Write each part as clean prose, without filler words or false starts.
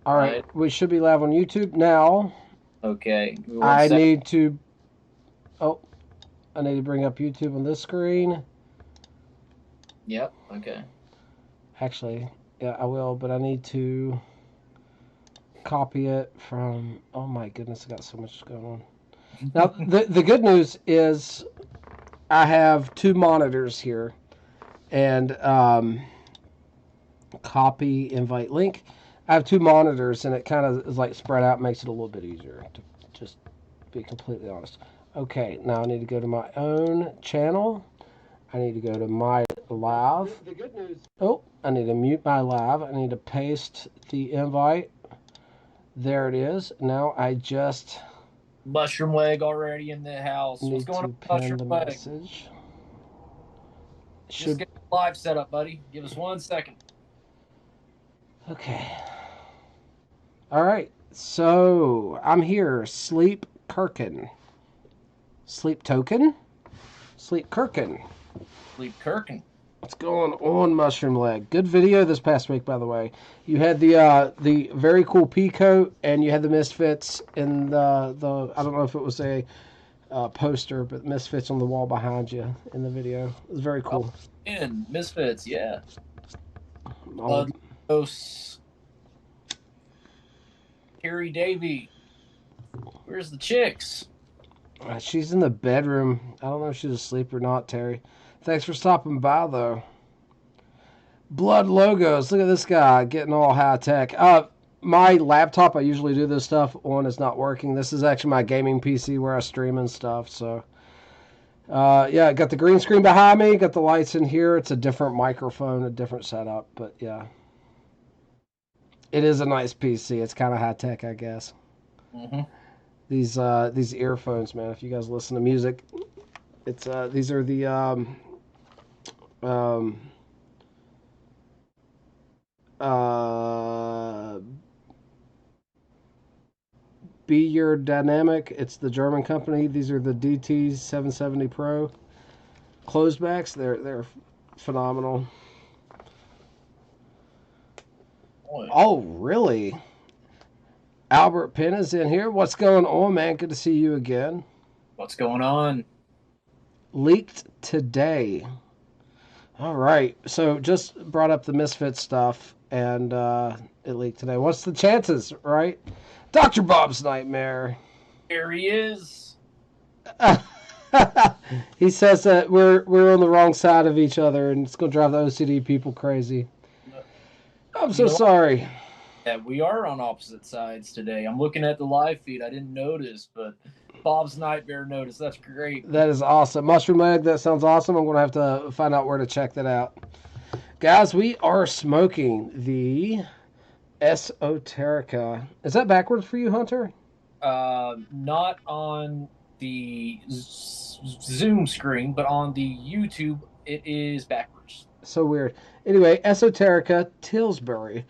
All right, Right. we should be live on YouTube now. Okay. Give me one I sec. need to. Oh, I need to bring up YouTube on this screen. Yep. Okay. Actually, yeah, I will, but I need to copy it from. Oh my goodness, I got so much going on. Now, the good news is I have two monitors here, and copy invite link. I have two monitors, and it kind of is like spread out, makes it a little bit easier to just be completely honest. Okay, now I need to go to my own channel. I need to go to my live. The good news. Oh, I need to mute my live. I need to paste the invite. There it is. Now I just Mushroom leg already in the house. What's need going on, to pin mushroom the leg? message. Just Should get live set up, buddy. Give us 1 second. okay. All right. So I'm here. Sleep Kirkin. Sleep Token. Sleep Kirkin. Sleep Kirkin. What's going on, Mushroom Leg? Good video this past week, by the way. You had the very cool pea coat, and you had the Misfits in the I don't know if it was a poster, but Misfits on the wall behind you in the video. It was very Oh, cool. in Misfits. Yeah. All, The ghosts. Carrie Davy. Where's the chicks? she's in the bedroom. I don't know if she's asleep or not, Terry. Thanks for stopping by, though. Blood logos. Look at this guy getting all high tech. My laptop I usually do this stuff on is not working. This is actually my gaming PC where I stream and stuff. So, yeah, got the green screen behind me. Got the lights in here. It's a different microphone, a different setup. But yeah, it is a nice PC. It's kind of high tech, I guess. Mm-hmm. These earphones, man. If you guys listen to music, it's these are the um, uh, Be Your Dynamic. It's the German company. These are the DT 770 Pro closebacks. They're phenomenal. Boy, Oh, really? Albert Penn is in here. What's going on, man? Good to see you again. what's going on? Leaked today. All right. So just brought up the Misfit stuff, and it leaked today. What's the chances, right? Dr. Bob's Nightmare. Here he is. He says that we're on the wrong side of each other, and it's gonna drive the OCD people crazy. I'm You so know what? sorry. Yeah, we are on opposite sides today. I'm looking at the live feed. I didn't notice, but Bob's Nightmare noticed. That's great. That is awesome. Mushroom egg. That sounds awesome. I'm gonna have to find out where to check that out, guys. We are smoking the Esoterica. Is that backwards for you, Hunter? Not on the Zoom screen, but on the YouTube, it is backwards. So weird. Anyway, Esoterica Tillsbury,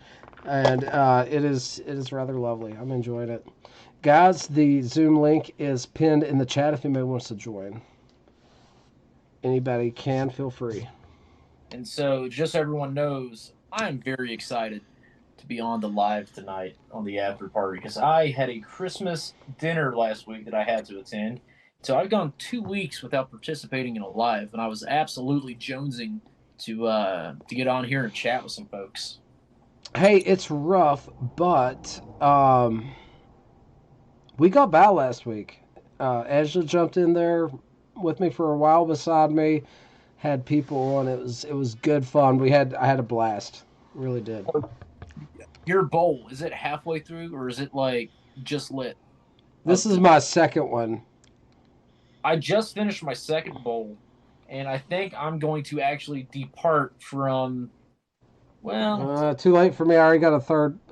and it is rather lovely. I'm enjoying it, guys. The Zoom link is pinned in the chat if anybody wants to join. Anybody can feel free. And so, just so everyone knows, I am very excited to be on the live tonight on the after party because I had a Christmas dinner last week that I had to attend. So I've gone 2 weeks without participating in a live, and I was absolutely jonesing to get on here and chat with some folks. Hey, it's rough, but we got by last week. Angela jumped in there with me for a while beside me. Had people on. It was good fun. I had a blast. Really did. Your bowl, is it halfway through or is it like just lit This up is to? my second one. I just finished my second bowl, and I think I'm going to actually depart from. Well, Too late for me. I already got a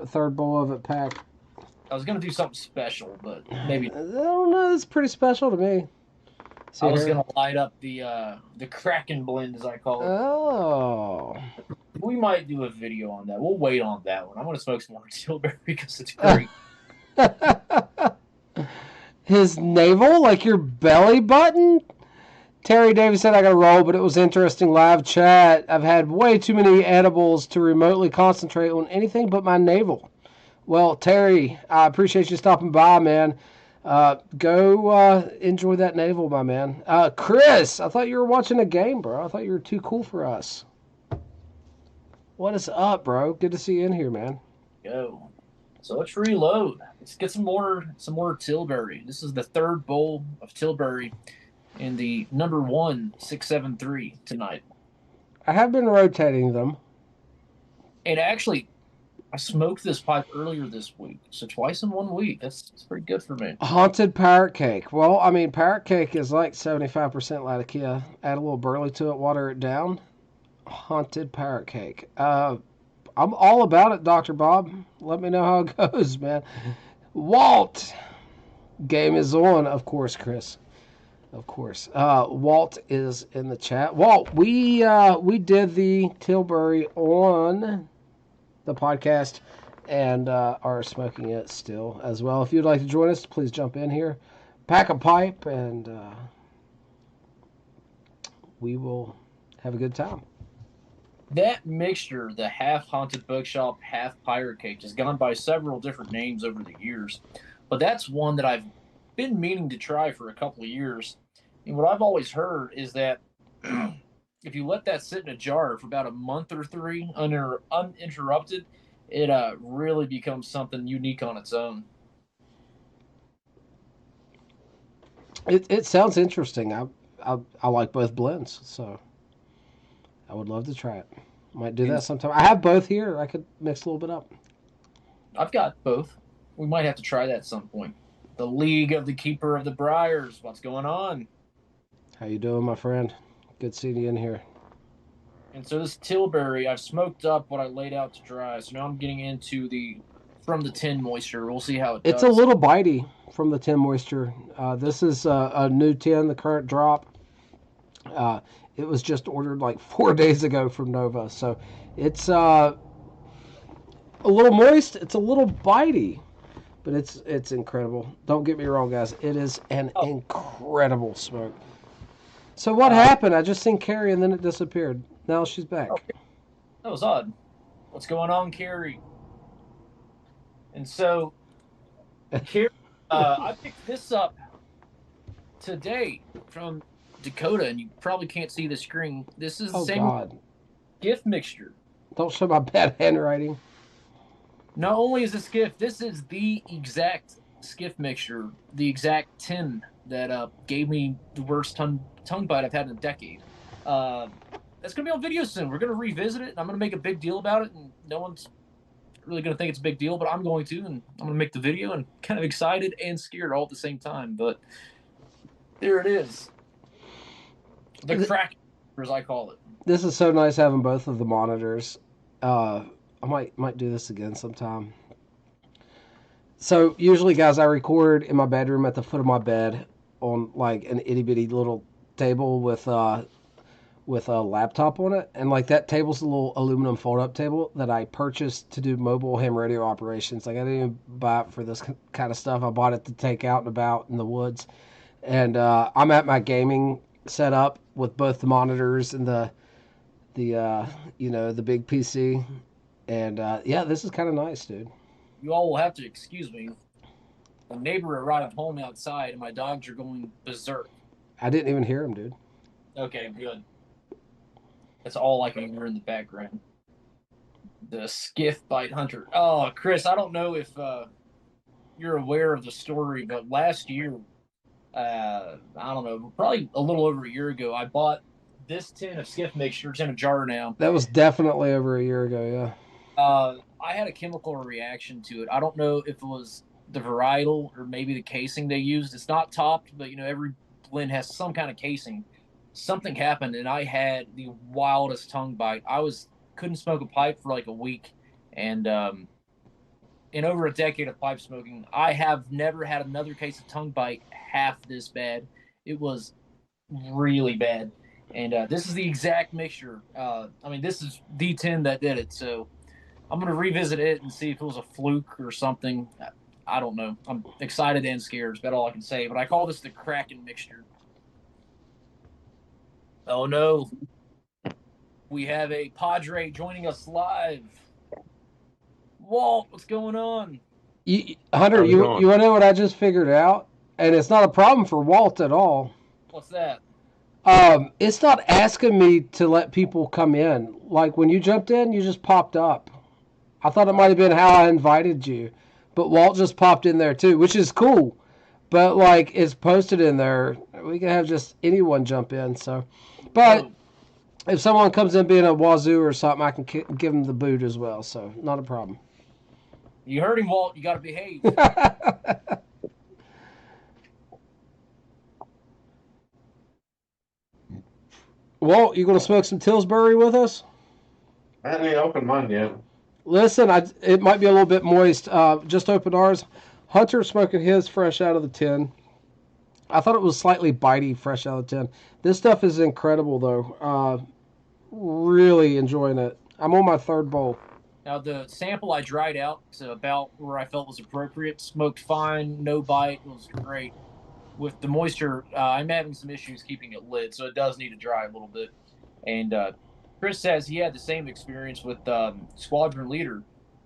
third bowl of it packed. I was going to do something special, but I maybe don't know. It's pretty special to me. See I was here. going to light up the Kraken blend as I call it. Oh. We might do a video on that. We'll wait on that one. I'm going to smoke some more Tilbury because it's great. His navel, like your belly button. Terry Davis said I got to roll, but it was interesting live chat. I've had way too many edibles to remotely concentrate on anything but my navel. Well, Terry, I appreciate you stopping by, man. Go enjoy that navel, my man. Chris, I thought you were watching a game, bro. I thought you were too cool for us. What is up, bro? Good to see you in here, man. Go. So let's reload. Let's get some more Tilbury. This is the third bowl of Tilbury in the number 1673 tonight. I have been rotating them. And actually, I smoked this pipe earlier this week, so twice in 1 week. That's pretty good for me. Haunted parrot cake. Well, I mean, parrot cake is like 75% Latakia. Add a little burley to it, water it down. Haunted parrot cake. I'm all about it, Dr. Bob. Let me know how it goes, man. Walt, game is on, of course, Chris. Of course. Walt is in the chat. Walt, we did the Tilbury on the podcast and are smoking it still as well. If you'd like to join us, please jump in here, pack a pipe, and we will have a good time. That mixture, the half haunted bookshop, half pirate cake, has gone by several different names over the years. But that's one that I've been meaning to try for a couple of years. And what I've always heard is that if you let that sit in a jar for about a month or three uninterrupted, it really becomes something unique on its own. It sounds interesting. I like both blends, so I would love to try it. Might do And that sometime. I have both here. I could mix a little bit up. I've got both. We might have to try that at some point. The League of the Keeper of the Briars. What's going on? How you doing, my friend? Good seeing you in here. And so this Tilbury, I've smoked up what I laid out to dry. So now I'm getting into the from the tin moisture. We'll see how it It's does. a little bitey from the tin moisture. This is a new tin, the current drop. It was just ordered like 4 days ago from Nova, so it's a little moist. It's a little bitey, but it's incredible. Don't get me wrong, guys. It is an Oh, incredible smoke. So what uh, happened? I just seen Carrie and then it disappeared. Now she's oh, back. that was odd. What's going on, Carrie? And so, Carrie, I picked this up today from Dakota, and you probably can't see the screen. This is the Oh same God! gift mixture. Don't show my bad handwriting. Not only is this gift, this is the exact skiff mixture, the exact tin that gave me the worst tongue bite I've had in a decade. Uh, that's gonna be on video soon. We're gonna revisit it, and I'm gonna make a big deal about it. And no one's really gonna think it's a big deal, but I'm going to, and I'm gonna make the video. And kind of excited and scared all at the same time. But there it is, the crack, as I call it. This is so nice having both of the monitors. I might do this again sometime. So usually, guys, I record in my bedroom at the foot of my bed on like an itty bitty little table with a laptop on it, and like that table's a little aluminum fold up table that I purchased to do mobile ham radio operations. Like I didn't even buy it for this kind of stuff. I bought it to take out and about in the woods, and I'm at my gaming setup with both the monitors and the the big PC, and yeah, this is kind of nice, dude. You all will have to excuse me. The neighbor arrived home outside, and my dogs are going berserk. I didn't even hear him, dude. Okay, good. That's all I can hear in the background. The skiff bite hunter. Oh, Chris, I don't know if you're aware of the story, but last year, I don't know, probably a little over a year ago, I bought this tin of skiff mixture. It's in a jar now. That was definitely over a year ago. Yeah. I had a chemical reaction to it. I don't know if it was the varietal or maybe the casing they used. It's not topped, but every blend has some kind of casing. Something happened, and I had the wildest tongue bite. I was couldn't smoke a pipe for like a week, and in over a decade of pipe smoking, I have never had another case of tongue bite half this bad. It was really bad, and this is the exact mixture. This is D10 that did it, so I'm gonna revisit it and see if it was a fluke or something. I don't know. I'm excited and scared. Is about all I can say. But I call this the Kraken mixture. Oh no, we have a Padre joining us live. Walt, what's going on? Hunter, How's it you going? want to know what I just figured out? And it's not a problem for Walt at all. What's that? It's not asking me to let people come in. Like when you jumped in, you just popped up. I thought it might have been how I invited you, but Walt just popped in there too, which is cool. But like it's posted in there, we can have just anyone jump in. So, but Oh, if someone comes in being a wazoo or something, I can give them the boot as well. So not a problem. you heard him, Walt. You got to behave. Walt, you gonna smoke some Tillsbury with us? I haven't even opened mine yet. Listen, it might be a little bit moist. Just opened ours. Hunter's smoking his fresh out of the tin. I thought it was slightly bitey, fresh out of the tin. This stuff is incredible, though. Really enjoying it. I'm on my third bowl. Now, the sample I dried out to about where I felt was appropriate. Smoked fine, no bite. It was great. With the moisture, I'm having some issues keeping it lit, so it does need to dry a little bit. And Chris says he had the same experience with Squadron Leader.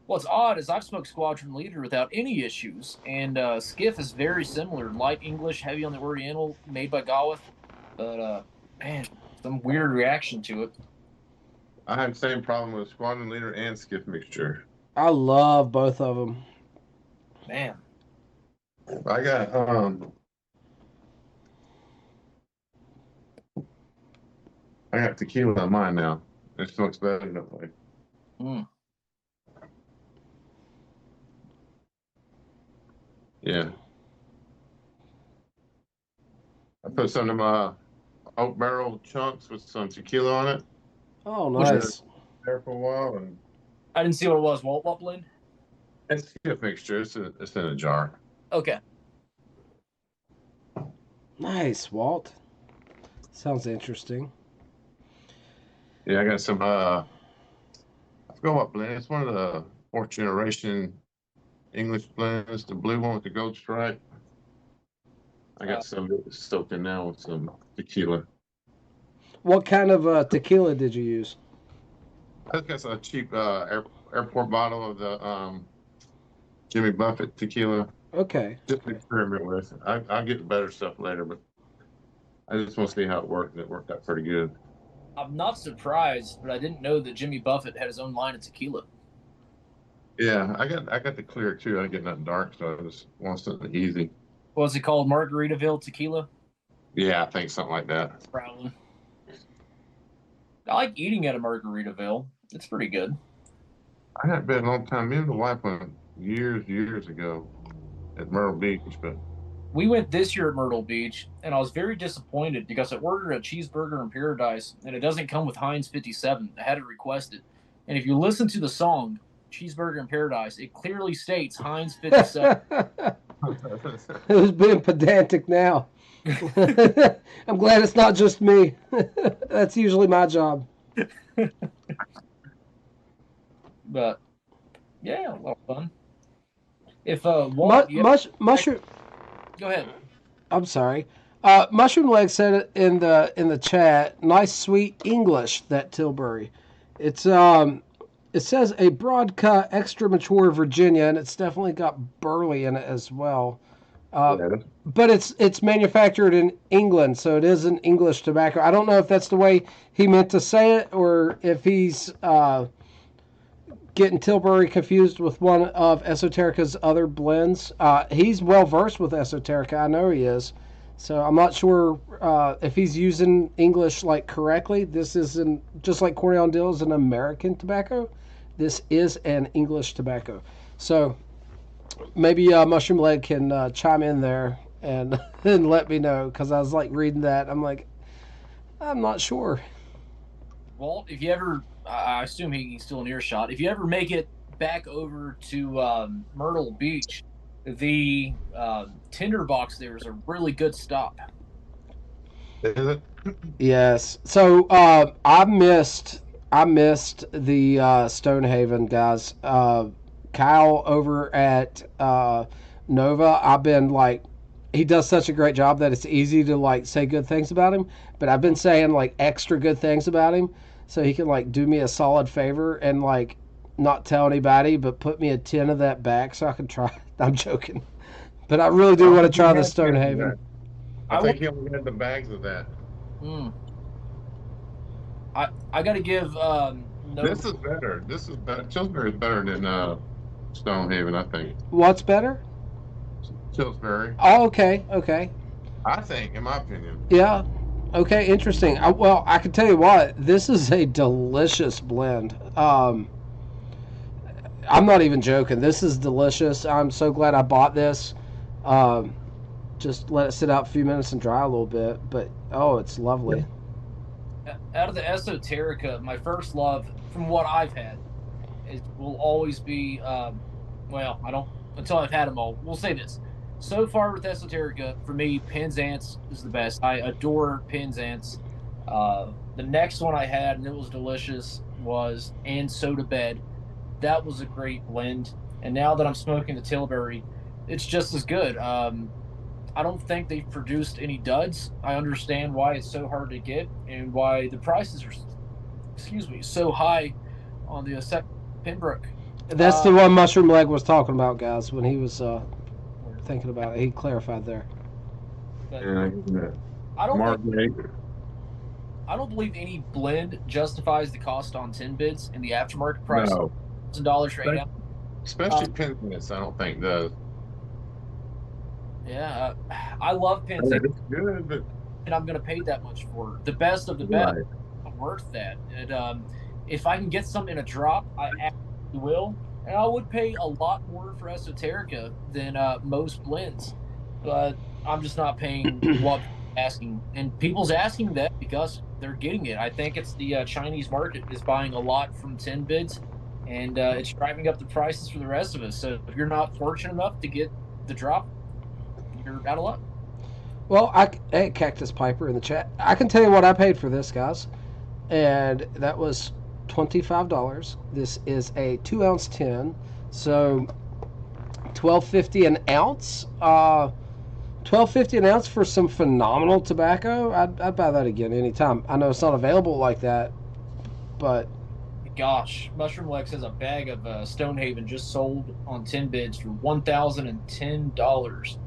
What's odd is I've smoked Squadron Leader without any issues, and Skiff is very similar. Light English, heavy on the Oriental, made by Gawith. But, man, some weird reaction to it. I have the same problem with Squadron Leader and Skiff Mixture. I love both of them. Man, I got tequila on mine now. It smokes better that way. mm. Yeah. I put some of my oak barrel chunks with some tequila on it Oh, Which nice. there for a while, and I didn't see what it was. What blend? it's Skiff Mixture. It's in a jar. Okay. Nice, Walt. Sounds interesting. Yeah, I got some I forgot what blend. It's one of the fourth generation English blends, the blue one with the gold stripe. I got some soaked in now with some tequila. What kind of tequila did you use? I just got a cheap airport bottle of the Jimmy Buffett tequila Okay. just to experiment with. I'll get the better stuff later, but I just want to see how it worked, and it worked out pretty good. I'm not surprised, but I didn't know that Jimmy Buffett had his own line of tequila. Yeah, I got the clear too. I didn't get nothing dark, so I just want something easy. What was it called? Margaritaville tequila? Yeah, I think something like that. Probably. I like eating at a Margaritaville. It's pretty good. I hadn't been a long time. Me and the wife went years ago at Myrtle Beach, but We went this year at Myrtle Beach, and I was very disappointed because I ordered a cheeseburger in Paradise, and it doesn't come with Heinz 57. I had to request it. And if you listen to the song, Cheeseburger in Paradise, it clearly states Heinz 57. Who's being pedantic now? I'm glad it's not just me. That's usually my job. But, yeah, a lot of fun. If, Walt, Mushroom. go ahead. I'm sorry. Mushroom Leg said it in the chat. Nice, sweet English that Tilbury. It says a broad cut, extra mature Virginia, and it's definitely got burley in it as well. yeah, But it's manufactured in England, so it is an English tobacco. I don't know if that's the way he meant to say it, or if he's getting Tilbury confused with one of Esoterica's other blends. He's well versed with Esoterica, I know he is. So I'm not sure if he's using English like correctly. This isn't just like Cornell Dill is an American tobacco. This is an English tobacco. So maybe Mushroom Leg can chime in there and and let me know, because I was like reading that. I'm like, I'm not sure. Walt, if you ever, I assume he's still in earshot. If you ever make it back over to Myrtle Beach, the Tinderbox there is a really good stop. is it? Yes. So I missed the Stonehaven guys. Kyle over at Nova. I've been like, he does such a great job that it's easy to like say good things about him. But I've been saying like extra good things about him, so he can like do me a solid favor and like not tell anybody, but put me a 10 of that back so I can try. I'm joking, but I really do want to try the Stonehaven. I think he only had the bags of that. I got to give This is better. This is better. Chillsbury is better than Stonehaven, I think. What's better? Chillsbury. Oh, okay. I think, in my opinion. Yeah. Okay, interesting. Well, I can tell you what, this is a delicious blend. I'm not even joking. This is delicious. I'm so glad I bought this. Just let it sit out a few minutes and dry a little bit. But, oh, it's lovely. Out of the Esoterica, my first love, from what I've had, will always be, well, I don't, until I've had them all. We'll say this. So far with Esoterica, for me, Penzance is the best. I adore Penzance. The next one I had, and it was delicious, was And Soda Bed. That was a great blend. And now that I'm smoking the Tilbury, it's just as good. I don't think they've produced any duds. I understand why it's so hard to get and why the prices are, so high on the Pembroke. That's the one Mushroom Leg was talking about, guys, when he was thinking about it. He clarified there. Yeah, I don't believe any blend justifies the cost on 10 bids in the aftermarket price. No. $1,000 right now. Especially Penzance, I don't think does. Yeah, I love Penzance. It's good, but and I'm going to pay that much for it. The best of the best. I'm worth that. And if I can get some in a drop, I absolutely will. And I would pay a lot more for Esoterica than most blends. But I'm just not paying what I'm asking. And people's asking that because they're getting it. I think it's the Chinese market is buying a lot from 10 bids. And it's driving up the prices for the rest of us. So if you're not fortunate enough to get the drop, you're out of luck. Well, hey, Cactus Piper in the chat. I can tell you what I paid for this, guys. And that was $25. This is a 2-ounce tin. So $12.50 an ounce. $12.50 an ounce for some phenomenal tobacco. I'd buy that again anytime. I know it's not available like that, but gosh, Mushroom Legs has a bag of Stonehaven just sold on 10 bids for $1,010.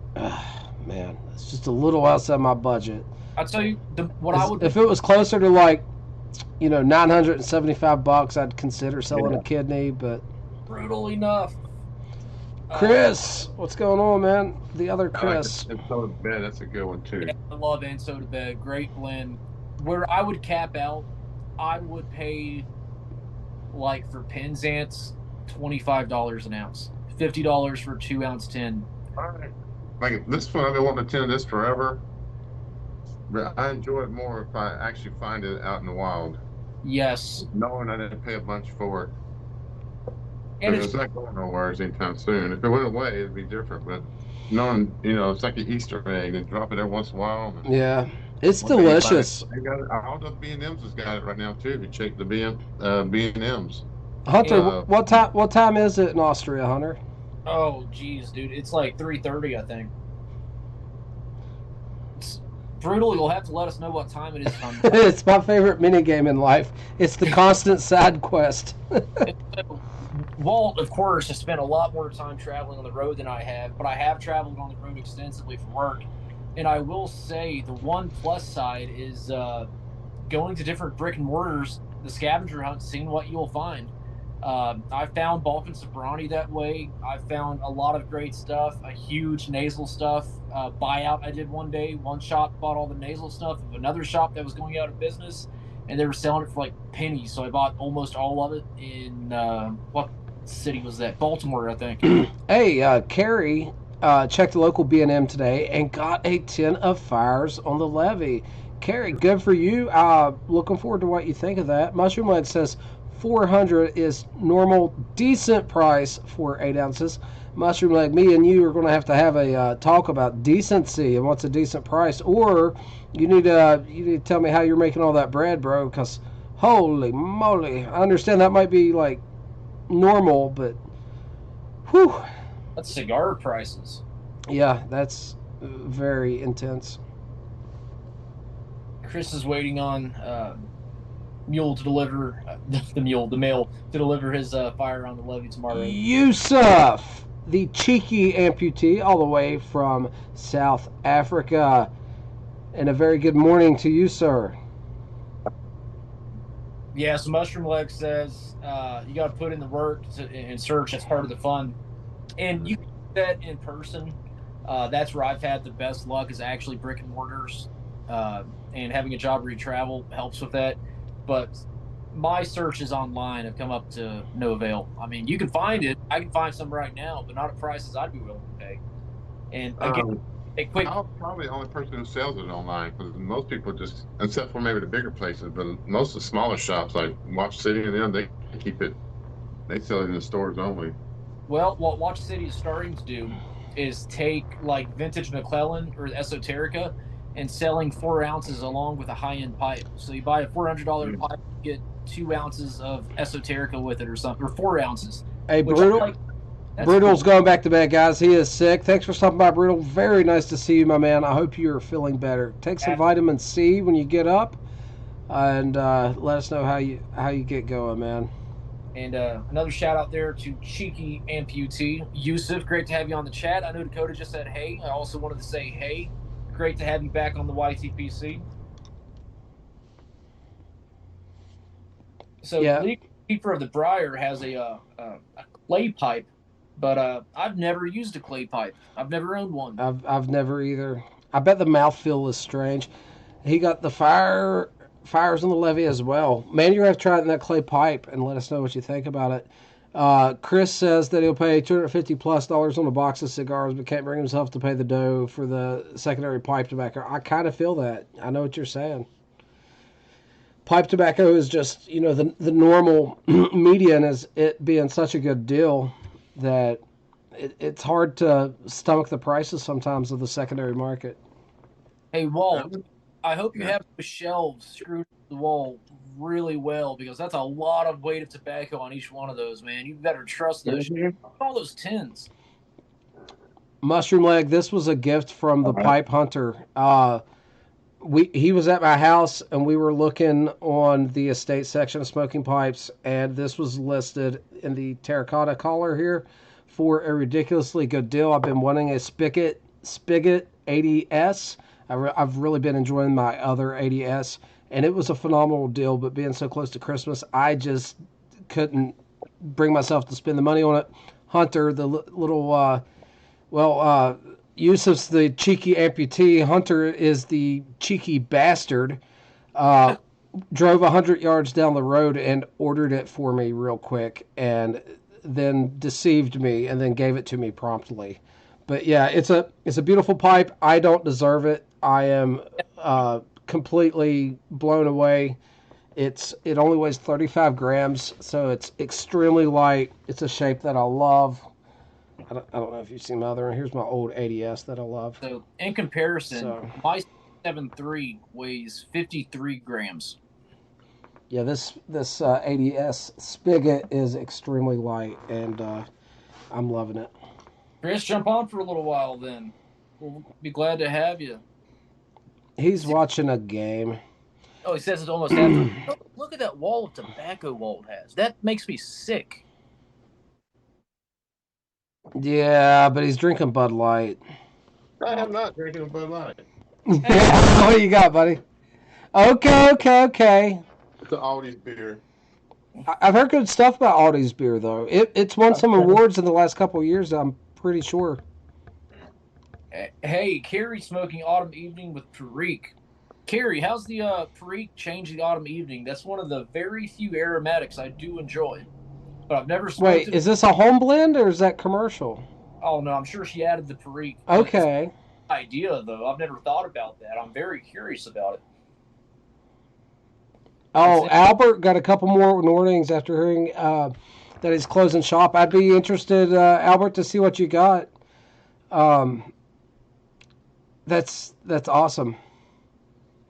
Man, it's just a little outside my budget. I'll tell you if it was closer to like, $975, I'd consider selling a kidney, but brutal enough. Chris, what's going on, man? The other Chris. And Soda Bed, that's a good one too. Yeah, I love And Soda Bed, great blend. Where I would cap out, I would pay like for Penzance $25 an ounce, $50 for a 2-ounce tin. All right. Like this one, I've been wanting to tin this forever, but I enjoy it more if I actually find it out in the wild. Yes. Knowing I didn't pay a bunch for it. And it's not going nowhere anytime soon. If it went away, it'd be different. But knowing, it's like an Easter egg. They drop it every once in a while. Yeah, it's delicious. They got it. All the B&Ms has got it right now too. If you check the B&Ms. Hunter, what time is it in Austria, Hunter? Oh, geez, dude, it's like 3:30, I think. It's brutal. You'll have to let us know what time it is. It's my favorite minigame in life. It's the constant side quest. Walt, of course, has spent a lot more time traveling on the road than I have, but I have traveled on the road extensively for work. And I will say the one plus side is going to different brick and mortars, the scavenger hunt, seeing what you'll find. I found Balkan Sobrani that way. I found a lot of great stuff, a huge nasal stuff buyout I did one day. One shop bought all the nasal stuff of another shop that was going out of business, and they were selling it for like pennies. So I bought almost all of it in, what city was that? Baltimore, I think. Hey, Carrie checked the local B&M today and got a tin of fires on the levee. Carrie, good for you. Looking forward to what you think of that. Mushroom Lead says $400 is normal, decent price for 8 ounces. Mushroom Leg, me and you are going to have a talk about decency and what's a decent price. Or you need to tell me how you're making all that bread, bro. Because holy moly, I understand that might be like normal, but whew. That's cigar prices. Yeah, that's very intense. Chris is waiting on mule to deliver the mail to deliver his fire on the levee tomorrow. Yusuf, the cheeky amputee, all the way from South Africa. And a very good morning to you, sir. Yeah, so Mushroom Leg says you got to put in the work and search. That's part of the fun. And you can do that in person. That's where I've had the best luck is actually brick and mortars. And having a job where you travel helps with that. But my searches online have come up to no avail. I mean, you can find it. I can find some right now, but not at prices I'd be willing to pay. And again, a quick. I'm probably the only person who sells it online because most people just, except for maybe the bigger places, but most of the smaller shops like Watch City and them, they keep it. They sell it in the stores only. Well, what Watch City is starting to do is take like vintage McClellan or Esoterica and selling 4 ounces along with a high-end pipe. So you buy a $400 pipe, you get 2 ounces of Esoterica with it or something, or 4 ounces. Hey, Brutal. Brutal's going back to bed, guys. He is sick. Thanks for stopping by, Brutal. Very nice to see you, my man. I hope you're feeling better. Take some vitamin C when you get up, and let us know how you get going, man. And another shout out there to Cheeky Amputee. Yusuf, great to have you on the chat. I know Dakota just said hey. I also wanted to say hey. Great to have you back on the YTPC. So yeah. League Keeper of the Briar has a clay pipe, but I've never used a clay pipe. I've never owned one. I've never either. I bet the mouthfeel is strange. He got the fires on the levee as well. Man, you're going to have to try it in that clay pipe and let us know what you think about it. Chris says that he'll pay $250+ on a box of cigars, but can't bring himself to pay the dough for the secondary pipe tobacco. I kind of feel that. I know what you're saying. Pipe tobacco is just, the normal median is it being such a good deal that it's hard to stomach the prices sometimes of the secondary market. Hey, Walt, I hope you have the shelves screwed to the wall really well because that's a lot of weight of tobacco on each one of those, man. You better trust those. All those tins. Mushroom Leg, this was a gift from the Pipe Hunter. He was at my house and we were looking on the estate section of smoking pipes, and this was listed in the terracotta collar here for a ridiculously good deal. I've been wanting a Spigot 80S. I've really been enjoying my other 80S, and it was a phenomenal deal, but being so close to Christmas, I just couldn't bring myself to spend the money on it. Hunter, the little, Yusuf's the cheeky amputee. Hunter is the cheeky bastard. Drove 100 yards down the road and ordered it for me real quick, and then deceived me, and then gave it to me promptly. But yeah, it's a beautiful pipe. I don't deserve it. I am completely blown away. It only weighs 35 grams, so it's extremely light. It's a shape that I love. I don't know if you've seen my other one. Here's my old ADS that I love. So in comparison, my 7.3 weighs 53 grams. Yeah, this ADS Spigot is extremely light, and I'm loving it. Chris, jump on for a little while then. We'll be glad to have you. He's watching a game. Oh, he says it's almost after. Look at that wall of tobacco Walt has. That makes me sick. Yeah, but he's drinking Bud Light. I am not drinking Bud Light. What do you got, buddy? Okay. It's an Aldi's beer. I've heard good stuff about Aldi's beer, though. It's won some awards in the last couple of years, I'm pretty sure. Hey, Carrie smoking Autumn Evening with Perique. Carrie, how's the Perique change the Autumn Evening? That's one of the very few aromatics I do enjoy. But I've never smoked it. Wait, is this a home blend or is that commercial? Oh, no, I'm sure she added the Perique. Okay. Idea, though. I've never thought about that. I'm very curious about it. Oh, Albert got a couple more warnings after hearing that he's closing shop. I'd be interested, Albert, to see what you got. That's awesome.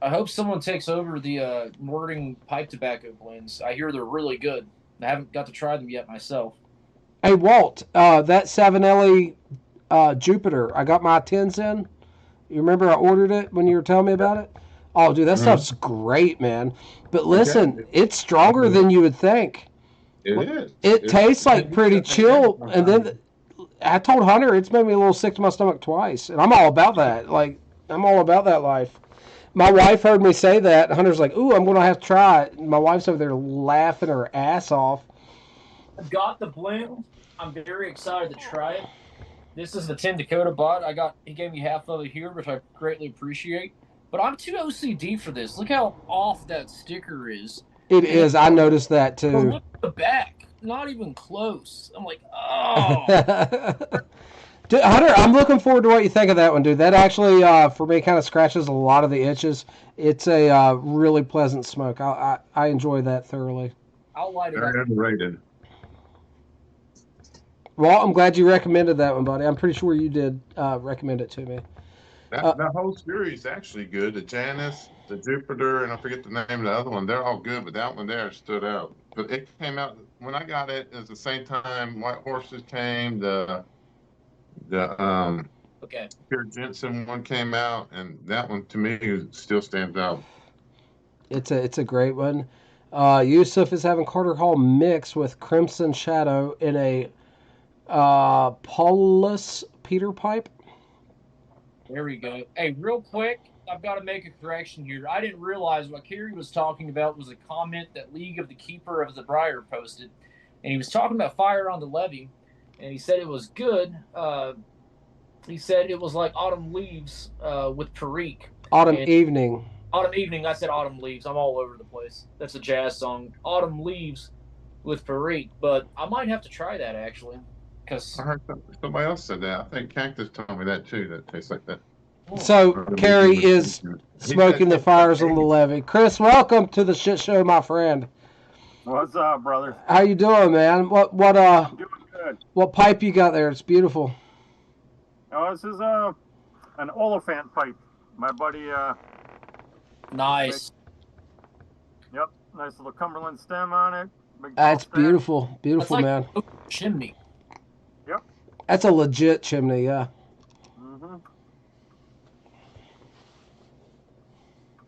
I hope someone takes over the Nording pipe tobacco blends. I hear they're really good. I haven't got to try them yet myself. Hey, Walt, that Savinelli Jupiter, I got my 10s in. You remember I ordered it when you were telling me about it? Oh, dude, that Mhm. stuff's great, man. But listen, Okay. it's stronger than you would think. It is. It tastes like pretty I think chill, that's and then I told Hunter it's made me a little sick to my stomach twice, and I'm all about that. Like, I'm all about that life. My wife heard me say that. Hunter's like, "Ooh, I'm gonna have to try it." And my wife's over there laughing her ass off. I've got the blend. I'm very excited to try it. This is the 10 Dakota bot. He gave me half of it here, which I greatly appreciate. But I'm too OCD for this. Look how off that sticker is. It is. I noticed that But too. look at the back. Not even close. I'm like, oh. Dude, Hunter, I'm looking forward to what you think of that one, dude. That actually, for me, kind of scratches a lot of the itches. It's a really pleasant smoke. I enjoy that thoroughly. I'll light it up. very underrated. Well, I'm glad you recommended that one, buddy. I'm pretty sure you did recommend it to me. That whole series is actually good. The Janus, the Jupiter, and I forget the name of the other one. They're all good, but that one there stood out. But it came out when I got it. It was the same time White Horses came. The Okay. Pierre Jensen one came out, and that one to me still stands out. It's a great one. Yusuf is having Carter Hall mixed with Crimson Shadow in a Paulus Peter pipe. There we go. Hey, real quick, I've got to make a correction here. I didn't realize what Kerry was talking about was a comment that League of the Keeper of the Briar posted. And he was talking about Fire on the Levee, and he said it was good. He said it was like Autumn Leaves with Perique. Autumn Evening. Autumn Evening. I said Autumn Leaves. I'm all over the place. That's a jazz song. Autumn Leaves with Perique. But I might have to try that, actually. I heard somebody else said that. I think Cactus told me that too. That tastes like that. So Kerry is smoking the fires on the levee. Chris, welcome to the shit show, my friend. What's up, brother? How you doing, man? What I'm doing good. What pipe you got there? It's beautiful. Oh, this is an Oliphant pipe. My buddy. Nice. Yep, nice little Cumberland stem on it. Big That's tall stem. beautiful, beautiful, That's man. like a chimney. Yep. That's a legit chimney, yeah. Mm-hmm.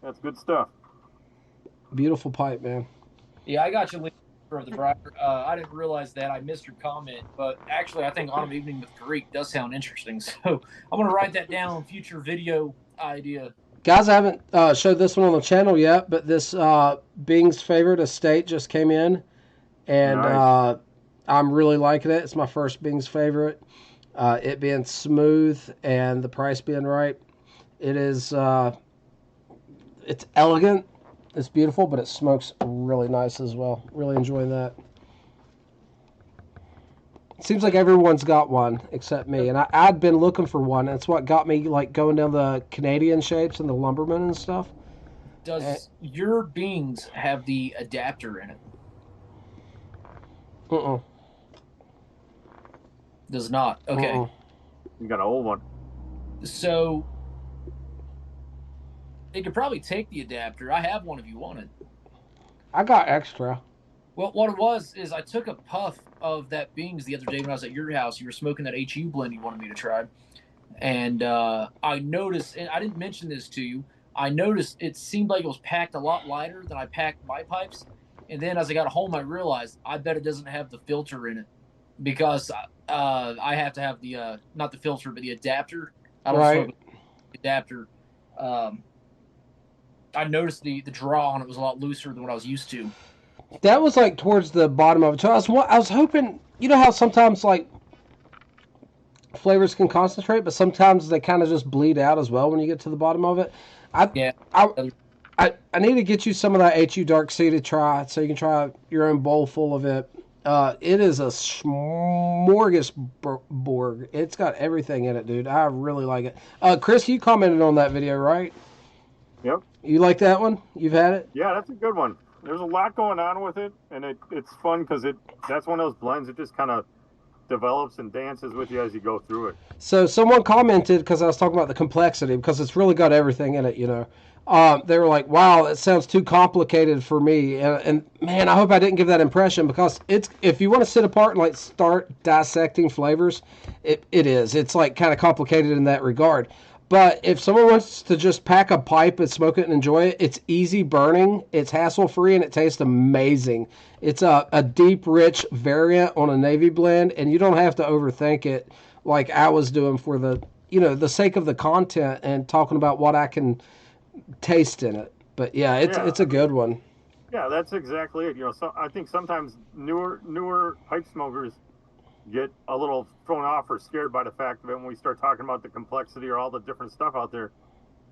That's good stuff. Beautiful pipe, man. Yeah, I got you linked for the Briar. I didn't realize that. I missed your comment, but actually, I think Autumn Evening with Perique does sound interesting. So I'm going to write that down on future video idea. Guys, I haven't showed this one on the channel yet, but this Bing's Favorite Estate just came in, and Nice. I'm really liking it. It's my first Bing's Favorite. It being smooth and the price being right. It is, it's elegant, it's beautiful, but it smokes really nice as well. Really enjoying that. Seems like everyone's got one except me, and I'd been looking for one. That's what got me like going down the Canadian shapes and the Lumberman and stuff. Does your Bings have the adapter in it? Does not. Okay. You got an old one. So they could probably take the adapter. I have one if you want it. I got extra. Well, what it was is I took a puff of that Bings the other day when I was at your house. You were smoking that HU blend you wanted me to try. And I noticed, and I didn't mention this to you, I noticed it seemed like it was packed a lot lighter than I packed my pipes. And then as I got home, I realized I bet it doesn't have the filter in it because I have to have the, not the filter, but the adapter. I don't smoke the adapter. I noticed the draw on it was a lot looser than what I was used to. That was like towards the bottom of it. So I was hoping, you know how sometimes like flavors can concentrate, but sometimes they kind of just bleed out as well when you get to the bottom of it. I need to get you some of that HU Dark Sea to try, so you can try your own bowl full of it. It is a smorgasbord. It's got everything in it, dude. I really like it. Chris, you commented on that video, right? Yep. You like that one? You've had it? Yeah, that's a good one. There's a lot going on with it, and it's fun because that's one of those blends that just kind of develops and dances with you as you go through it. So someone commented, because I was talking about the complexity, because it's really got everything in it, you know. They were like, wow, it sounds too complicated for me. And man, I hope I didn't give that impression, because it's, if you want to sit apart and like start dissecting flavors, it is. It's like kind of complicated in that regard. But if someone wants to just pack a pipe and smoke it and enjoy it, it's easy burning, it's hassle free, and it tastes amazing. It's a deep, rich variant on a Navy blend, and you don't have to overthink it like I was doing for the sake of the content and talking about what I can taste in it. But yeah, it's a good one. Yeah, that's exactly it. So I think sometimes newer pipe smokers get a little thrown off or scared by the fact of it when we start talking about the complexity or all the different stuff out there,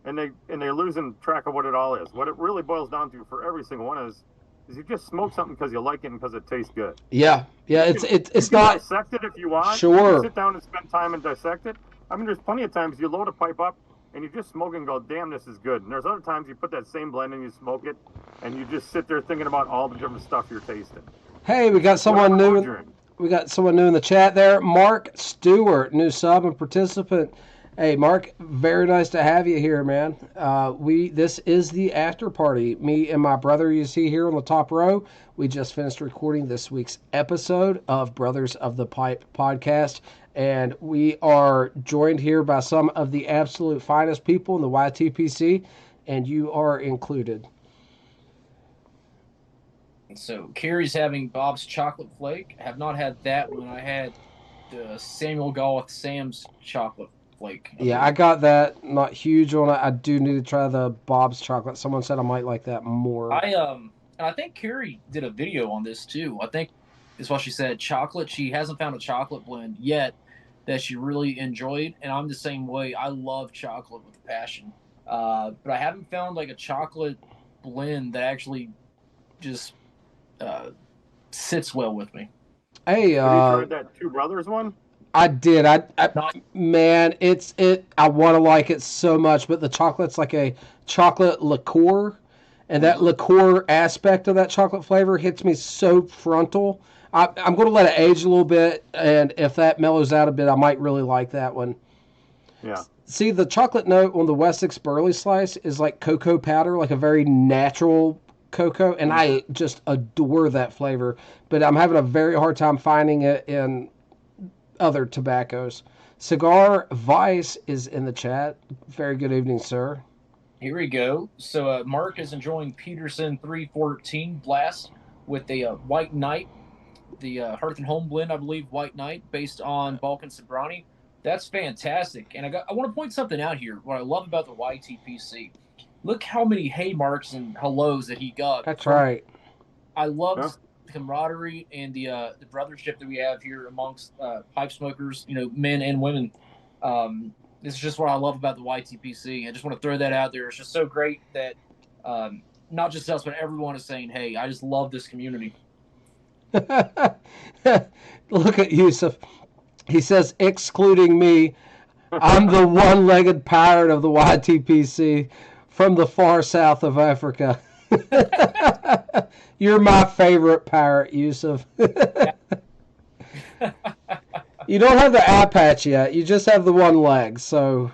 and they're losing track of what it all is. What it really boils down to for every single one is you just smoke something because you like it and because it tastes good. Yeah, it's not dissect it if you want. Sure. You sit down and spend time and dissect it. I mean, there's plenty of times you load a pipe up and you just smoke and go, damn, this is good. And there's other times you put that same blend and you smoke it, and you just sit there thinking about all the different stuff you're tasting. Hey, we got someone new. We got someone new in the chat there. Mark Stewart, new sub and participant. Hey, Mark, very nice to have you here, man. This is the after party. Me and my brother you see here on the top row. We just finished recording this week's episode of Brothers of the Pipe podcast, and we are joined here by some of the absolute finest people in the YTPC, and you are included. So Carrie's having Bob's Chocolate Flake. I have not had that one. I had the Samuel Goff Sam's Chocolate Flake. Yeah, I got that. Not huge on it. I do need to try the Bob's Chocolate. Someone said I might like that more. I think Carrie did a video on this too. I think is what she said. Chocolate. She hasn't found a chocolate blend yet that she really enjoyed, and I'm the same way. I love chocolate with a passion, but I haven't found like a chocolate blend that actually just sits well with me. Hey, have you tried that Two Brothers one? I did. Man, I want to like it so much, but the chocolate's like a chocolate liqueur, and that liqueur aspect of that chocolate flavor hits me so frontal. I'm going to let it age a little bit, and if that mellows out a bit, I might really like that one. Yeah. See, the chocolate note on the Wessex Burley Slice is like cocoa powder, like a very natural cocoa, and I just adore that flavor, but I'm having a very hard time finding it in other tobaccos. Cigar Vice is in the chat. Very good evening, sir. Here we go. So Mark is enjoying Peterson 314 Blast with the White Knight, the Hearth and Home blend, I believe, White Knight, based on Balkan Sobrani. That's fantastic. And I want to point something out here. What I love about the YTPC, look how many hey marks and hellos that he got. That's right. I love the camaraderie and the brothership that we have here amongst pipe smokers, men and women. This is just what I love about the YTPC. I just want to throw that out there. It's just so great that not just us, but everyone is saying, hey, I just love this community. Look at Yusuf. He says, excluding me, I'm the one-legged pirate of the YTPC from the far south of Africa. You're my favorite pirate, Yusuf. You don't have the eye patch yet. You just have the one leg. So,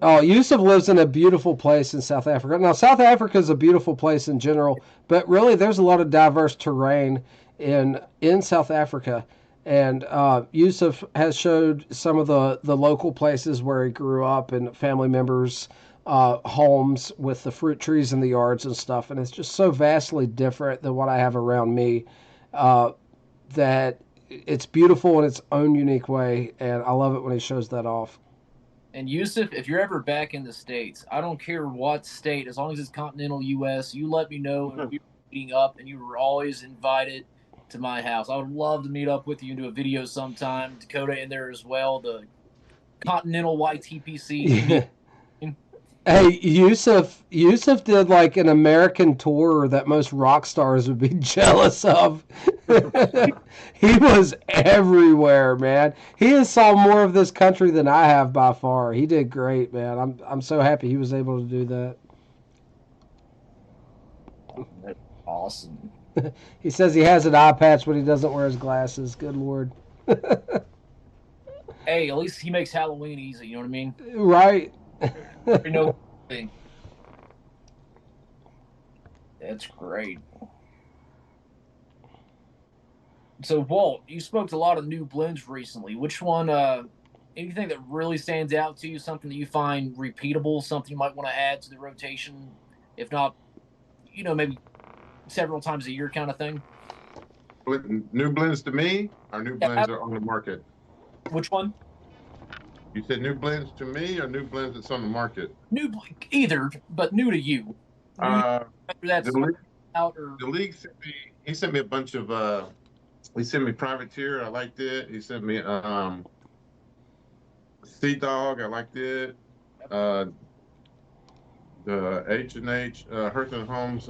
Yusuf lives in a beautiful place in South Africa. Now, South Africa is a beautiful place in general, but really there's a lot of diverse terrain in South Africa. And Yusuf has showed some of the local places where he grew up and family members' homes with the fruit trees in the yards and stuff. And it's just so vastly different than what I have around me that it's beautiful in its own unique way. And I love it when he shows that off. And Yusuf, if you're ever back in the States, I don't care what state, as long as it's continental U.S., you let me know and we're meeting up, and you were always invited to my house. I would love to meet up with you and do a video sometime. Dakota in there as well, the Continental YTPC. Hey, Yusuf did like an American tour that most rock stars would be jealous of. He was everywhere, man. He has saw more of this country than I have by far. He did great, man. I'm so happy he was able to do that. That's awesome. He says he has an eye patch when he doesn't wear his glasses. Good Lord. Hey, at least he makes Halloween easy, you know what I mean? Right. That's great. So, Walt, you smoked a lot of new blends recently. Which one anything that really stands out to you, something that you find repeatable, something you might want to add to the rotation, if not, maybe several times a year kind of thing? New blends to me, or new blends are on the market? Which one? You said new blends to me, or new blends that's on the market? Either, but new to you. That's out or the league sent me a bunch of he sent me Privateer, I liked it. He sent me Sea Dog, I liked it. The H&H Hearth and Homes,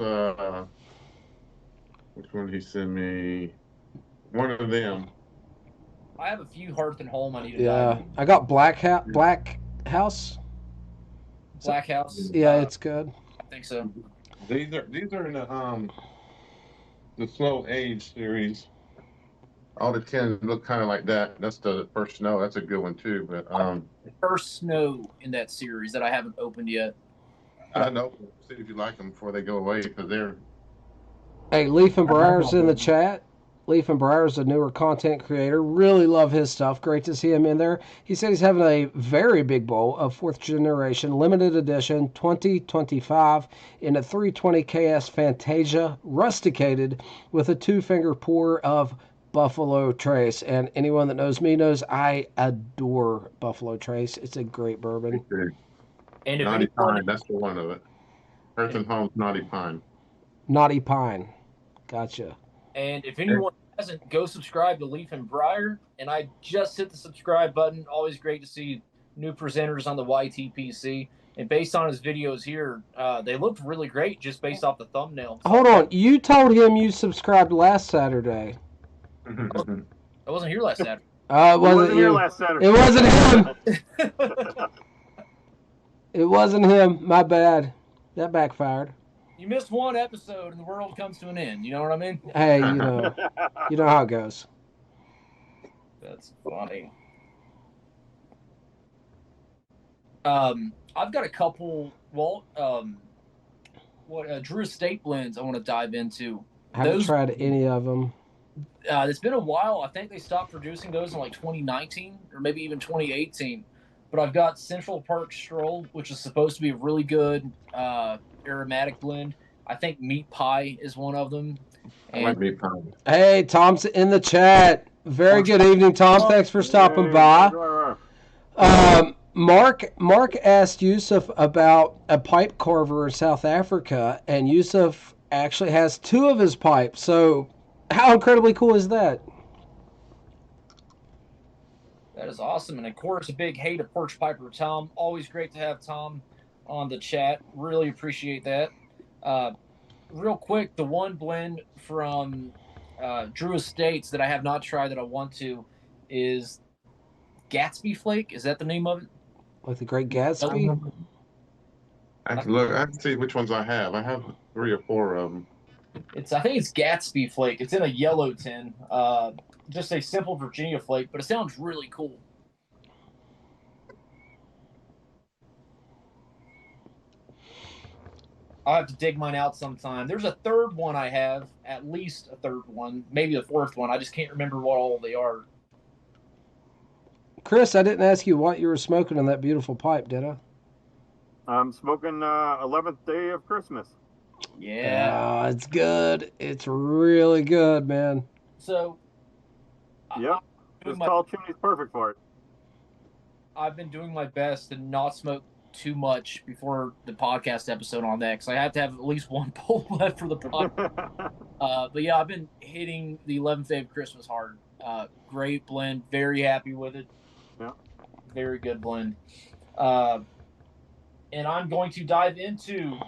which one did he send me? One of them. I have a few Hearth and Home I need to dive in. I got Black House. Black House? Yeah, it's good. I think so. These are in the Slow Age series. All the 10 look kind of like that. That's the First Snow. That's a good one too. But First Snow in that series that I haven't opened yet. I know. See if you like them before they go away, because they're. Hey, Leaf and Briar's in the chat. Leaf and Briar's a newer content creator. Really love his stuff. Great to see him in there. He said he's having a very big bowl of 4th generation limited edition 2025 in a 320 KS Fantasia rusticated with a 2-finger pour of Buffalo Trace. And anyone that knows me knows I adore Buffalo Trace. It's a great bourbon. And Naughty Pine, that's the one of it. Hearth and Home's Naughty Pine. Naughty Pine. Gotcha. And if anyone hasn't, go subscribe to Leaf and Briar. And I just hit the subscribe button. Always great to see new presenters on the YTPC. And based on his videos here, they looked really great just based off the thumbnail. Hold on. You told him you subscribed last Saturday. I wasn't here last Saturday. It wasn't here you. last Saturday. It wasn't him. It wasn't him. My bad. That backfired. You missed one episode and the world comes to an end. You know what I mean? Hey, you know how it goes. That's funny. I've got a couple, Drew Estate blends I want to dive into. Haven't tried any of them. It's been a while. I think they stopped producing those in like 2019 or maybe even 2018. But I've got Central Park Stroll, which is supposed to be a really good aromatic blend. I think Meat Pie is one of them. I like Meat Pie. Hey, Tom's in the chat. Very good evening, Tom. Thanks for stopping by. Mark asked Yusuf about a pipe carver in South Africa, and Yusuf actually has 2 of his pipes. So how incredibly cool is that? That is awesome. And, of course, a big hey to Porch Piper Tom. Always great to have Tom on the chat. Really appreciate that. Real quick, the one blend from Drew Estates that I have not tried that I want to is Gatsby Flake. Is that the name of it? Like the Great Gatsby? I can see which ones I have. I have 3 or 4 of them. I think it's Gatsby Flake. It's in a yellow tin. Just a simple Virginia flake, but it sounds really cool. I'll have to dig mine out sometime. There's a third one I have, at least a third one, maybe a fourth one. I just can't remember what all they are. Chris, I didn't ask you what you were smoking in that beautiful pipe, did I? I'm smoking 11th Day of Christmas. Yeah. It's good. It's really good, man. So, yep. This tall chimney's perfect for it. I've been doing my best to not smoke too much before the podcast episode on that, because I have to have at least one bowl left for the podcast. But yeah, I've been hitting the 11th Day of Christmas hard. Great blend. Very happy with it. Yeah. Very good blend. And I'm going to dive into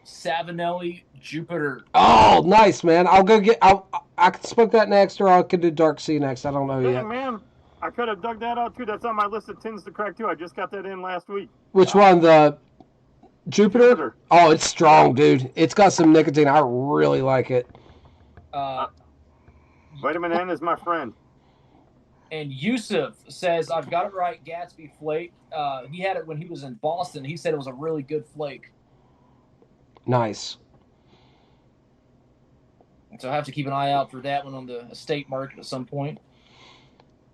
Savinelli Jupiter. Oh, nice, man. I'll go get. I can smoke that next, or I could do Dark Sea next. I don't know yet. Man, I could have dug that out too. That's on my list of tins to crack too. I just got that in last week. Which one? The Jupiter? Oh, it's strong, dude. It's got some nicotine. I really like it. Vitamin N is my friend. And Yusuf says, I've got it right, Gatsby Flake. He had it when he was in Boston. He said it was a really good flake. Nice. So I have to keep an eye out for that one on the estate market at some point.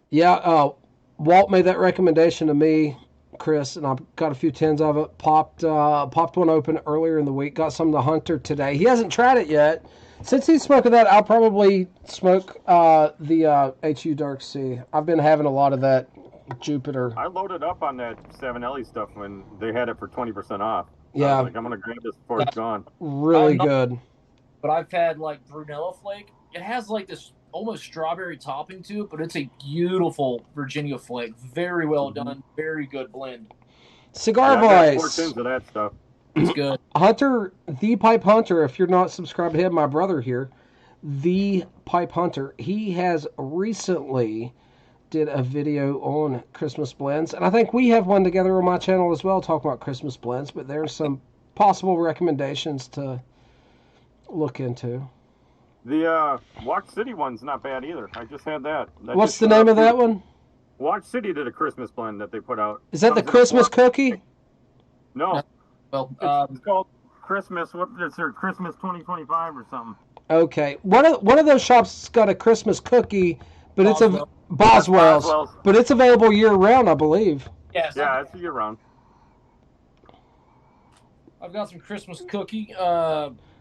Yeah, Walt made that recommendation to me, Chris, and I got a few tins of it. Popped one open earlier in the week. Got some of the Hunter today. He hasn't tried it yet. Since he's smoking that, I'll probably smoke the HU Dark Sea. I've been having a lot of that Jupiter. I loaded up on that 7LE stuff when they had it for 20% off. Yeah. I was like, I'm gonna grab this before it's gone. Really good. But I've had like Brunello Flake. It has like this almost strawberry topping to it, but it's a beautiful Virginia Flake. Very well done. Very good blend. Cigar I got 4 Voice. tins of that stuff. It's good. Hunter, the Pipe Hunter, if you're not subscribed to him, my brother here, the Pipe Hunter, he has recently did a video on Christmas blends, and I think we have one together on my channel as well talking about Christmas blends, but there's some possible recommendations to look into. The Watch City one's not bad either. I just had that. What's the name of that one? Watch City did a Christmas blend that they put out. Is that the Christmas cookie? No. Well, It's called Christmas. What is it? Christmas 2025 or something. Okay. One of those shops has got a Christmas cookie, but it's a Boswell's. Boswell's, but it's available year round, I believe. yeah, It's year round. I've got some Christmas cookie.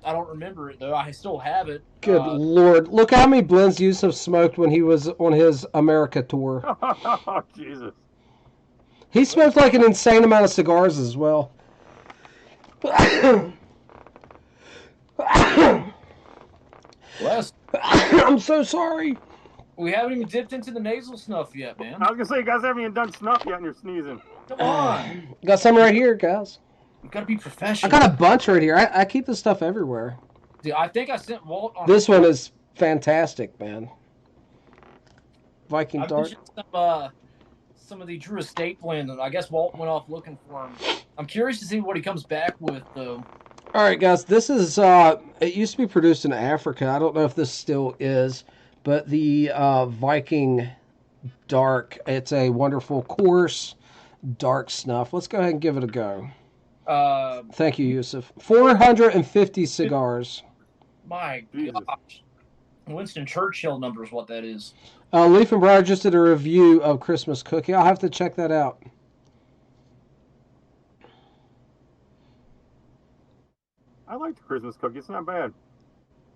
I don't remember it though. I still have it. Good Lord. Look how many blends Yusuf smoked when he was on his America tour. Oh, Jesus. He smoked like an insane amount of cigars as well. Wes, I'm so sorry. we haven't even dipped into the nasal snuff yet, man. I was gonna say, you guys haven't even done snuff yet, and you're sneezing. Come on. Got some right here, guys. We've got to be I professional. got a bunch right here. I keep this stuff everywhere. Dude, I think I sent Walt on. This one is fantastic, man. Viking I Dark. mentioned some of the Drew Estate blend, and I guess Walt went off looking for him. I'm curious to see what he comes back with, though. All right, guys. This is. It used to be produced in Africa. I don't know if this still is, but the Viking Dark. It's a wonderful, coarse, dark snuff. Let's go ahead and give it a go. Thank you, Yusuf. 450 cigars. My Jesus. gosh. Winston Churchill number is what that is. Leaf and Briar just did a review of Christmas Cookie. I'll have to check that out. I like the Christmas cookie. It's not bad.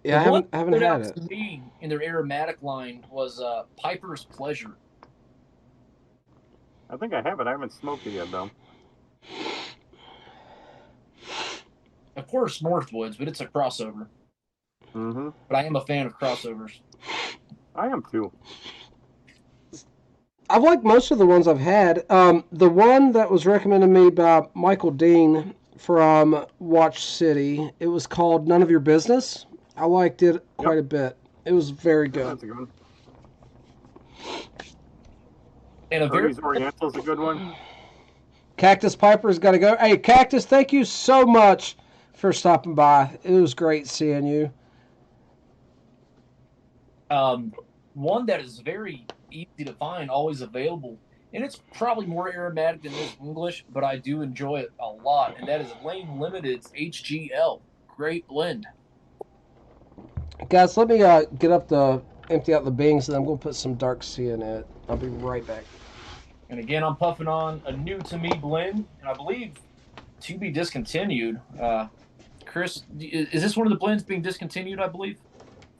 Yeah, The one I haven't that stood had out it. to me in their aromatic line was Piper's Pleasure. I think I have it. I haven't smoked it yet, though. Of course, Northwoods, but it's a crossover. Mm-hmm. But I am a fan of crossovers. I am too. I've liked most of the ones I've had. The one that was recommended to me by Michael Dean from Watch City, it was called None of Your Business. I liked it quite a bit. It was very good. That's a good one. And a very Ernie's Oriental's a good one. Cactus Piper's got to go. Hey, Cactus, thank you so much for stopping by. It was great seeing you. one that is very easy to find, always available, and it's probably more aromatic than this English, but I do enjoy it a lot, and that is Lane Limited's HGL. Great blend. Guys, let me empty out the bings, and I'm going to put some Dark Sea in it. I'll be right back. And again, I'm puffing on a new to me blend, and I believe to be discontinued. Chris, is this one of the blends being discontinued, I believe?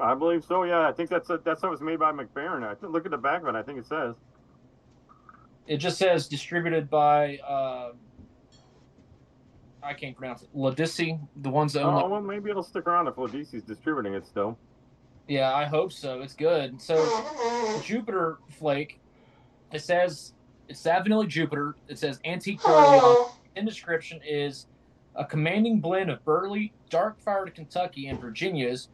I believe so, yeah. I think that's what was made by McBaron. I look at the back of it. I think it says. It just says distributed by, I can't pronounce it, Ladisi, the ones that own. Oh, well, maybe it'll stick around if Ladisi's distributing it still. Yeah, I hope so. It's good. So, Jupiter Flake, it says, it's that vanilla Jupiter. It says Antique Burley. In description is a commanding blend of Burley, dark fired Kentucky, and Virginia's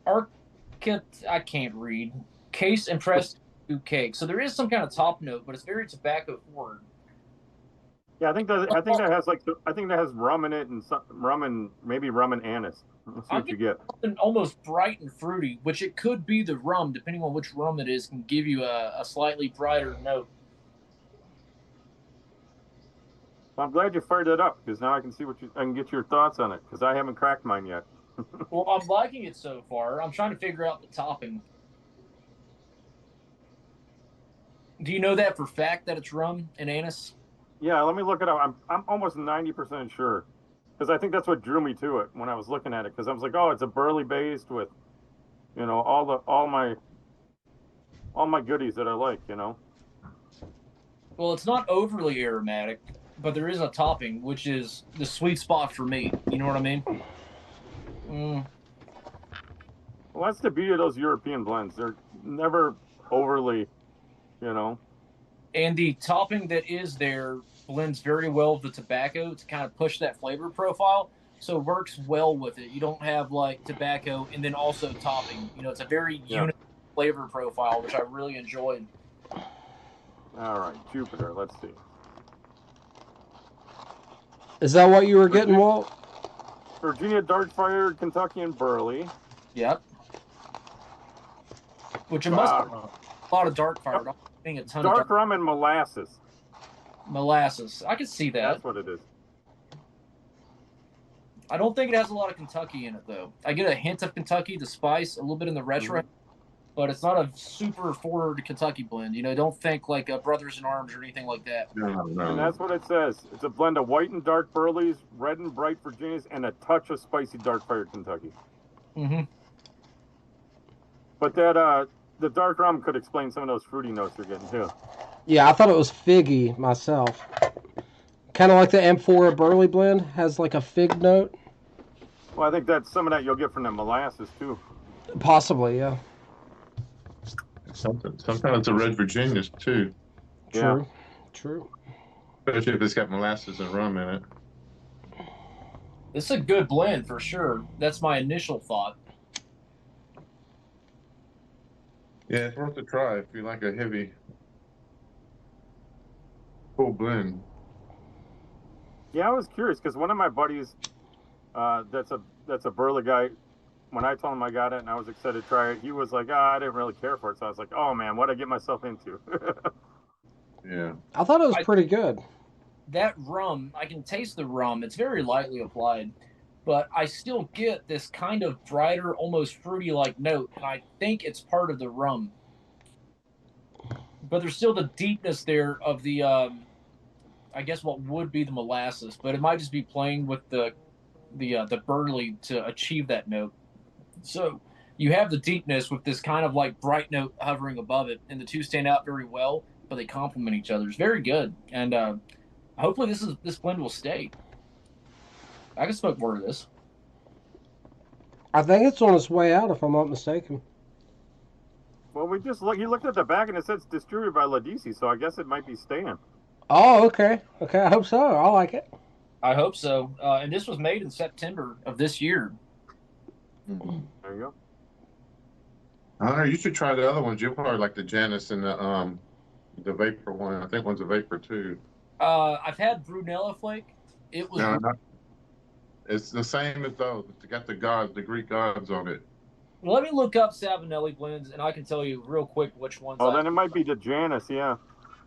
I can't read. Case and pressed cake. So there is some kind of top note, but it's very tobacco forward. Yeah, I think that has rum in it and maybe rum and anise. Let's see what you get. Something almost bright and fruity, which it could be the rum, depending on which rum it is, can give you a slightly brighter note. I'm glad you fired it up because now I can see I can get your thoughts on it because I haven't cracked mine yet. Well, I'm liking it so far. I'm trying to figure out the topping. Do you know that for fact that it's rum and anise? Yeah, let me look it up. I'm almost 90% sure, because I think that's what drew me to it when I was looking at it. Because I was like, oh, it's a burley based with, all my goodies that I like. Well, it's not overly aromatic, but there is a topping, which is the sweet spot for me. You know what I mean? Well, that's the beauty of those European blends. They're never overly, you know. And the topping that is there blends very well with the tobacco to kind of push that flavor profile. So it works well with it. You don't have like tobacco and then also topping. It's a very unique flavor profile, which I really enjoyed. All right, Jupiter. Let's see. Is that what you were getting, Walt? Virginia Darkfire, Kentucky and Burley. Yep. Which it must be a lot of Darkfire. Not being a ton of dark rum and molasses. Molasses. I can see that. That's what it is. I don't think it has a lot of Kentucky in it, though. I get a hint of Kentucky, the spice, a little bit in the retro, but it's not a super forward Kentucky blend. Don't think like Brothers in Arms or anything like that. No. And that's what it says. It's a blend of white and dark Burleys, red and bright Virginias, and a touch of spicy Darkfire Kentucky. Mm-hmm. But that the dark rum could explain some of those fruity notes you're getting too. Yeah, I thought it was figgy myself. Kind of like the Amphora Burley blend has like a fig note. Well, I think that's some of that you'll get from the molasses too. Possibly, yeah. Sometimes the red Virginias too. True. Especially if it's got molasses and rum in it. This is a good blend for sure. That's my initial thought. Yeah, it's worth a try if you like a heavy, full blend. Yeah, I was curious because one of my buddies, that's a Burley guy. When I told him I got it and I was excited to try it, he was like, I didn't really care for it. So I was like, oh man, what'd I get myself into? Yeah. I thought it was pretty good. That rum, I can taste the rum. It's very lightly applied, but I still get this kind of brighter, almost fruity-like note, and I think it's part of the rum. But there's still the deepness there of the, I guess what would be the molasses, but it might just be playing with the Burley to achieve that note. So you have the deepness with this kind of like bright note hovering above it, and the two stand out very well, but they complement each other. It's very good, and hopefully this blend will stay. I can smoke more of this. I think it's on its way out, if I'm not mistaken. Well, you looked at the back and it says distributed by Ladisi, so I guess it might be staying. Oh, okay. Okay, I hope so. I like it. I hope so. And this was made in September of this year. There you go. Hunter, you should try the other ones. You'll probably like the Janus and the Vapor one. I think one's a Vapor too. I've had Brunella Flake. It was. No, it's the same as those. It's got the Greek gods on it. Let me look up Savinelli blends, and I can tell you real quick which ones. Oh, then it might be the Janus, yeah.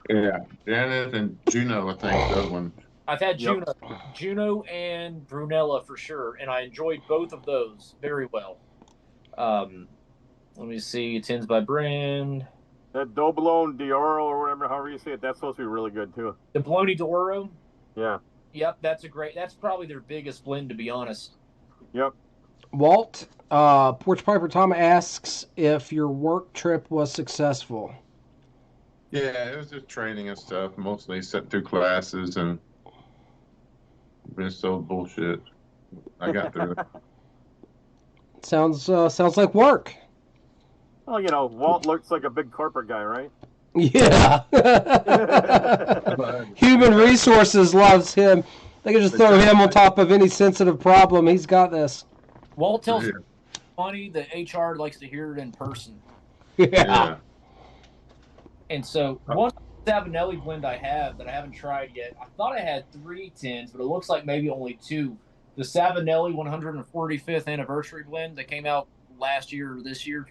Yeah, Janus and Juno, I think, that one. I've had Juno and Brunella for sure, and I enjoyed both of those very well. Let me see, tins by brand. That Doblone d'Oro or whatever, however you say it, that's supposed to be really good too. The Bologna d'Oro? Yeah. Yep, that's probably their biggest blend, to be honest. Yep. Walt, Porch Piper Tom asks if your work trip was successful. Yeah, it was just training and stuff, mostly set through classes and been so bullshit. I got through it. Sounds like work. Well, Walt looks like a big corporate guy, right? Yeah. Human resources loves him. They can just throw him on top of any sensitive problem. He's got this. Walt tells me funny that HR likes to hear it in person. Yeah. And so one Savinelli blend I have that I haven't tried yet, I thought I had 3 tins, but it looks like maybe only 2. The Savinelli 145th anniversary blend that came out last year or this year.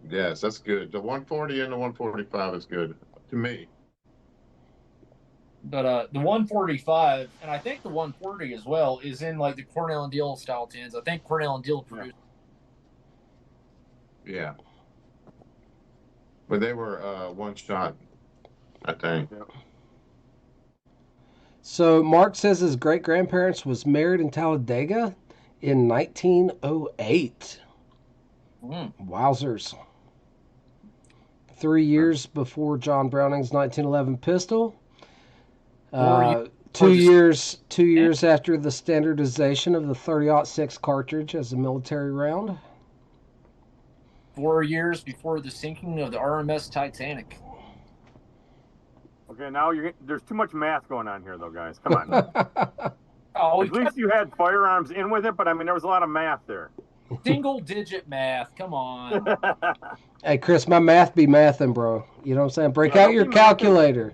Yes, that's good. The 140 and the 145 is good to me. But the 145, and I think the 140 as well, is in like the Cornell and Deal style tins. I think Cornell and Deal produced. Yeah. But they were one shot, I think. So Mark says his great grandparents was married in Talladega in 1908. Wowzers. 3 years before John Browning's 1911 pistol. 2 years after the standardization of the .30-06 cartridge as a military round. 4 years before the sinking of the RMS Titanic. Okay, now there's too much math going on here, though, guys. Come on. Oh, At least you had firearms in with it, but I mean, there was a lot of math there. Single-digit math. Come on. Hey, Chris, my math be mathing, bro. You know what I'm saying? Break out your calculator.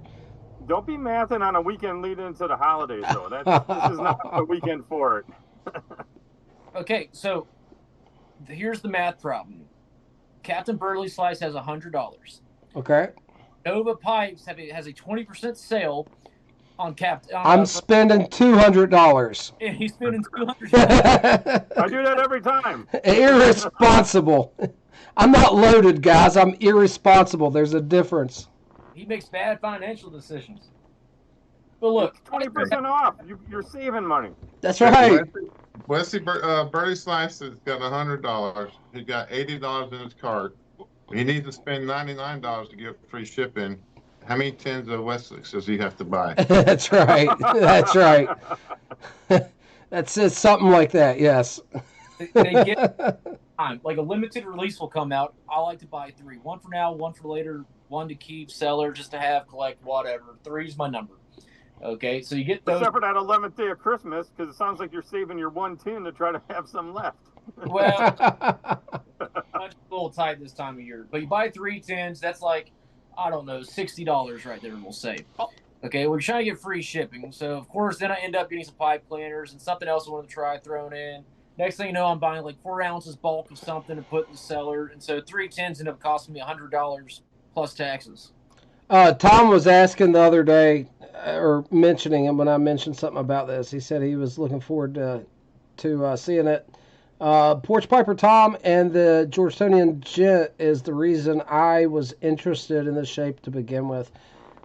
Don't be mathing on a weekend leading into the holidays, though. This is not the weekend for it. Okay, so here's the math problem. Captain Burley Slice has $100. Okay. Nova Pipes has a 20% sale on Captain. I'm spending $200. And he's spending $200. I do that every time. Irresponsible. I'm not loaded, guys. I'm irresponsible. There's a difference. He makes bad financial decisions. But look, 20% off. You're saving money. That's right. Wesley Birdie Slice has got $100. He got $80 in his cart. He needs to spend $99 to get free shipping. How many tins of Wesleys does he have to buy? That's right. That's right. That says something like that. Yes. They get time. Like a limited release will come out. I like to buy 3. 1 for now, 1 for later, 1 to keep, seller, just to have, collect, whatever. 3's my number. Okay, so you get those. Except for that 11th day of Christmas, because it sounds like you're saving your 1 tin to try to have some left. Well, a little tight this time of year. But you buy 3 tins, that's like, I don't know, $60 right there we'll save. Okay, we're trying to get free shipping. So, of course, then I end up getting some pipe cleaners and something else I want to try thrown in. Next thing you know, I'm buying like 4 ounces bulk of something to put in the cellar. And so 3 tins end up costing me $100 plus taxes. Tom was asking the other day, or mentioning him when I mentioned something about this. He said he was looking forward to seeing it. Porch Piper Tom and the Georgetonian Gent is the reason I was interested in the shape to begin with.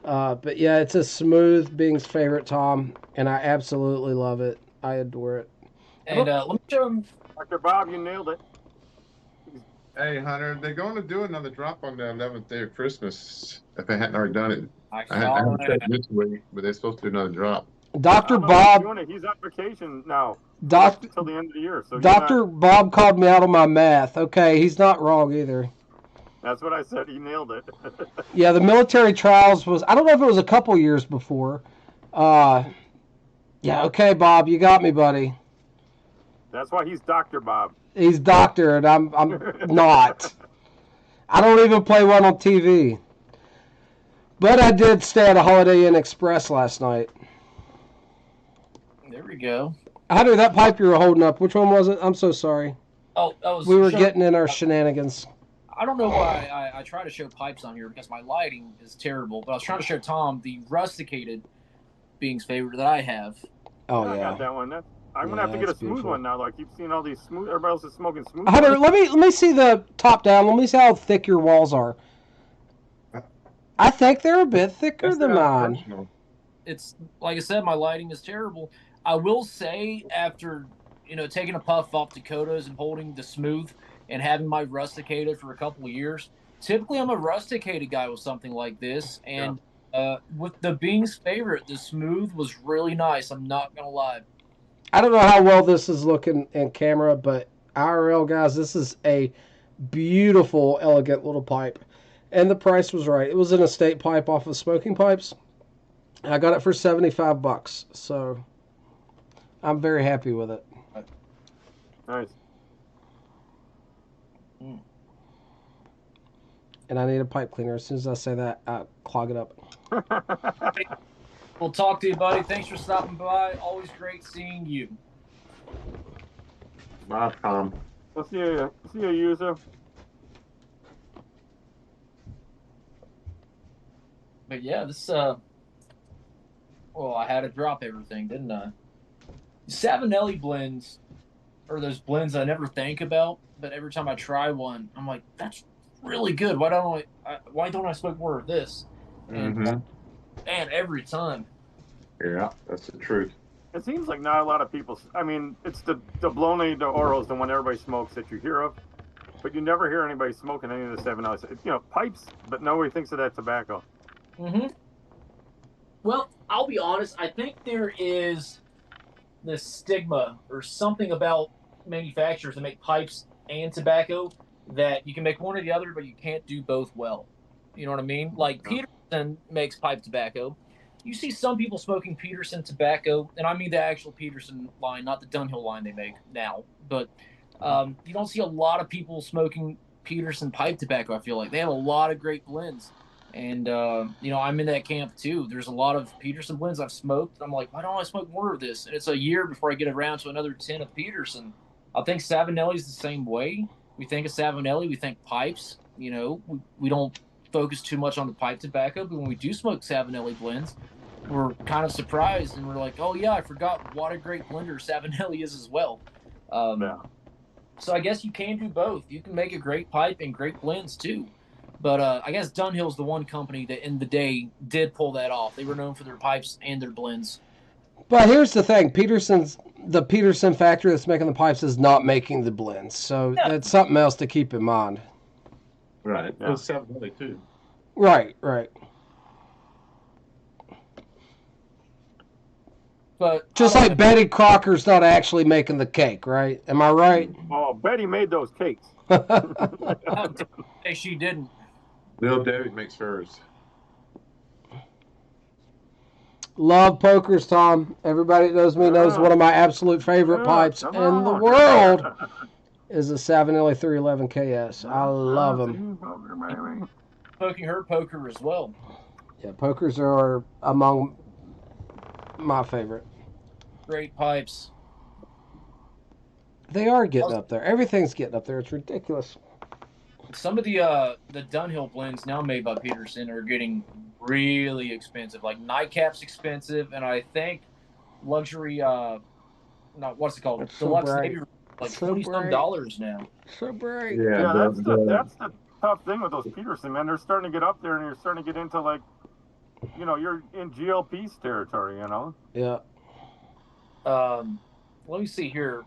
But yeah, it's a smooth Bing's favorite, Tom, and I absolutely love it. I adore it. And let me show him. Dr. Bob, you nailed it. Hey, Hunter, they're going to do another drop on the 11th day of Christmas. If they hadn't already done it, I haven't checked this week, but they're supposed to do another drop. Dr. Bob, he's on vacation now. Till the end of the year. So Dr. Bob called me out on my math. Okay, he's not wrong either. That's what I said. He nailed it. Yeah, the military trials was, I don't know if it was a couple years before. Yeah, okay, Bob, you got me, buddy. That's why he's Dr. Bob. He's doctor, and I'm not. I don't even play one on TV. But I did stay at a Holiday Inn Express last night. There we go. How did that pipe you were holding up? Which one was it? I'm so sorry. Oh, that was. We were getting in our shenanigans. I don't know why I try to show pipes on here because my lighting is terrible. But I was trying to show Tom the rusticated Bing's favorite that I have. Oh I yeah. got that one. I'm gonna have to get a smooth one now. Though I keep seeing all these smooth. Everybody else is smoking smooth. Hunter, let me see the top down. Let me see how thick your walls are. I think they're a bit thicker than mine. Personal. It's like I said, my lighting is terrible. I will say after taking a puff off Dakotas and holding the smooth and having my rusticated for a couple of years, typically I'm a rusticated guy with something like this. And with the Bing's favorite, the smooth was really nice. I'm not gonna lie. I don't know how well this is looking in camera, but IRL, guys, this is a beautiful, elegant little pipe. And the price was right. It was an estate pipe off of Smoking Pipes. I got it for $75, so I'm very happy with it. Nice. And I need a pipe cleaner. As soon as I say that, I'll clog it up. We'll talk to you, buddy. Thanks for stopping by. Always great seeing you. Bye, Tom. Let's see you, user. But yeah, this well, I had to drop everything, didn't I? Savinelli blends are those blends I never think about, but every time I try one, I'm like, that's really good. Why don't I smoke more of this? And Mm-hmm. man, every time. Yeah, that's the truth. It seems like not a lot of people. I mean, it's the Doblone de Oro's, the one everybody smokes that you hear of, but you never hear anybody smoking any of the 7Ls. You know, pipes, but nobody thinks of that tobacco. Mm-hmm. Well, I'll be honest. I think there is this stigma or something about manufacturers that make pipes and tobacco that you can make one or the other, but you can't do both well. You know what I mean? Like Peterson makes pipe tobacco. You see some people smoking Peterson tobacco, and I mean the actual Peterson line, not the Dunhill line they make now. But you don't see a lot of people smoking Peterson pipe tobacco. I feel like they have a lot of great blends. And I'm in that camp too. There's a lot of Peterson blends I've smoked. I'm like, why don't I smoke more of this? And it's a year before I get around to another 10 of Peterson. I think Savinelli's the same way. We think of Savinelli, we think pipes. We don't focus too much on the pipe tobacco, but when we do smoke Savinelli blends, we're kind of surprised and we're like, oh yeah, I forgot what a great blender Savinelli is as well. So I guess you can do both. You can make a great pipe and great blends too. But I guess Dunhill's the one company that in the day did pull that off. They were known for their pipes and their blends. But here's the thing: the Peterson factory that's making the pipes is not making the blends, so that's something else to keep in mind. Right. Yeah. It's 7 too. Right. But Just like Betty Crocker's not actually making the cake, right? Am I right? Oh, Betty made those cakes. she didn't. Little Debbie makes hers. Love pokers, Tom. Everybody that knows me knows one of my absolute favorite pipes in the world is a Savinelli 311 KS. I love them. Poking her poker as well. Yeah, pokers are among my favorite. Great pipes. They are getting up there. Everything's getting up there. It's ridiculous. Some of the Dunhill blends now made by Peterson are getting really expensive. Like Nightcap's expensive, and I think luxury what's it called? That's Deluxe so bright. Navy like So $20-some bright. now. So bright. Yeah, that's the tough thing with those Peterson, man. They're starting to get up there, and you're starting to get into like, you're in GLP's territory, Yeah. Let me see here.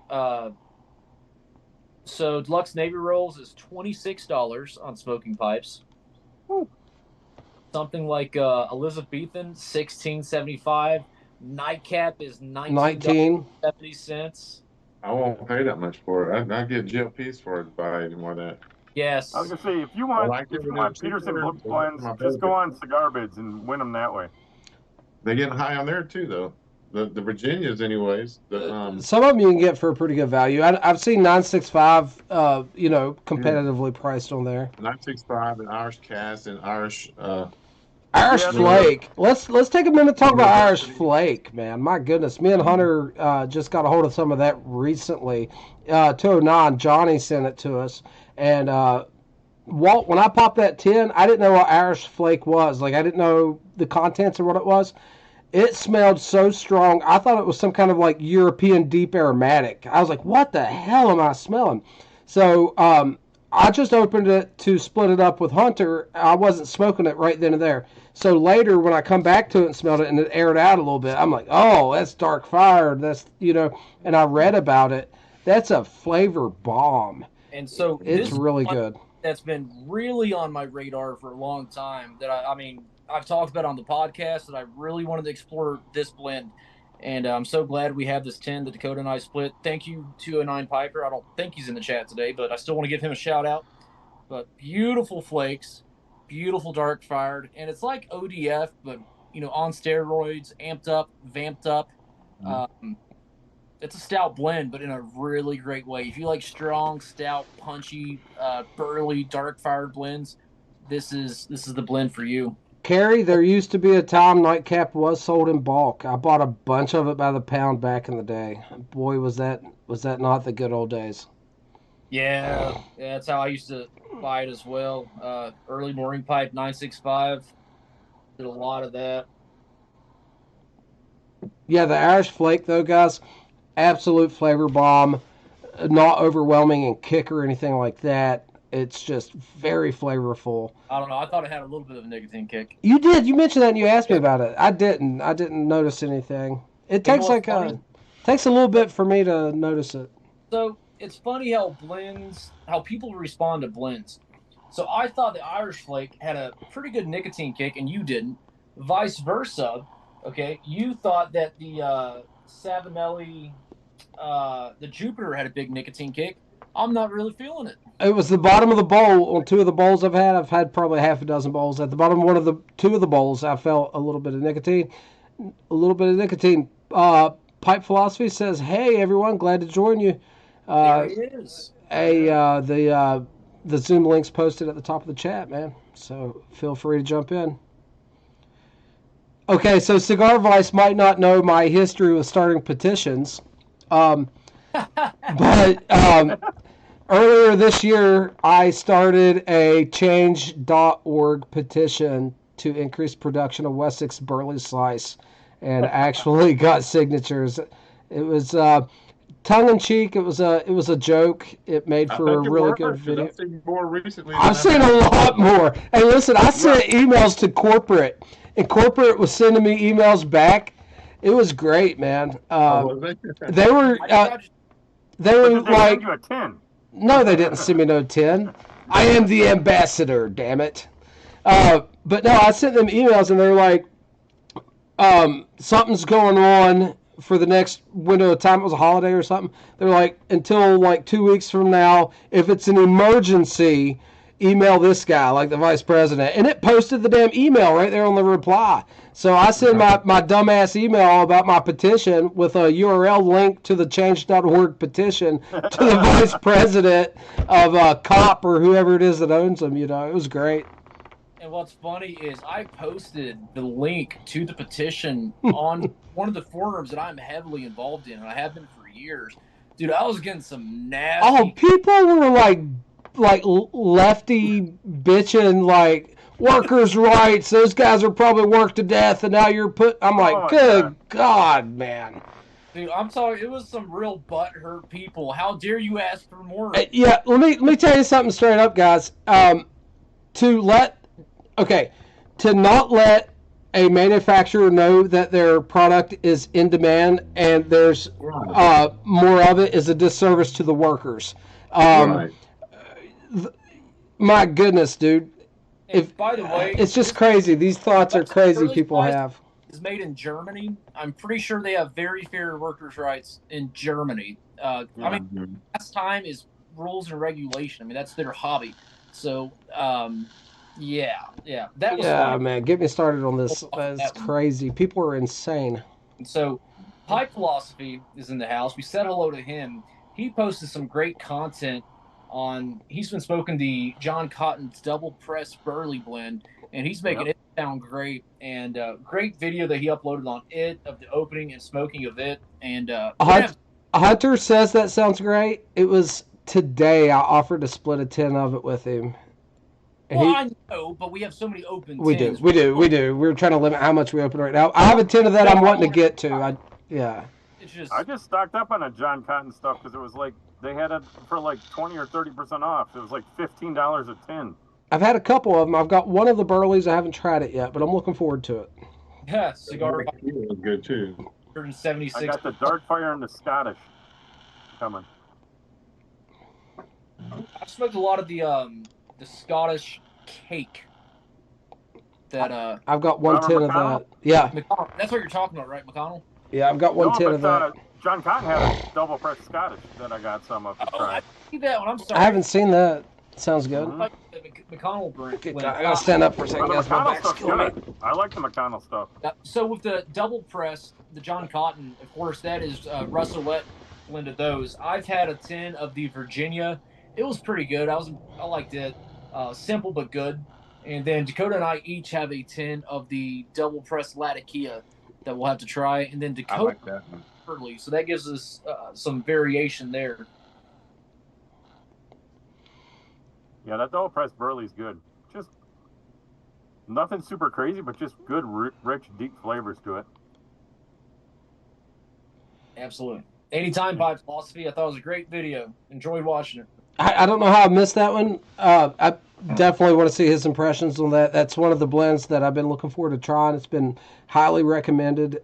So Deluxe Navy Rolls is $26 on smoking pipes. Ooh. Something like Elizabethan, $16.75. Nightcap is $19. $19.70. I won't pay that much for it. I get GLPs for it to buy any more of that. Yes. I was gonna say if you want Peterson blends, just go on Cigar Bids and win them that way. They're getting high on there too, though. The Virginias, anyways. Some of them you can get for a pretty good value. I've seen 965, competitively priced on there. 965 and Irish Cast and Irish. Irish Flake. Let's take a minute to talk about Irish Flake, man. My goodness, me and Hunter just got a hold of some of that recently. 209, Johnny sent it to us, and Walt, when I popped that tin, I didn't know what Irish Flake was. Like, I didn't know the contents or what it was. It smelled so strong. I thought it was some kind of like European deep aromatic. I was like, what the hell am I smelling? So I just opened it to split it up with Hunter. I wasn't smoking it right then and there. So later when I come back to it and smelled it and it aired out a little bit, I'm like, oh, that's dark fired. That's, and I read about it. That's a flavor bomb. And so it's really good. That's been really on my radar for a long time that I've talked about on the podcast that I really wanted to explore this blend. And I'm so glad we have this 10 that Dakota and I split. Thank you, 209 Piper. I don't think he's in the chat today, but I still want to give him a shout out. But beautiful flakes, beautiful dark fired. And it's like ODF, but, on steroids, amped up, vamped up. It's a stout blend, but in a really great way. If you like strong, stout, punchy, burly, dark fired blends, this is the blend for you. Carrie, there used to be a time Nightcap was sold in bulk. I bought a bunch of it by the pound back in the day. Boy, was that not the good old days. Yeah, that's how I used to buy it as well. Early Mooring Pipe 965. Did a lot of that. Yeah, the Irish Flake, though, guys, absolute flavor bomb. Not overwhelming in kick or anything like that. It's just very flavorful. I don't know. I thought it had a little bit of a nicotine kick. You did. You mentioned that and you asked me about it. I didn't. I didn't notice anything. It You know takes what's like funny? takes a little bit for me to notice it. So it's funny how people respond to blends. So I thought the Irish Flake had a pretty good nicotine kick, and you didn't. Vice versa. Okay, you thought that the Savinelli, the Jupiter had a big nicotine kick. I'm not really feeling it. It was the bottom of the bowl on two of the bowls I've had. I've had probably half a dozen bowls. At the bottom of two of the bowls, I felt a little bit of nicotine. A little bit of nicotine. Pipe Philosophy says, "Hey everyone, glad to join you." There it is. The Zoom link's posted at the top of the chat, man. So feel free to jump in. Okay, so Cigar Vice might not know my history with starting petitions, but earlier this year I started a Change.org petition to increase production of Wessex Burley Slice, and actually got signatures. It was tongue in cheek. It was a joke. It made for a really good video. I've seen more recently. I've seen a lot more. Hey, listen, I sent emails to corporate, and corporate was sending me emails back. It was great, man. They were Did they like, send you a 10? no, they didn't send me no 10. I am the ambassador, damn it. But no, I sent them emails, and they're like, something's going on for the next window of time. It was a holiday or something. They're like, until like 2 weeks from now, if it's an emergency, email this guy, like the vice president. And it posted the damn email right there on the reply. So I send my dumbass email about my petition with a URL link to the Change.org petition to the vice president of COP or whoever it is that owns them. You know, it was great. And what's funny is I posted the link to the petition on one of the forums that I'm heavily involved in, and I have been for years. Dude, I was getting some nasty. Oh, people were like lefty bitching, like workers' rights. Those guys are probably worked to death, and now you're put. I'm like, Oh, good God, man. Dude, I'm sorry, it was some real butthurt people. How dare you ask for more? Yeah, let me tell you something straight up, guys. To not let a manufacturer know that their product is in demand and there's more of it is a disservice to the workers. Right. My goodness, dude. And by the way, It's just crazy. These thoughts are crazy Burley people Slice have. is made in Germany. I'm pretty sure they have very fair workers' rights in Germany. I mean, last time is rules and regulation. I mean, that's their hobby. So, yeah. That was Yeah, fun. man. Get me started on this. That's crazy. People are insane. And so, Pipe Philosophy is in the house. We said hello to him. He posted some great content on. He's been smoking the John Cotton's double press Burley blend, and he's making it sound great. And great video that he uploaded on it of the opening and smoking of it. And Hunter says that sounds great. It was today I offered to split a 10 of it with him. And well, I know, but we have so many open. We tins. do. We're trying to limit how much we open right now. I have a 10 of that I'm wanting to get to. It's just I just stocked up on a John Cotton stuff because it was like they had it for like 20 or 30% off. It was like $15 a tin. I've had a couple of them. I've got one of the Burleys. I haven't tried it yet, but I'm looking forward to it. yeah, cigar It was good too. I 176. got the Dark Fire and the Scottish coming. I've smoked a lot of the Scottish cake. That I've got 110 of McConnell? that. Yeah, McConnell, that's what you're talking about, right, McConnell? yeah, I've got 110 of that. John Cotton had a double press Scottish that I got some of to Oh, try. I see that one. I'm sorry. I haven't seen that. Sounds good. I like the McConnell brand. I gotta stand up for a second, The guys. My McConnell back's stuff's killing me. good. I like the McConnell stuff. So with the double press, the John Cotton, of course, that is Russellette blended those. I've had a 10 of the Virginia. It was pretty good. I liked it. Simple but good. And then Dakota and I each have a 10 of the double press Latakia that we'll have to try. And then I Dakota like that one. early. So that gives us some variation there. Yeah, that double press Burley's good. Just nothing super crazy, but just good, rich, deep flavors to it. Absolutely. Anytime Pipe Philosophy. I thought it was a great video. Enjoyed watching it. I don't know how I missed that one. I definitely want to see his impressions on that. That's one of the blends that I've been looking forward to trying. It's been highly recommended.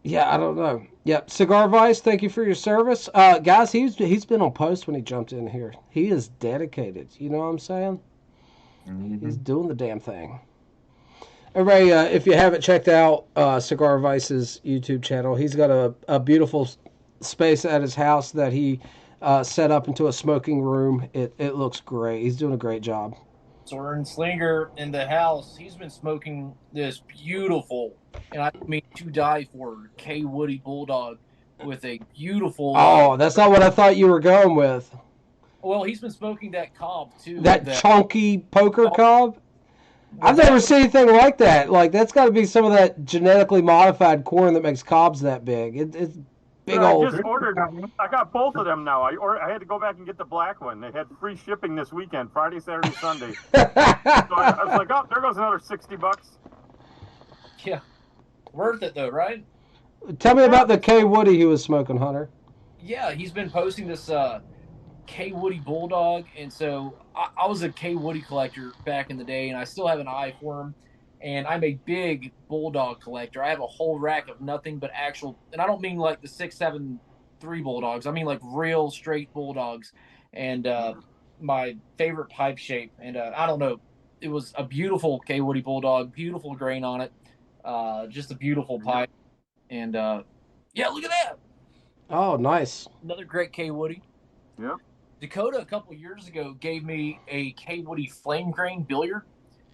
Yeah, I don't know. Yep, Cigar Vice, thank you for your service. Guys, he's been on post when he jumped in here. He is dedicated. You know what I'm saying? He's doing the damn thing. Everybody, if you haven't checked out Cigar Vice's YouTube channel, he's got a beautiful space at his house that he set up into a smoking room. It looks great. He's doing a great job. Soren Slinger in the house. He's been smoking this beautiful, and I mean to die for, K. Woody Bulldog with a beautiful. Oh, that's not what I thought you were going with. Well, he's been smoking that cob too. That chunky poker cob. I've never seen anything like that. Like, that's got to be some of that genetically modified corn that makes cobs that big. It's big old. I just ordered. I got both of them now. I had to go back and get the black one. They had free shipping this weekend, Friday, Saturday, Sunday. So I was like, oh, there goes another $60. Yeah, worth it though, right? Tell me about the K. Woody he was smoking, Hunter. Yeah, he's been posting this K. Woody Bulldog, and so I was a K. Woody collector back in the day, and I still have an eye for him. And I'm a big Bulldog collector. I have a whole rack of nothing but actual, and I don't mean like the 673 Bulldogs. I mean like real straight Bulldogs. And my favorite pipe shape, and I don't know, it was a beautiful K. Woody Bulldog, beautiful grain on it, just a beautiful pipe. And yeah, look at that. Oh, nice. Another great K. Woody. Yeah. Dakota a couple years ago gave me a K. Woody flame grain billiard,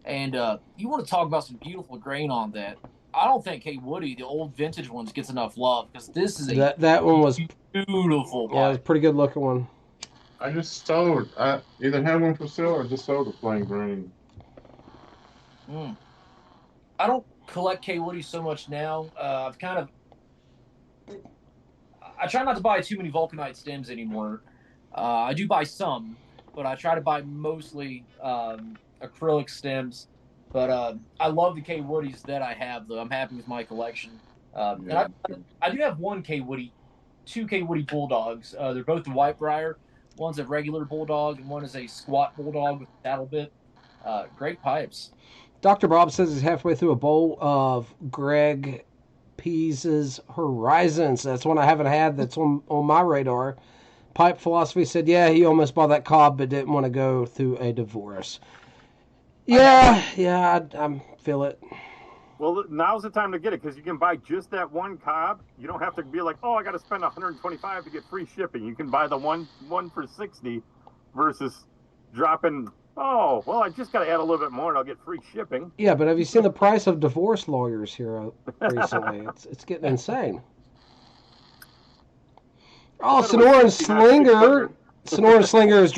and you want to talk about some beautiful grain on that. I don't think K. Woody, the old vintage ones, gets enough love, because this is that one was beautiful. Yeah, it was a pretty good looking one. I just sold. I either had one for sale or just sold a flame green. I don't collect K. Woody so much now. I try not to buy too many vulcanite stems anymore. I do buy some, but I try to buy mostly acrylic stems. But I love the K. Woodies that I have, though. I'm happy with my collection. And I do have one K. Woody, two K. Woody Bulldogs. They're both the White Briar. One's a regular Bulldog, and one is a squat Bulldog with a saddle bit. Great pipes. Dr. Bob says he's halfway through a bowl of Greg Pease's Horizons. That's one I haven't had that's on my radar. Pipe Philosophy said, yeah, he almost bought that cob but didn't want to go through a divorce. Yeah, I feel it. Well, now's the time to get it, because you can buy just that one cob. You don't have to be like, oh, I got to spend $125 to get free shipping. You can buy the one for $60 versus dropping, oh, well, I just got to add a little bit more and I'll get free shipping. Yeah, but have you seen the price of divorce lawyers here recently? It's getting insane. Oh, Sonoran Slinger. Sonoran Slinger is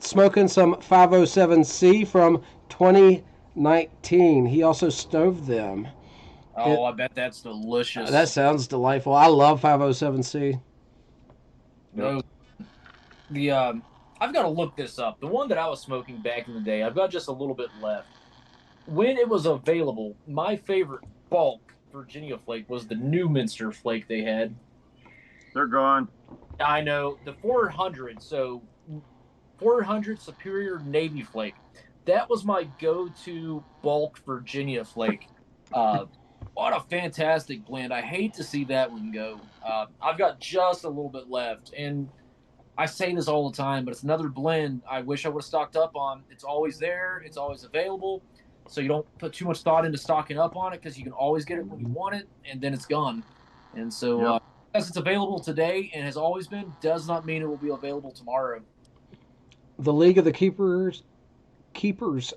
smoking some 507C from 2019. He also stoved them. Oh, I bet that's delicious. That sounds delightful. I love 507C. No, I've got to look this up. The one that I was smoking back in the day, I've got just a little bit left. When it was available, my favorite bulk Virginia flake was the Newminster flake they had. They're gone. I know. The 400, so 400 Superior Navy flake. That was my go-to bulk Virginia flake. What a fantastic blend. I hate to see that one go. I've got just a little bit left, and I say this all the time, but it's another blend I wish I would have stocked up on. It's always there. It's always available. So you don't put too much thought into stocking up on it, because you can always get it when you want it, and then it's gone. And so as it's available today and has always been, does not mean it will be available tomorrow. The League of the Keepers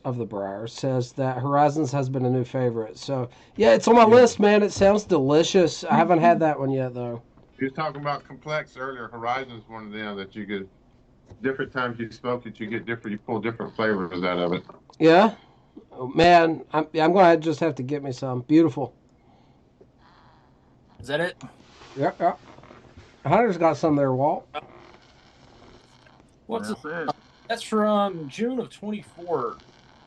of the Briar says that Horizons has been a new favorite. So, yeah, it's on my list, man. It sounds delicious. I haven't had that one yet, though. You were talking about complex earlier. Horizon's one of them that you get different times you smoke it, you pull different flavors out of it. Yeah? Oh, man, I'm going to just have to get me some. Beautiful. Is that it? Yep. Hunter's got some there, Walt. What's it? That's from June of 24.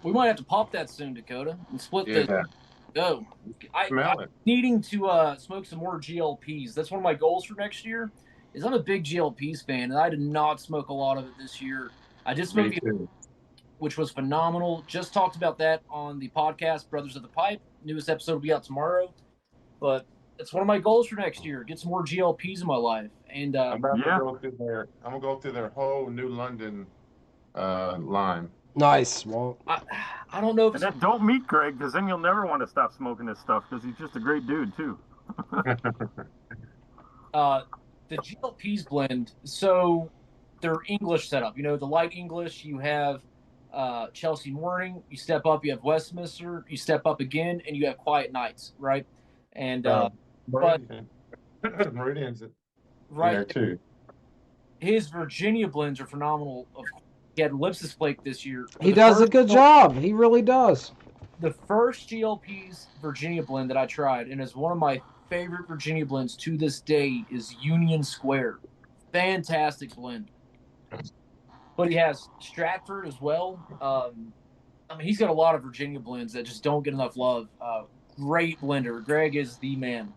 We might have to pop that soon, Dakota, and split the. Go. I'm needing to smoke some more GLPs. That's one of my goals for next year, is I'm a big GLP's fan, and I did not smoke a lot of it this year. I did smoke Me too. which was phenomenal. Just talked about that on the podcast, Brothers of the Pipe. Newest episode will be out tomorrow. But it's one of my goals for next year. Get some more GLPs in my life. And I'm about Yeah. to go through their. I'm gonna go through their whole New London line. Nice, Walt. I don't know if And it's then don't meet Greg, because then you'll never want to stop smoking this stuff, because he's just a great dude too. the GLPs blend. So they're English setup. You know, the light English, you have Chelsea Morning, you step up, you have Westminster, you step up again, and you have Quiet Nights, right? And Meridian. Meridian's in there right, too. his Virginia blends are phenomenal. He had Lipsis Flake this year. He The does a first- good job. He really does. The first GLP's Virginia blend that I tried, and is one of my favorite Virginia blends to this day, is Union Square. Fantastic blend. But he has Stratford as well. I mean, he's got a lot of Virginia blends that just don't get enough love. Great blender. Greg is the man.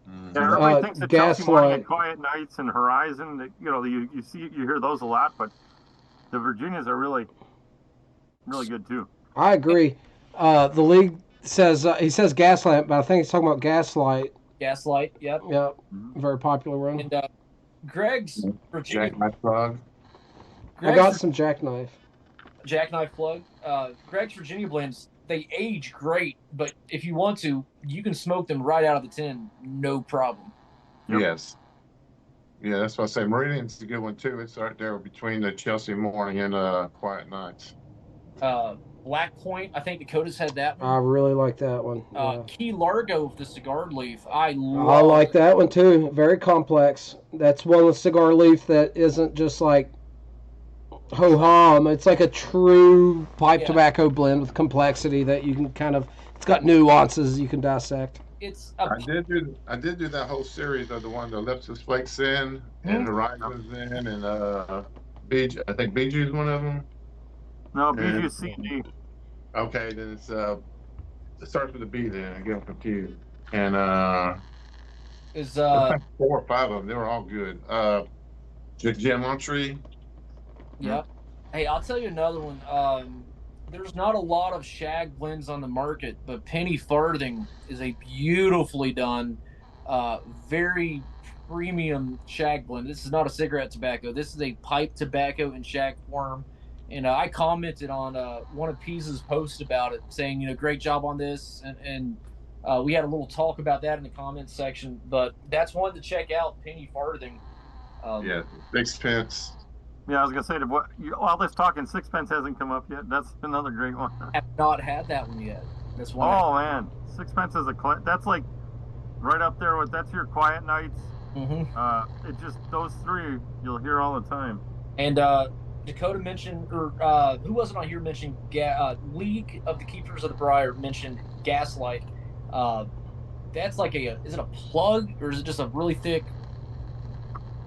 Yeah, everybody thinks that Chelsea Morning and Gaslight. Quiet Nights and Horizon, that, you know, you hear those a lot, but the Virginias are really good too. I agree. The league says he says Gaslamp, but I think he's talking about Gaslight. Gaslight, yep. Yep, very popular one. And Greg's Virginia. Jack my plug. I got some Jackknife. Jackknife plug. Greg's Virginia blends, they age great, but if you want to, you can smoke them right out of the tin, no problem. Yep. Yes. Yeah, that's what I say. Meridian's a good one too. It's right there between the Chelsea Morning and Quiet Nights. Black Point, I think Dakota's had that I one. really like that one. Yeah. Key Largo with the cigar leaf. I I love like that one too. Very complex. That's one with cigar leaf that isn't just like ho hum. It's like a true pipe Yeah. tobacco blend with complexity that you can kind of. It's got nuances you can dissect. It's I did do that whole series of the one the Lipsis Flakes in and Horizons in and BG. I think BG is one of them. No, Yeah. BGCD. Okay, then it's it starts with a B. Then I get them confused. And is there's like 4 or 5 of them. They were all good. Geometry. Yep. Hey, I'll tell you another one. There's not a lot of shag blends on the market, but Penny Farthing is a beautifully done, very premium shag blend. This is not a cigarette tobacco. This is a pipe tobacco in shag form. And I commented on one of Pease's posts about it, saying, you know, great job on this. And we had a little talk about that in the comments section. But that's one to check out, Penny Farthing. Yeah, Sixpence. Yeah, I was gonna say all this talking Sixpence hasn't come up yet. That's another great one. Have not had that one yet. That's one. Oh man, Sixpence is that's like right up there with that's your Quiet Nights. Mm-hmm. It just those three you'll hear all the time. And Dakota mentioned, or who wasn't on here mentioned, League of the Keepers of the Briar mentioned Gaslight. That's like is it a plug or is it just a really thick?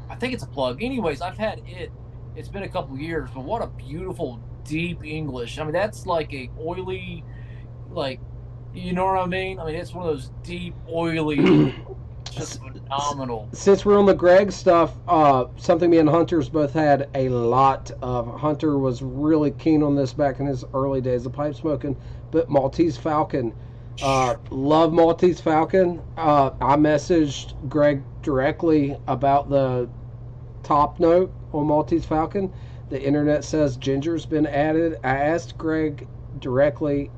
I think it's a plug. Anyways, I've had it. It's been a couple years, but what a beautiful deep English. I mean, that's like a oily, like, you know what I mean? I mean, it's one of those deep, oily, just phenomenal. Since we're on the Greg stuff, something me and Hunter's both had a lot of. Hunter was really keen on this back in his early days of pipe smoking, but Maltese Falcon. Love Maltese Falcon. I messaged Greg directly about the top note on Maltese Falcon. The internet says ginger's been added. I asked Greg directly,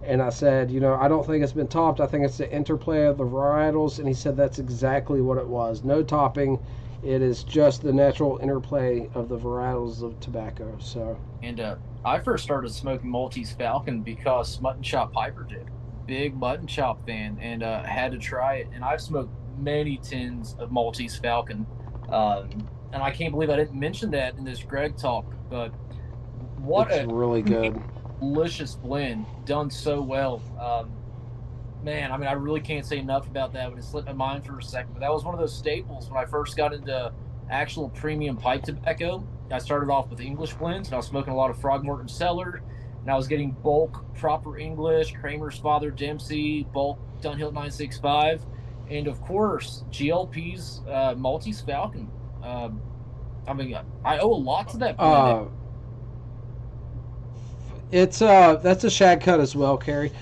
and I said, you know, I don't think it's been topped. I think it's the interplay of the varietals, and he said that's exactly what it was. No topping. It is just the natural interplay of the varietals of tobacco. So. And I first started smoking Maltese Falcon because Mutton Chop Piper did. Big Mutton Chop fan, and had to try it. And I've smoked many tins of Maltese Falcon. And I can't believe I didn't mention that in this Greg talk, but what it's really good. Delicious blend, done so well. Man, I mean, I really can't say enough about that, but it slipped my mind for a second. But that was one of those staples when I first got into actual premium pipe tobacco. I started off with English blends, and I was smoking a lot of Frogmorton Cellar, and I was getting bulk Proper English, Kramer's Father Dempsey, bulk Dunhill 965, and of course GLP's Maltese Falcon. I mean, I owe a lot to that blend. It's that's a shag cut as well, Carrie,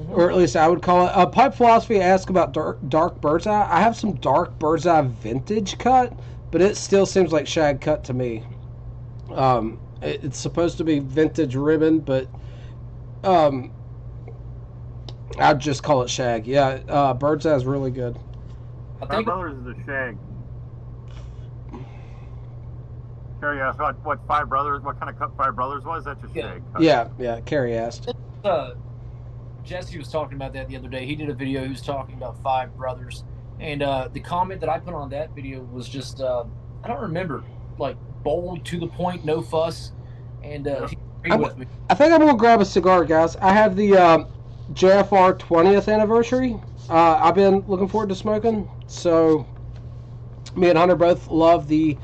or at least I would call it. Pipe Philosophy asked about dark bird's eye. I have some dark bird's eye vintage cut, but it still seems like shag cut to me. It's supposed to be vintage ribbon, but I'd just call it shag. Yeah, bird's eye is really good. Five Brothers is a shag. Carrie asked what Five Brothers, what kind of cut Five Brothers was. That's a shag cut. Yeah. Carrie asked. Jesse was talking about that the other day. He did a video. He was talking about Five Brothers, and the comment that I put on that video was just I don't remember, like bold, to the point, no fuss, and he agreed with me. I think I'm gonna grab a cigar, guys. I have the JFR 20th anniversary. I've been looking forward to smoking. So me and Hunter both love the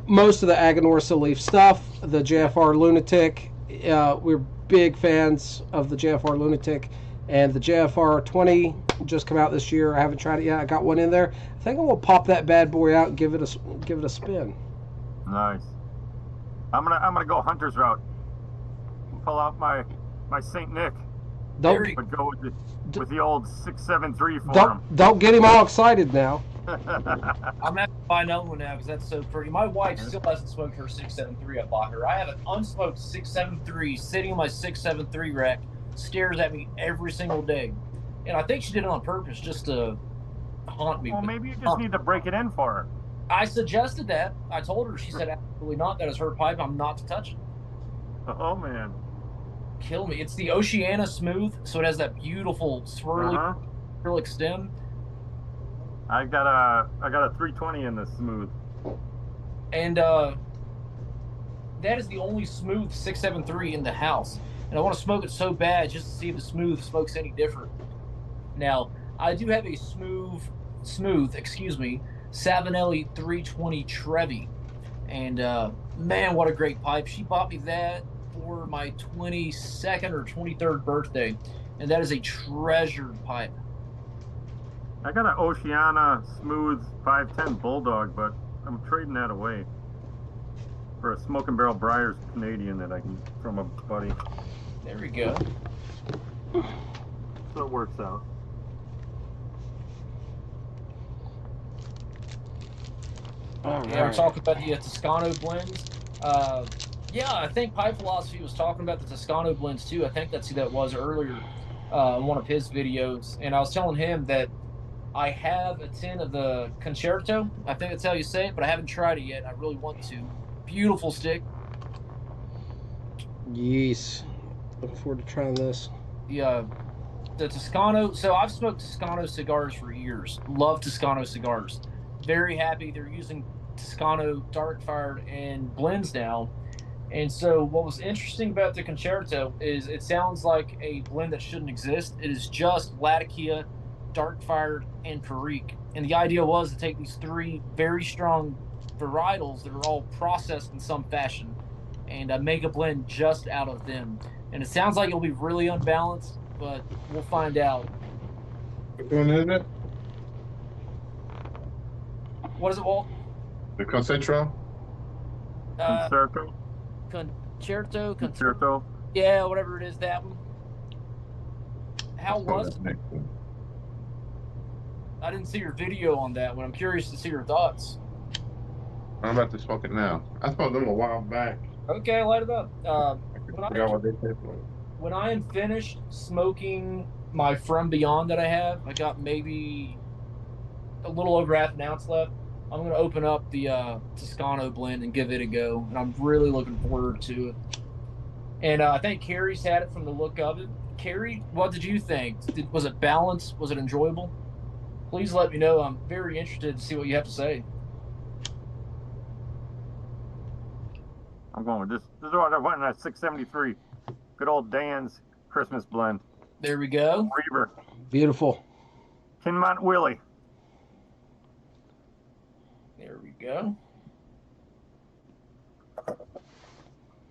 most of the Aganorsa Leaf stuff. The JFR Lunatic. We're big fans of the JFR Lunatic, and the JFR 20 just come out this year. I haven't tried it yet. I got one in there. I think I'm gonna pop that bad boy out and give it a spin. Nice. I'm gonna go Hunter's route. Pull out my Saint Nick. Don't But go with the old 673 for him. Don't get him all excited now. I'm gonna have to buy another one now because that's so pretty. My wife still hasn't smoked her 673 I bought her. I have an unsmoked 673 sitting on my 673 rack. Scares at me every single day, and I think she did it on purpose just to haunt me. Well, maybe you just need to break it in for her. I suggested that. I told her. She said absolutely not. That is her pipe. I'm not to touch it. Oh man. Kill me. It's the Oceana Smooth, so it has that beautiful swirly acrylic stem. I got a 320 in the Smooth. And that is the only Smooth 673 in the house. And I want to smoke it so bad just to see if the Smooth smokes any different. Now, I do have a smooth, Savinelli 320 Trevi. And man, what a great pipe. She bought me that for my 22nd or 23rd birthday, and that is a treasured pipe. I got an Oceana Smooth 510 Bulldog, but I'm trading that away for a Smoking Barrel Briars Canadian that I can from a buddy. There we go. So it works out. We're talking about the Toscano blends. I think Pipe Philosophy was talking about the Toscano blends too. I think that's who that was earlier in one of his videos. And I was telling him that I have a tin of the Concerto. I think that's how you say it, but I haven't tried it yet. I really want to. Beautiful stick. Yes. Looking forward to trying this. The Toscano. So I've smoked Toscano cigars for years. Love Toscano cigars. Very happy they're using Toscano dark fired and blends now. And so what was interesting about the Concerto is it sounds like a blend that shouldn't exist. It is just Latakia, dark fired, and Perique. And the idea was to take these three very strong varietals that are all processed in some fashion and make a blend just out of them. And it sounds like it'll be really unbalanced, but we'll find out. Which one is it? What is it, Walt? The Concentro? Concerto? Concerto. Yeah, whatever it is, that one. How was it? I didn't see your video on that one. I'm curious to see your thoughts. I'm about to smoke it now. I smoked them a while back. Okay, light it up. When I am finished smoking my From Beyond that I have, I got maybe a little over half an ounce left. I'm going to open up the Toscano blend and give it a go, and I'm really looking forward to it. And I think Carrie's had it from the look of it. Carrie, what did you think? Was it balanced? Was it enjoyable? Please let me know. I'm very interested to see what you have to say. I'm going with this. This is what I went in at 673. Good old Dan's Christmas blend. There we go. Reaver. Beautiful. Kinmont Willie. There we go.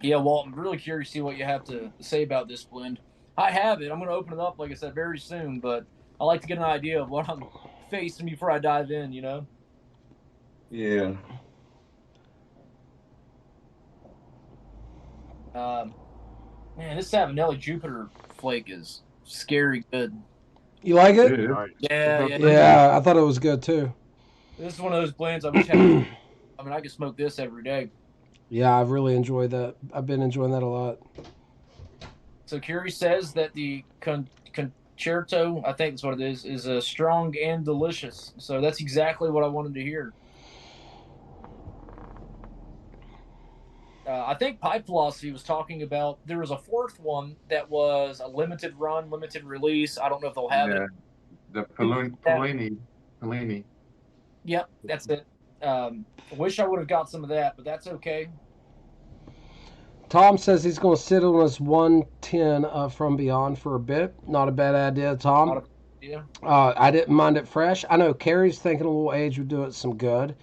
Yeah, Walt, I'm really curious to see what you have to say about this blend. I have it. I'm going to open it up, like I said, very soon, but I like to get an idea of what I'm facing before I dive in, you know? Yeah. Man, this Savinelli Jupiter flake is scary good. You like it? Yeah. Nice. Yeah, yeah. Yeah, I thought it was good too. This is one of those blends I wish I had. I mean, I could smoke this every day. Yeah, I've really enjoyed that. I've been enjoying that a lot. So Curie says that the concerto, I think that's what it is strong and delicious. So that's exactly what I wanted to hear. I think Pipe Philosophy was talking about there was a fourth one that was a limited run, limited release. I don't know if they'll have Yeah. it. The Pellini. Yep, that's it. I wish I would have got some of that, but that's okay. Tom says he's going to sit on his 110 from Beyond for a bit. Not a bad idea, Tom. Yeah. I didn't mind it fresh. I know Carrie's thinking a little age would do it some good.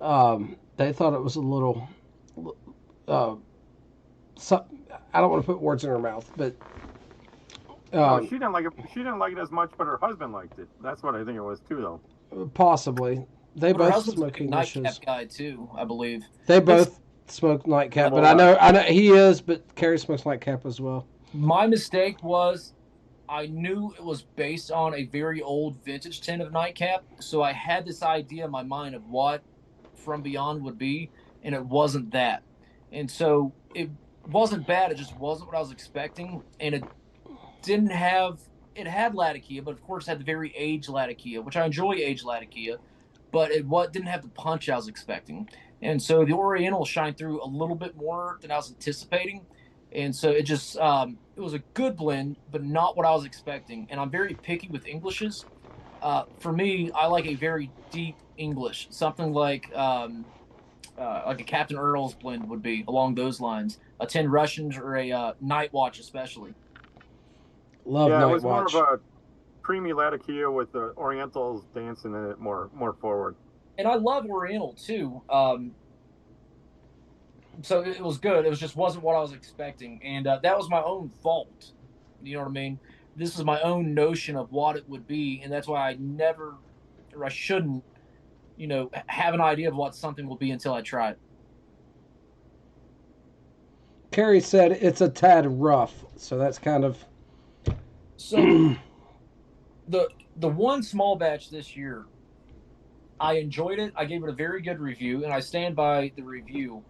They thought it was a little. I don't want to put words in her mouth, but. No, she didn't like it. She didn't like it as much, but her husband liked it. That's what I think it was too, though. Possibly. They But her both husband's a smoke big Englishes. nightcap guy too, I believe. They both smoke nightcap, but I know he is, but Carrie smokes nightcap as well. My mistake was I knew it was based on a very old vintage tin of nightcap, so I had this idea in my mind of what From Beyond would be, and it wasn't that. And so it wasn't bad, it just wasn't what I was expecting, and it didn't have it had Latakia, but of course it had the very aged Latakia, which I enjoy aged Latakia, but it didn't have the punch I was expecting. And so the Oriental shined through a little bit more than I was anticipating. And so it just it was a good blend, but not what I was expecting. And I'm very picky with Englishes. For me, I like a very deep English, something like a Captain Earl's blend would be along those lines. A 10 Russians or a Night Watch, especially. Love yeah, Night it was Watch. more of a creamy Latakia with the Orientals dancing in it more forward. And I love Oriental too. So it was good. It was just wasn't what I was expecting, and that was my own fault. You know what I mean? This is my own notion of what it would be, and that's why I shouldn't, have an idea of what something will be until I try it. Carrie said it's a tad rough, so that's kind of. So the one small batch this year, I enjoyed it. I gave it a very good review, and I stand by the review.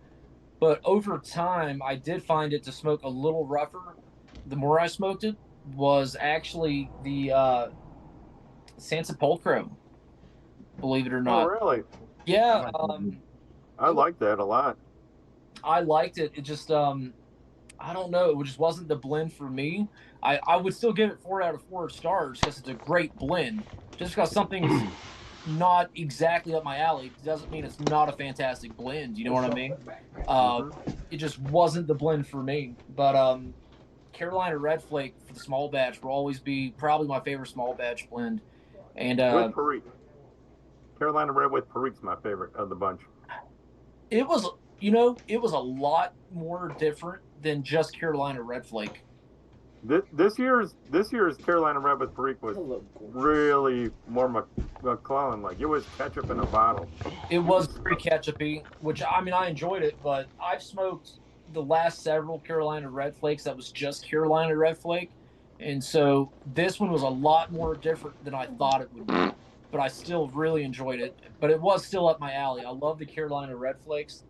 But over time, I did find it to smoke a little rougher. The more I smoked it, was actually the San Sepulcro, believe it or not. Oh, really? Yeah, I like that a lot. I liked it. It just, I don't know. It just wasn't the blend for me. I would still give it 4 out of 4 stars because it's a great blend. Just because something's not exactly up my alley doesn't mean it's not a fantastic blend. You know what I mean? It just wasn't the blend for me. But Carolina Red Flake for the small batch will always be probably my favorite small batch blend. And with Perique. Carolina Red with Perique's my favorite of the bunch. It was a lot more different than just Carolina Red Flake. This year's Carolina Red with Perique was really more McClellan like. It was ketchup in a bottle. It was pretty ketchupy, which I mean I enjoyed it, but I've smoked the last several Carolina Red Flakes that was just Carolina Red Flake, and so this one was a lot more different than I thought it would be. But I still really enjoyed it. But it was still up my alley. I love the Carolina Red Flakes.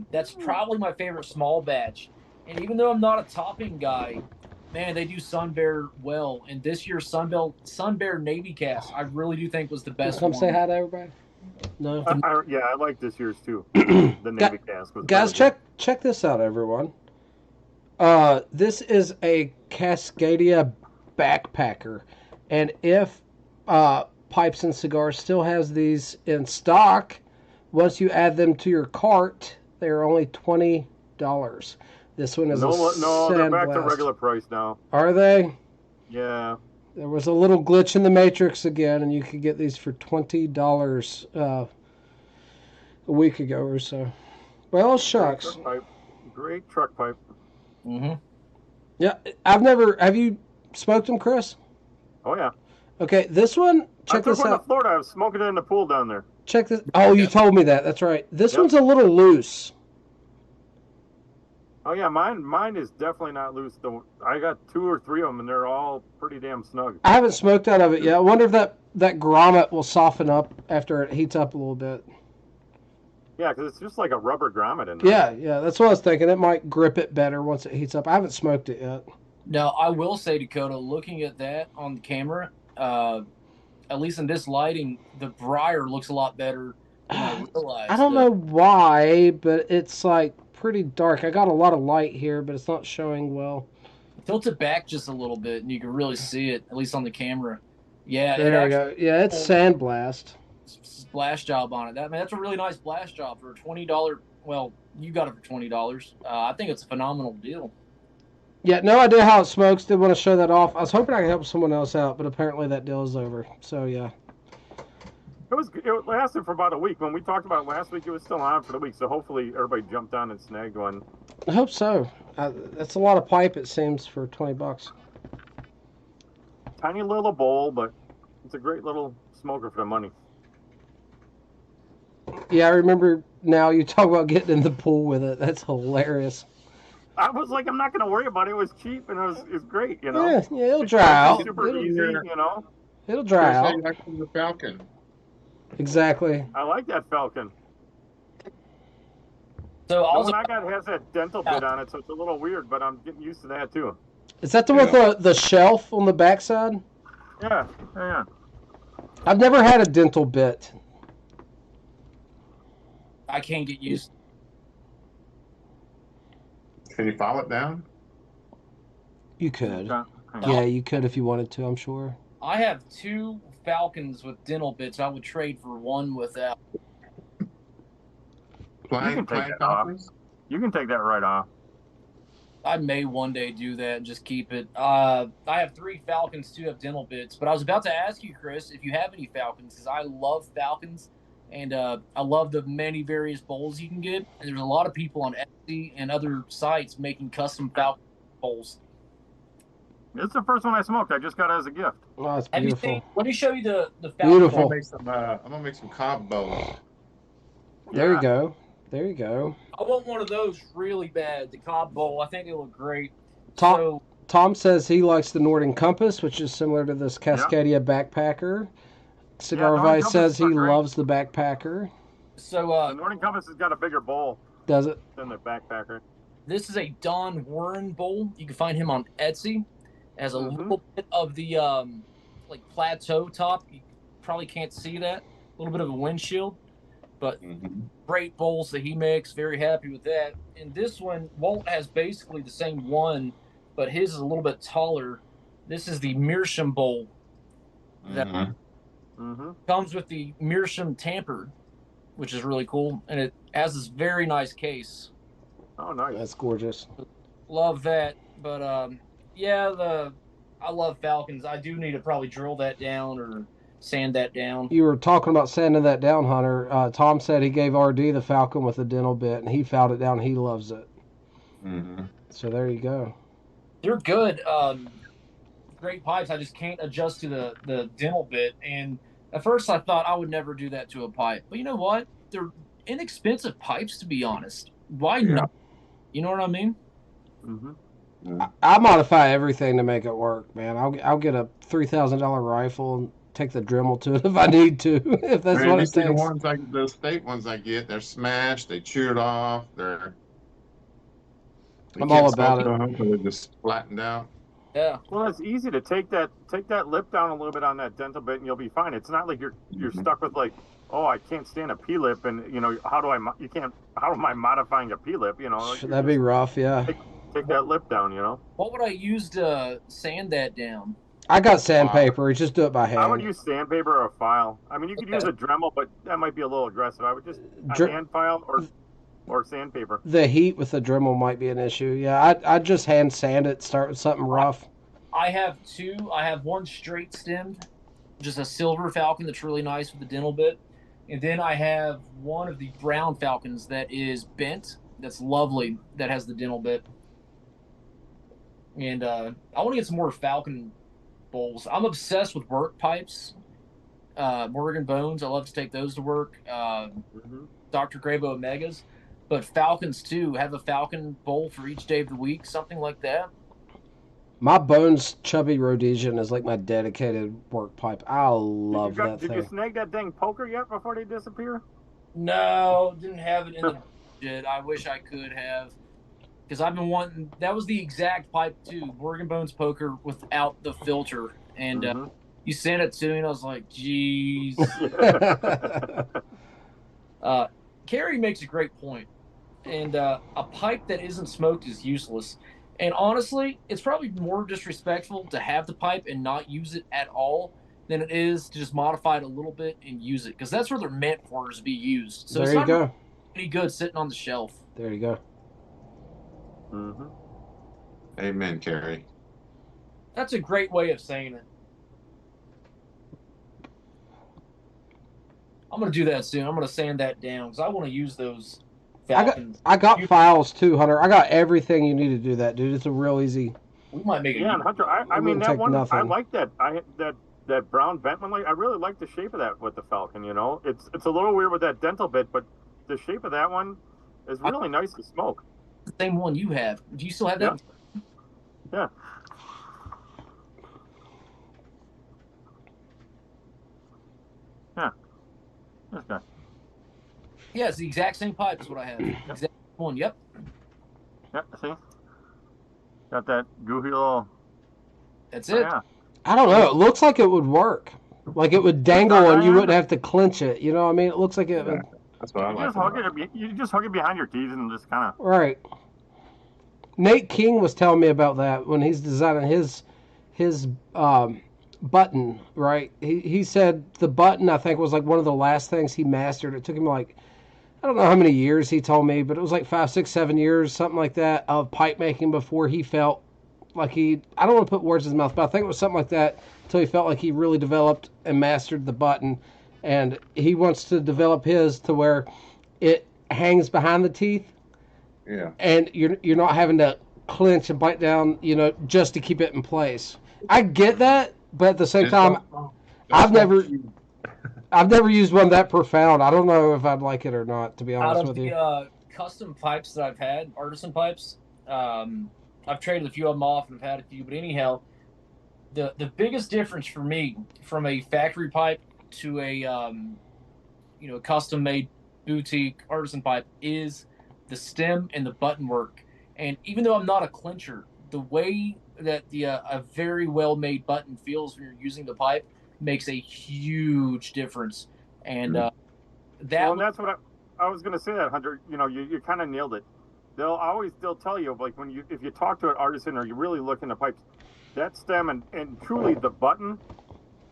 That's probably my favorite small batch. And even though I'm not a topping guy, man, they do Sun Bear well. And this year's Sun Bear Navy Cast, I really do think was the best Come one. say hi to everybody. No. I like this year's too. The Navy Cast was guys, check this out, everyone. This is a Cascadia backpacker, and if Pipes and Cigars still has these in stock, once you add them to your cart, they're only $20. This one is no, they're back to regular price now. Are they? Yeah. There was a little glitch in the Matrix again, and you could get these for $20 a week ago or so. Well, shucks. Great truck pipe. Mm-hmm. Yeah, have you smoked them, Chris? Oh, yeah. Okay, this one, check this I took one out. to Florida. I was smoking it in the pool down there. Check this. Oh, you told me that. That's right. This Yep. one's a little loose. Oh yeah, mine is definitely not loose. Though I got 2 or 3 of them, and they're all pretty damn snug. I haven't smoked out of it yet. I wonder if that grommet will soften up after it heats up a little bit. Yeah, because it's just like a rubber grommet in there. Yeah, that's what I was thinking. It might grip it better once it heats up. I haven't smoked it yet. Now, I will say, Dakota, looking at that on the camera, at least in this lighting, the briar looks a lot better than I realized. I don't know why, but it's like pretty dark. I got a lot of light here, but it's not showing well. Tilt it back just a little bit, and you can really see it, at least on the camera. Yeah, There we go. Yeah, it's sandblast. Splash job on it. That's a really nice blast job for a $20. Well, you got it for $20. I think it's a phenomenal deal. Yeah, no idea how it smokes. Did want to show that off. I was hoping I could help someone else out, but apparently that deal is over. So yeah. It lasted for about a week. When we talked about it last week, it was still on for the week. So hopefully everybody jumped on and snagged one. I hope so. That's a lot of pipe, it seems, for $20. Tiny little bowl, but it's a great little smoker for the money. Yeah, I remember now you talk about getting in the pool with it. That's hilarious. I was like, I'm not going to worry about it. It was cheap and it's great, you know. Yeah, it'll dry out. Super easy, you know. It'll dry Chris, how out. you like the Falcon? Exactly. I like that Falcon. So The also, one I got has that dental bit on it, so it's a little weird, but I'm getting used to that too. Is that the one with the shelf on the backside? Yeah. I've never had a dental bit. I can't get used. Can you file it down? You could. Okay. Yeah, you could if you wanted to, I'm sure. I have 2 Falcons with dental bits. I would trade for one without. Plain take that copies? You can take that right off. I may one day do that and just keep it. I have 3 Falcons, 2 have dental bits. But I was about to ask you, Chris, if you have any Falcons, because I love Falcons, and I love the many various bowls you can get. And there's a lot of people on Etsy and other sites making custom Falcon bowls. It's the first one I smoked. I just got it as a gift. Oh, it's Have you beautiful. seen? Let me show you the Falcon. Beautiful. I'm gonna make some cob bowls. There you go. There you go. I want one of those really bad. The Cobb Bowl. I think they look great. Tom, Tom says he likes the Norton Compass, which is similar to this Cascadia backpacker. Cigar Norton Vice Compass says he are great. loves the backpacker. So The Norton Compass has got a bigger bowl Does it? than the backpacker. this is a Don Warren bowl. You can find him on Etsy. It has a Mhm. little bit of the like plateau top. You probably can't see that. A little bit of a windshield, but great bowls that he makes. Very happy with that. And this one, Walt has basically the same one, but his is a little bit taller. This is the Meerschaum bowl that Mm-hmm. comes with the Meerschaum tamper, which is really cool, and it has this very nice case. Oh, nice. That's gorgeous. Love that, but I love Falcons. I do need to probably drill that down or sand that down. You were talking about sanding that down, Hunter. Tom said he gave RD the Falcon with a dental bit, and he filed it down. He loves it. So there you go. They're good. Great pipes. I just can't adjust to the dental bit. And at first I thought I would never do that to a pipe. But you know what? They're inexpensive pipes, to be honest. Why not? You know what I mean? Mm-hmm. I modify everything to make it work, man. I'll get a $3,000 rifle and take the Dremel to it if I need to, if that's Man, what you it see takes. the state ones I get, they're smashed, they chewed off, they I'm can't all about smoke on 'cause they're just flattened out. Yeah. Well, it's easy to take that lip down a little bit on that dental bit, and you'll be fine. It's not like you're stuck with like, oh, I can't stand a P lip, and you know how am I modifying a P lip? You know, like, That'd be rough, yeah. take that lip down. You know, What would I use to sand that down? I got sandpaper. Just do it by I would hand. use sandpaper or a file. I mean, you could use a Dremel, but that might be a little aggressive. I would just a Dr- hand file or sandpaper. The heat with the Dremel might be an issue. Yeah, I'd just hand sand it, start with something rough. I have 2. I have one straight stemmed, just a silver Falcon that's really nice with the dental bit. And then I have one of the brown Falcons that is bent, that's lovely, that has the dental bit. And I want to get some more Falcon bowls. I'm obsessed with work pipes. Morgan Bones. I love to take those to work. Mm-hmm. Dr. Grabo Omegas. But Falcons, too. Have a Falcon bowl for each day of the week, something like that. My Bones Chubby Rhodesian is like my dedicated work pipe. I love that Did you thing. snag that dang poker yet before they disappear? No, didn't have it in the budget. I wish I could have. Because I've been wanting. That was the exact pipe, too. Morgan Bones Poker without the filter. And you sent it to me, and I was like, geez. Carrie makes a great point. And a pipe that isn't smoked is useless. And honestly, it's probably more disrespectful to have the pipe and not use it at all than it is to just modify it a little bit and use it. Because that's where they're meant for, is to be used. So there it's you not go. any good sitting on the shelf. There you go. Mm-hmm. Amen, Carrie. That's a great way of saying it. I'm going to do that soon. I'm going to sand that down because I want to use those Falcons. I got files too, Hunter. I got everything you need to do that, dude. It's a real easy. We might make it. Yeah, and Hunter, I mean, that take one, nothing. I like that. That brown bent one. I really like the shape of that with the Falcon. You know, it's a little weird with that dental bit, but the shape of that one is really nice to smoke. The same one you have. Do you still have that? Yeah. Yeah. This guy. Yeah, it's the exact same pipe as what I have. Exact one. Yep. Yeah. See. Got that goofy little. That's it. Yeah. I don't know. It looks like it would work. Like it would dangle and you wouldn't have to clench it. You know what I mean? It looks like it would. That's what I like. You just hug it behind your teeth and just kind of. Right. Nate King was telling me about that when he's designing his button, right? He said the button, I think, was like one of the last things he mastered. It took him like, I don't know how many years he told me, but it was like 5, 6, 7 years, something like that, of pipe making before he felt like I don't want to put words in his mouth, but I think it was something like that until he felt like he really developed and mastered the button. And he wants to develop his to where it hangs behind the teeth. Yeah. And you're not having to clench and bite down, just to keep it in place. I get that, but at the same time, I've never used one that profound. I don't know if I'd like it or not, to be honest with you. Out of the custom pipes that I've had, artisan pipes, I've traded a few of them off and I've had a few. But anyhow, the biggest difference for me from a factory pipe to a custom made boutique artisan pipe is the stem and the button work. And even though I'm not a clincher, the way that a very well made button feels when you're using the pipe makes a huge difference. And that's what I was going to say. That, Hunter, you kind of nailed it. They'll tell you, like, if you talk to an artisan or you really look into pipes, that stem and truly the button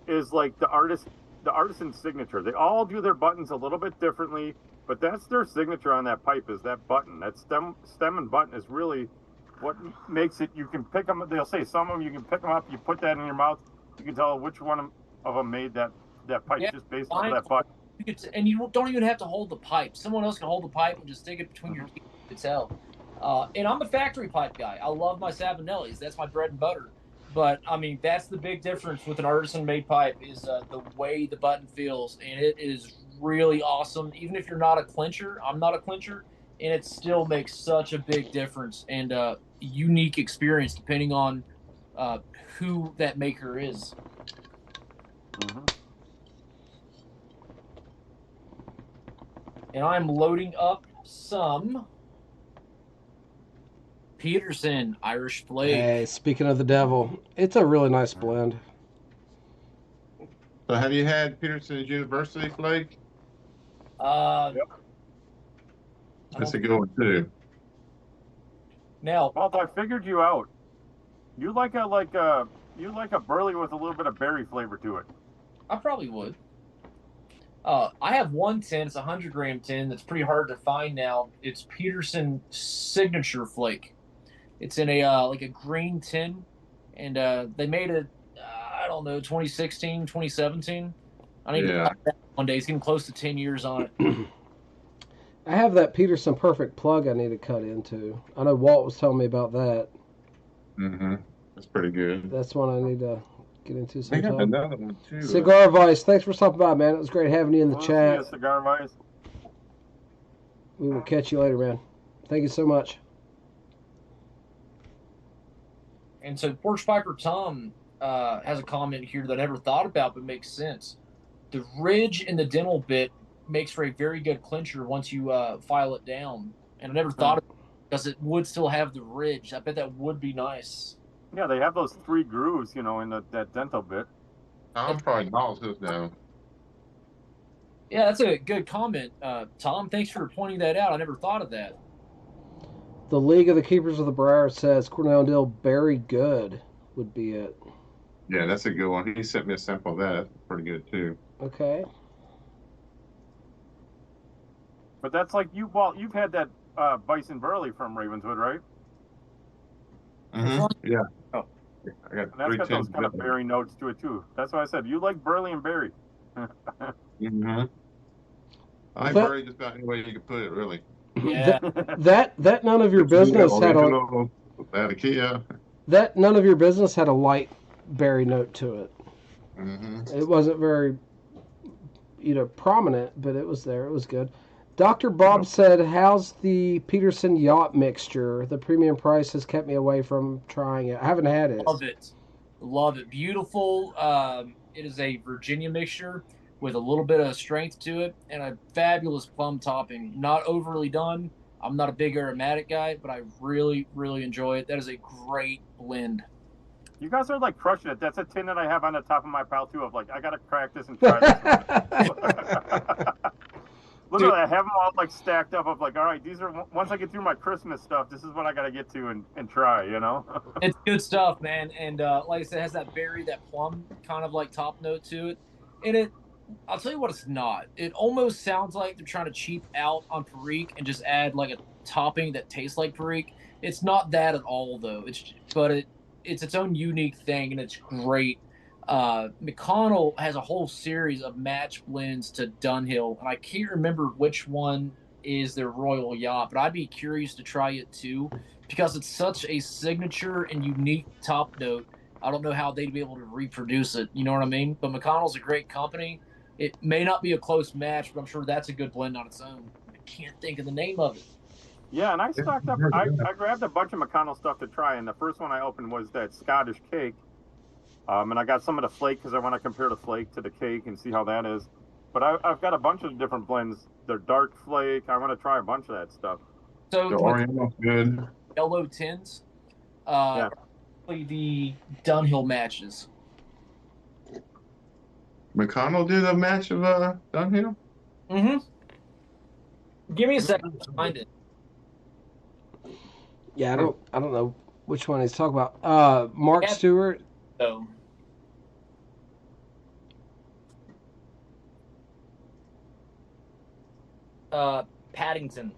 is like the artisan's signature. They all do their buttons a little bit differently, but that's their signature on that pipe, is that button. That stem and button is really what makes it. You can pick them. They'll say some of them you can pick them up. You put that in your mouth. You can tell which one of them made that pipe just based on that button. And you don't even have to hold the pipe. Someone else can hold the pipe and just stick it between your teeth. You can tell. And I'm a factory pipe guy. I love my Savinellis. That's my bread and butter. But, I mean, that's the big difference with an artisan-made pipe is the way the button feels. And it is really awesome. Even if you're not a clincher, I'm not a clincher, and it still makes such a big difference and unique experience depending on who that maker is. Mm-hmm. And I'm loading up some Peterson Irish Flake. Hey, speaking of the devil, it's a really nice blend. So have you had Peterson's University Flake? Yep. That's a good one too. Now, Walt, I figured you out. You like a burley with a little bit of berry flavor to it. I probably would. I have one tin. It's a 100-gram tin that's pretty hard to find now. It's Peterson Signature Flake. It's in a green tin, and they made it, I don't know, 2016, 2017. I need to find that one day. It's getting close to 10 years on it. I have that Peterson Perfect plug I need to cut into. I know Walt was telling me about that. Mm-hmm. That's pretty good. That's one I need to get into They got sometime. another one too. Cigar Vice, thanks for stopping by, man. It was great having you in the We'll chat. see you, Cigar Vice. We will catch you later, man. Thank you so much. And so Porch Piper Tom has a comment here that I never thought about but makes sense. The ridge in the dental bit makes for a very good clincher once you file it down. And I never thought of it because it would still have the ridge. I bet that would be nice. Yeah, they have those 3 grooves, in that dental bit. Tom probably knows his down. Yeah, that's a good comment, Tom. Thanks for pointing that out. I never thought of that. The League of the Keepers of the Briar says Cornell and Dill very good would be it. Yeah, that's a good one. He sent me a sample of that. That's pretty good too. Okay. But that's like you've had that Bison Burley from Ravenswood, right? Mm-hmm. Yeah. Oh. I got And that's got those 310. kind of berry notes to it too. That's why I said you like Burley and berry. Mm-hmm. I like That- Burley just about any way you can put it, really. Yeah. That none of your business had a Original, that Ikea. that none of your business had a light berry note to it. Mm-hmm. It wasn't very, prominent, but it was there. It was good. Dr. Bob said, "How's the Peterson Yacht mixture? The premium price has kept me away from trying it. I haven't had it." Love it. Love it. Beautiful. It is a Virginia mixture with a little bit of strength to it and a fabulous plum topping. Not overly done. I'm not a big aromatic guy, but I really, really enjoy it. That is a great blend. You guys are like crushing it. That's a tin that I have on the top of my pile too. Of like, I gotta crack this and try this one. Literally, I have them all like stacked up. Of like, all right, these are once I get through my Christmas stuff, this is what I gotta get to and try. It's good stuff, man. And like I said, it has that berry, that plum kind of like top note to it. And I'll tell you what it's not. It almost sounds like they're trying to cheap out on Perique and just add like a topping that tastes like Perique. It's not that at all, though. It's its own unique thing, and it's great. McConnell has a whole series of match blends to Dunhill, and I can't remember which one is their Royal Yacht, but I'd be curious to try it too because it's such a signature and unique top note. I don't know how they'd be able to reproduce it. You know what I mean? But McConnell's a great company. It may not be a close match, but I'm sure that's a good blend on its own. I can't think of the name of it. Yeah, and I stocked up. I grabbed a bunch of McConnell stuff to try, and the first one I opened was that Scottish cake. And I got some of the flake because I want to compare the flake to the cake and see how that is. But I've got a bunch of different blends. They're dark flake. I want to try a bunch of that stuff. So The Oriental's good. yellow tins, Yeah. the Dunhill matches. McConnell did a match of Dunhill? Mm-hmm. Give me a second to find it. Yeah, I don't know which one he's talking about. Mark Yeah. Stewart. So Paddington.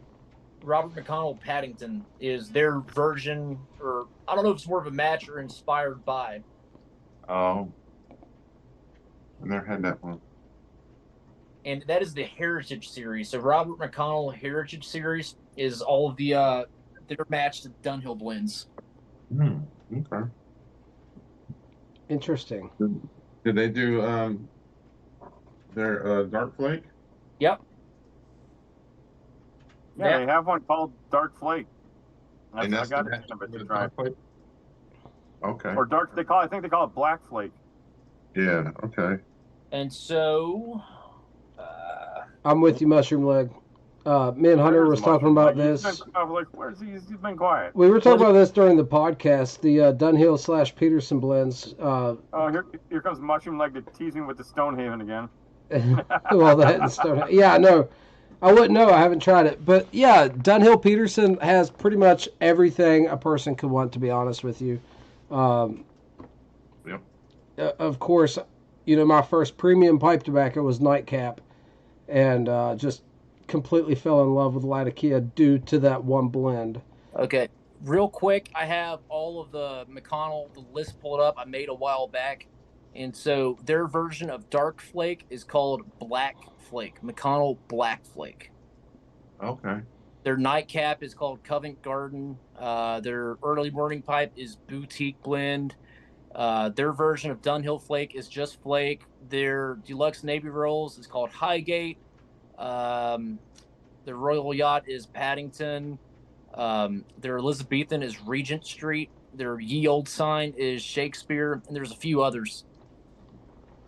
Robert McConnell Paddington is their version, or I don't know if it's more of a match or inspired by. Oh. I never had that one. And that is the Heritage Series. So Robert McConnell Heritage Series is all of the their match to Dunhill blends. Okay. Interesting. Did they do their dark flake? Yep. Yeah, they have one called Dark Flake. I got the it match to with the try. dark flake? Okay. Or dark. I think they call it Black Flake. Yeah, okay. And so I'm with you, Mushroom Leg. Me and Hunter was talking about this. I was like, where's he? He's been quiet. We were talking about this during the podcast. The Dunhill / Peterson blends. Oh, here comes Mushroom Leg to tease me with the Stonehaven again. Well, that and stuff. Yeah, no, I wouldn't know. I haven't tried it, but yeah, Dunhill Peterson has pretty much everything a person could want. To be honest with you, Yep. Of course, my first premium pipe tobacco was Nightcap, and just completely fell in love with Latakia due to that one blend. okay, real quick, I have all of the McConnell, the list pulled up. I made a while back. And so their version of Dark Flake is called Black Flake, McConnell Black Flake. Okay. Their Nightcap is called Covent Garden. Their Early Morning Pipe is Boutique Blend. Their version of Dunhill Flake is just Flake. Their deluxe Navy rolls is called Highgate. Their Royal Yacht is Paddington. Their Elizabethan is Regent Street. Their Ye Old Sign is Shakespeare, and there's a few others.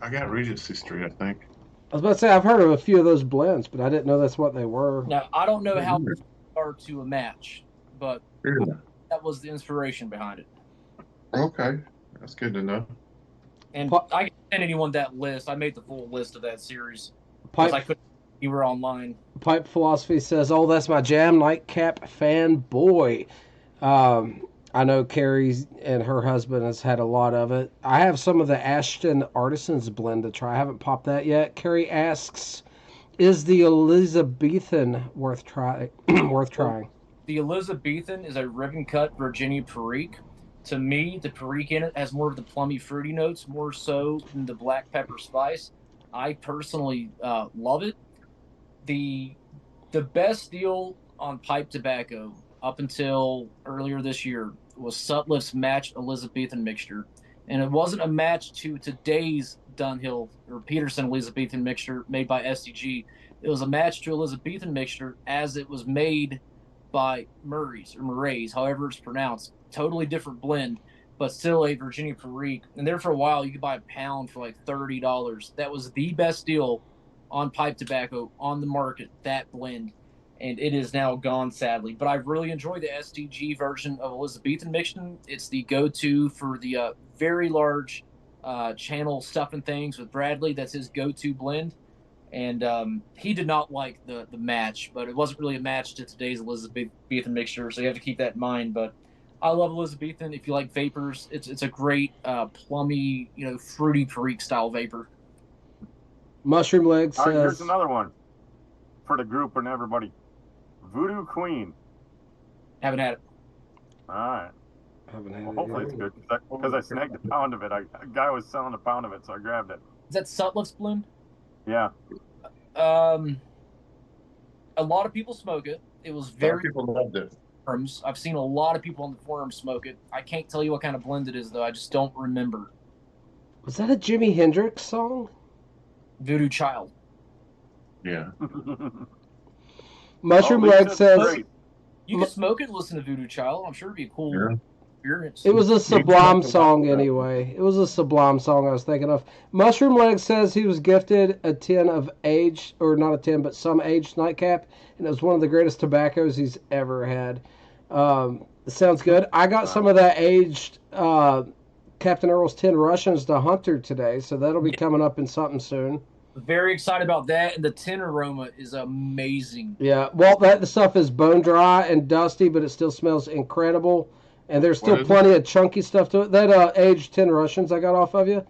I got Regency Street, I think. I was about to say I've heard of a few of those blends, but I didn't know that's what they were. Now, I don't know how they are to a match, but Yeah. that was the inspiration behind it. Okay, that's good to know. And I can send anyone that list. I made the full list of that series because Pipe, I couldn't. You were online. Pipe Philosophy says, "Oh, that's my jam, Nightcap fanboy." I know Carrie and her husband has had a lot of it. I have some of the Ashton Artisans blend to try. I haven't popped that yet. Carrie asks, "Is the Elizabethan worth trying?" worth trying. The Elizabethan is a ribbon cut Virginia Perique. To me, the Perique in it has more of the plummy, fruity notes, more so than the black pepper spice. I personally love it. The best deal on pipe tobacco up until earlier this year was Sutliff's Match Elizabethan mixture. And it wasn't a match to today's Dunhill or Peterson Elizabethan mixture made by SDG. It was a match to Elizabethan mixture as it was made by Murray's or Murray's, however it's pronounced. Totally different blend, but still a Virginia Perique. And there for a while, you could buy a pound for like $30. That was the best deal on pipe tobacco on the market, that blend. And it is now gone, sadly. But I really enjoy the SDG version of Elizabethan mixture. It's the go-to for the very large channel stuff and things with Bradley. That's his go-to blend. And he did not like the match, but it wasn't really a match to today's Elizabethan mixture, so you have to keep that in mind. But I love Elizabethan. If you like vapors, it's a great plummy, fruity Perique style vapor. Mushroom Leg All right, here's says, another one for the group and everybody. Voodoo Queen. Haven't had it. All right. haven't had Well, it hopefully yet. it's good because I snagged a pound of it. A guy was selling a pound of it, so I grabbed it. Is that Sutliff's blend? Yeah. A lot of people smoke it. It was A lot very of people loved it. forums. I've seen a lot of people on the forums smoke it. I can't tell you what kind of blend it is, though. I just don't remember. Was that a Jimi Hendrix song? Voodoo Child. Yeah. Mushroom Lisa, Leg says, great. You can smoke it and listen to Voodoo Child. I'm sure it'd be a cool Yeah. experience. it was a Sublime talked about song that. anyway. It was a Sublime song I was thinking of. Mushroom Leg says he was gifted a tin of aged, or not a tin, but some aged Nightcap, and it was one of the greatest tobaccos he's ever had. It sounds good. I got some of that aged Captain Earl's Tin Russians to Hunter today, so that'll be coming up in something soon. Very excited about that, and the tin aroma is amazing. Yeah, well, the stuff is bone dry and dusty, but it still smells incredible. And there's still What is plenty of chunky stuff to it. That aged Tin Russians I got off of you.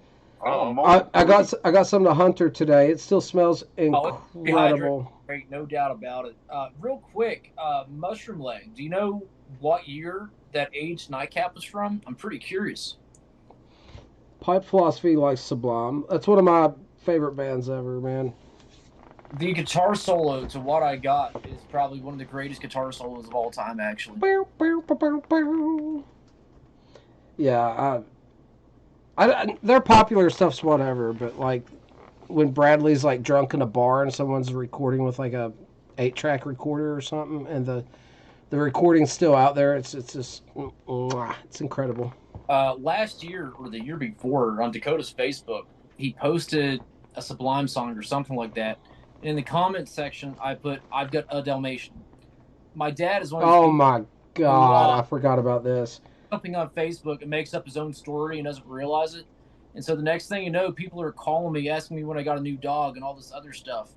Oh, I got some to Hunter today. It still smells incredible. Great, no doubt about it. Real quick, Mushroom Leg, do you know what year that aged Nightcap was from? I'm pretty curious. Pipe Philosophy likes Sublime. That's one of my favorite bands ever, man. The guitar solo to what I got is probably one of the greatest guitar solos of all time, actually. Bow, bow, bow, bow, bow. Yeah, their popular stuff's whatever, but like when Bradley's like drunk in a bar and someone's recording with like a 8-track recorder or something, and the recording's still out there, it's just it's incredible. Last year or the year before on Dakota's Facebook, he posted a Sublime song or something like that. In the comments section, I put, "I've got a Dalmatian." My dad is one of those Oh people my god, I forgot about this. something on Facebook and makes up his own story and doesn't realize it. And so the next thing you know, people are calling me, asking me when I got a new dog and all this other stuff.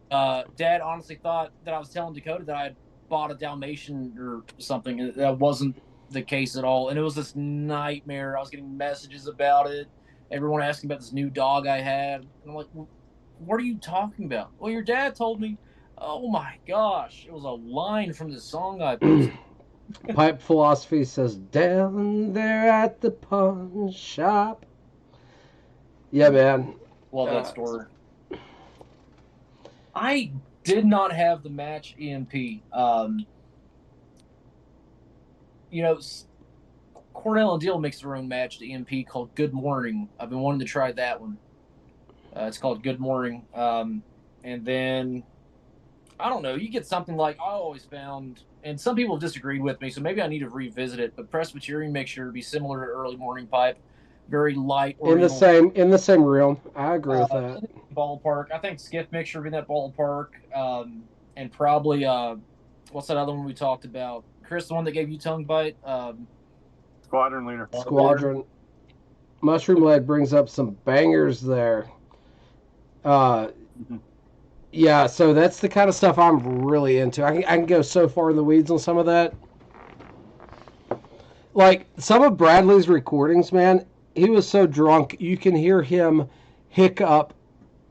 Dad honestly thought that I was telling Dakota that I had bought a Dalmatian or something. That wasn't the case at all. And it was this nightmare. I was getting messages about it. Everyone asking about this new dog I had. And I'm like, what are you talking about? Well, your dad told me. Oh my gosh. It was a line from the song I posted. Pipe Philosophy says, down there at the pawn shop. Yeah, man. Love that story. I did not have the match EMP. Cornell and Deal makes their own match at EMP called Good Morning. I've been wanting to try that one. It's called Good Morning. And then, I don't know, you get something like I always found, and some people have disagreed with me, so maybe I need to revisit it, but Presbyterian makes sure to be similar to Early Morning Pipe. Very light. In the same realm. I agree with that. Ballpark. I think Skiff makes sure to be in that ballpark. And probably, what's that other one we talked about? Chris, the one that gave you tongue bite? Squadron leader. Squadron. Mushroom Leg brings up some bangers there. Yeah, so that's the kind of stuff I'm really into. I can go so far in the weeds on some of that. Like, some of Bradley's recordings, man, he was so drunk, you can hear him hiccup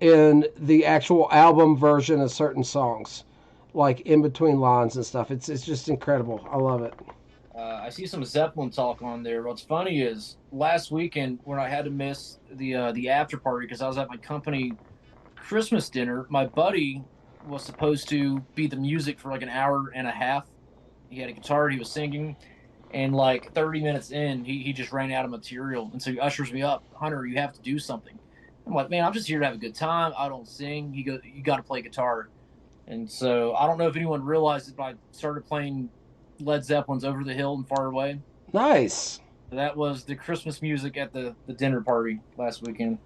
in the actual album version of certain songs. Like, in between lines and stuff. It's just incredible. I love it. I see some Zeppelin talk on there. What's funny is, last weekend, when I had to miss the after party because I was at my company Christmas dinner, my buddy was supposed to be the music for like an hour and a half. He had a guitar, he was singing, and like 30 minutes in, he just ran out of material. And so he ushers me up, Hunter, you have to do something. I'm like, man, I'm just here to have a good time. I don't sing. He goes, you got to play guitar. And so I don't know if anyone realized it, but I started playing Led Zeppelin's Over the Hill and Far Away. Nice. That was the Christmas music at the dinner party last weekend.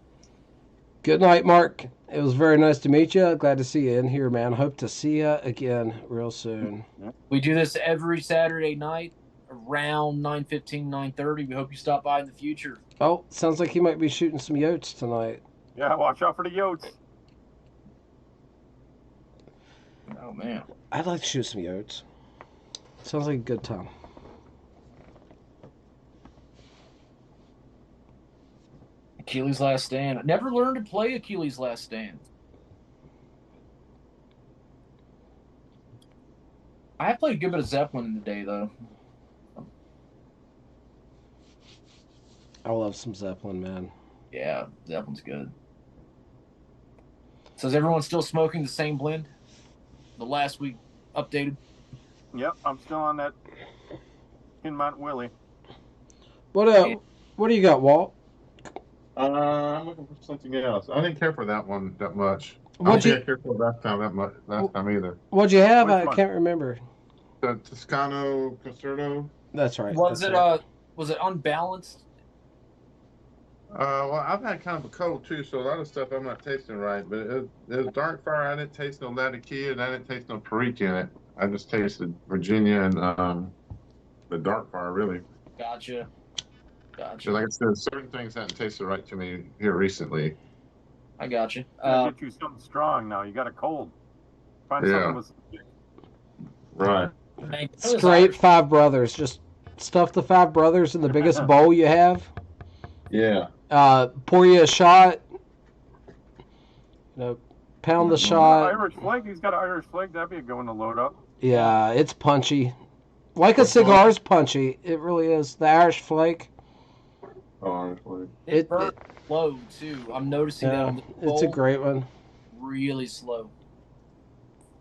Good night, Mark. It was very nice to meet you. Glad to see you in here, man. Hope to see you again real soon. We do this every Saturday night around 9:15, 9:30. We hope you stop by in the future. Oh, sounds like you might be shooting some yotes tonight. Yeah, watch out for the yotes. Oh, man. I'd like to shoot some yotes. Sounds like a good time. Achilles' Last Stand. I never learned to play Achilles' Last Stand. I have played a good bit of Zeppelin in the day, though. I love some Zeppelin, man. Yeah, Zeppelin's good. So is everyone still smoking the same blend? The last week updated? Yep, I'm still on that Kinmont Willie. What do you got, Walt? I'm looking for something else. I didn't care for that one that much. I What'd don't think I cared for last time either. What'd you have? Which I one? can't remember. The Toscano Concerto. That's right. Was that's it right. was it unbalanced? Well, I've had kind of a cold too, so a lot of stuff I'm not tasting right. But it was Dark Fire. I didn't taste no Latakia, and I didn't taste no Perique in it. I just tasted Virginia and the Dark Fire, really. Gotcha. So like I said, certain things haven't tasted right to me here recently. I got you. Get you something strong now. You got a cold. Find Yeah. something with. Right. Straight Five Brothers. Just stuff the Five Brothers in the biggest bowl you have. Yeah. Pour you a shot. Pound the shot. Irish Flag. He's got an Irish Flag. That'd be a good one to load up. Yeah, it's punchy. Like a cigar's punchy. It really is. The Irish Flake. Oh, honestly. It burns slow too. I'm noticing that Yeah, on the it's a bowl, great one. really slow.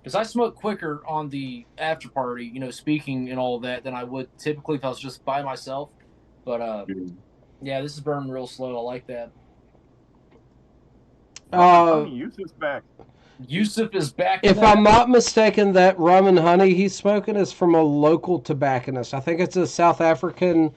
Because I smoke quicker on the after party, speaking and all of that, than I would typically if I was just by myself. But yeah, this is burning real slow. I like that. Yusuf's back. Yusuf is back. If I'm not mistaken, that rum and honey he's smoking is from a local tobacconist. I think it's a South African,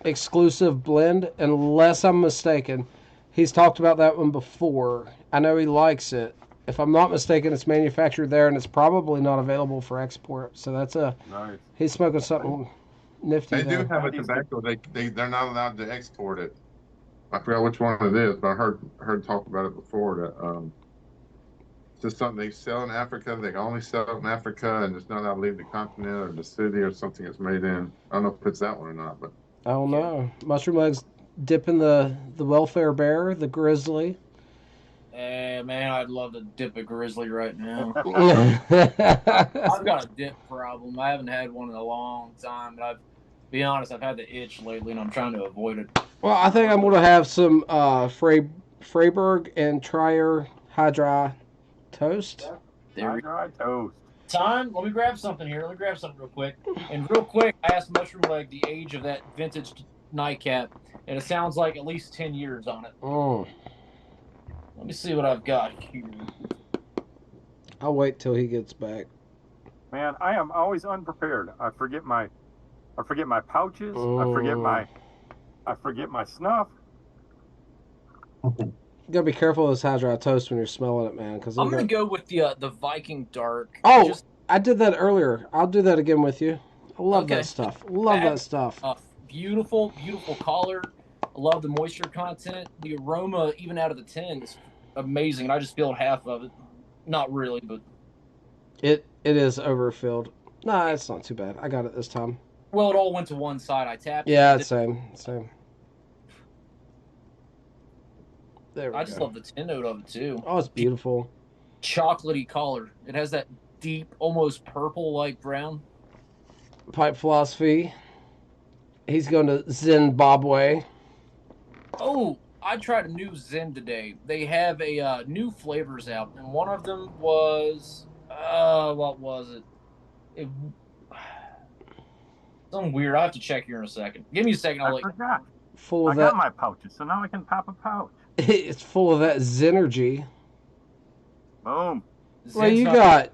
exclusive blend, unless I'm mistaken. He's talked about that one before. I know he likes it. If I'm not mistaken, it's manufactured there, and it's probably not available for export. So that's Nice. he's smoking something nifty They there. do have a tobacco. They're not allowed to export it. I forgot which one it is, but I heard talk about it before. That it's just something they sell in Africa. They can only sell it in Africa, and it's not allowed to leave the continent or the city or something it's made in. I don't know if it's that one or not, but I don't know. Mushroom Legs dipping the welfare bear, the grizzly. Man, I'd love to dip a grizzly right now. I've got a dip problem. I haven't had one in a long time, but to be honest, I've had the itch lately, and I'm trying to avoid it. Well, I think I'm going to have some Freiberg and Trier Hydra toast. There we Dry toast. Time. Let me grab something here. Let me grab something real quick. And real quick, I asked Mushroom Leg the age of that vintage nightcap, and it sounds like at least 10 years on it. Mm. Let me see what I've got here. I'll wait till he gets back. Man, I am always unprepared. I forget my pouches. I forget my snuff. You gotta be careful of this high dry toast when you're smelling it, man. Because I'm gonna go with the Viking Dark. Oh, I did that earlier. I'll do that again with you. I love Okay. that stuff. Love that stuff. Beautiful, beautiful color. I love the moisture content. The aroma, even out of the tin, is amazing. And I just filled half of it. Not really, but It is overfilled. Nah, it's not too bad. I got it this time. well, it all went to one side. I tapped. Yeah, it. same. There we go. I just love the tin note of it too. Oh, it's beautiful. Chocolatey color. It has that deep, almost purple-like brown. Pipe Philosophy. He's going to Zimbabwe. Oh, I tried a new Zen today. They have a new flavors out, and one of them was what was it? Something weird. I have to check here in a second. Give me a second. I forgot. Full I of got that. my pouches, so now I can pop a pouch. It's full of that Zenergy. Boom. What you got?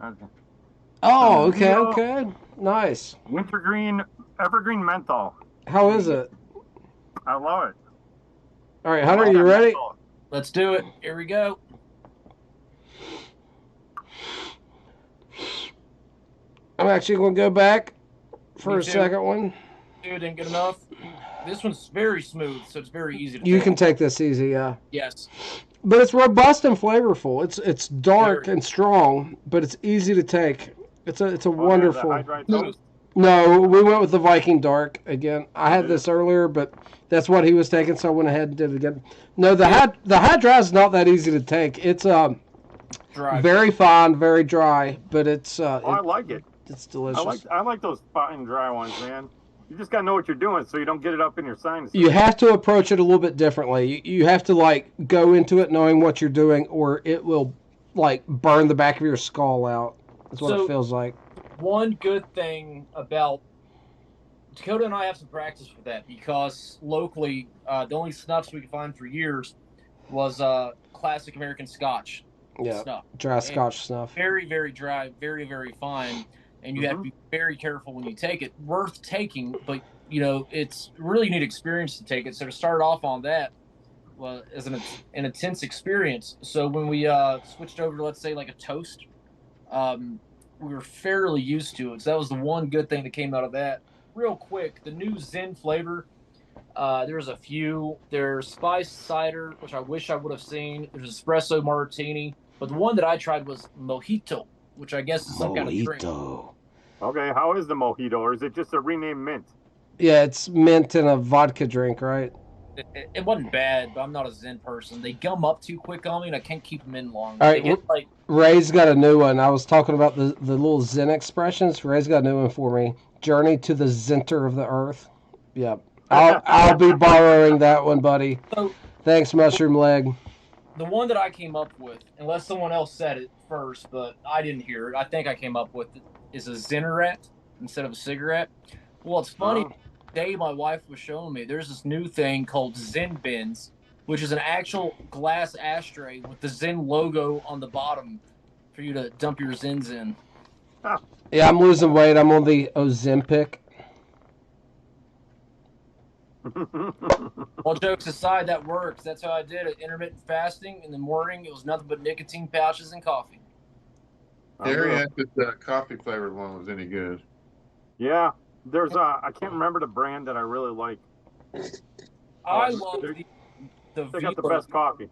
Okay. Oh, okay. Nice. Wintergreen, evergreen menthol. How is it? I love it. All right, Hunter, you ready? Let's do it. Here we go. I'm actually going to go back for Me a too. second one. Dude, didn't get enough. This one's very smooth, so it's very easy to You take. can take this easy, yeah. Yes. But it's robust and flavorful. It's dark Very. and strong, but it's easy to take. It's a wonderful. Toast. No, we went with the Viking Dark again. I had this earlier, but that's what he was taking, so I went ahead and did it again. No, the high dry is not that easy to take. It's Dry. very fine, very dry, but it's I like it. it's delicious. I like those fine dry ones, man. You just gotta know what you're doing so you don't get it up in your sinuses. You have to approach it a little bit differently. You have to like go into it knowing what you're doing, or it will like burn the back of your skull out. That's what So- it feels like. One good thing about Dakota and I have some practice with that because locally, the only snuffs we could find for years was classic American Scotch Yeah, snuff. dry Scotch snuff. Very, very dry, very, very fine, and you have to be very careful when you take it. Worth taking, but it's really need experience to take it. So to start off on that was as an intense experience. So when we switched over to, let's say, like a toast, we were fairly used to it. So that was the one good thing that came out of that. Real quick, the new Zen flavor. There's a few. There's spiced cider, which I wish I would have seen. There's espresso martini, but the one that I tried was mojito, which I guess is some kind of drink. Okay, how is the mojito, or is it just a renamed mint? Yeah, it's mint in a vodka drink, right? It wasn't bad, but I'm not a Zen person. They gum up too quick on me, and I can't keep them in long. All right, They get, like, Ray's got a new one. I was talking about the little Zen expressions. Ray's got a new one for me. Journey to the center of the earth. Yep. I'll be borrowing that one, buddy. So- Thanks, Mushroom Leg. the one that I came up with, unless someone else said it first, but I didn't hear it. I think I came up with it, is a Zeneret instead of a cigarette. Well, it's funny. Oh. Today, my wife was showing me there's this new thing called Zen Bins, which is an actual glass ashtray with the Zen logo on the bottom for you to dump your Zens in. Yeah, I'm losing weight. I'm on the Ozempic. All jokes aside, that works. That's how I did it. Intermittent fasting. In the morning, it was nothing but nicotine pouches and coffee. Harry asked if the coffee flavored one was any good. Yeah, there's I can't remember the brand that I really like. I love the They got the Velo. best coffee.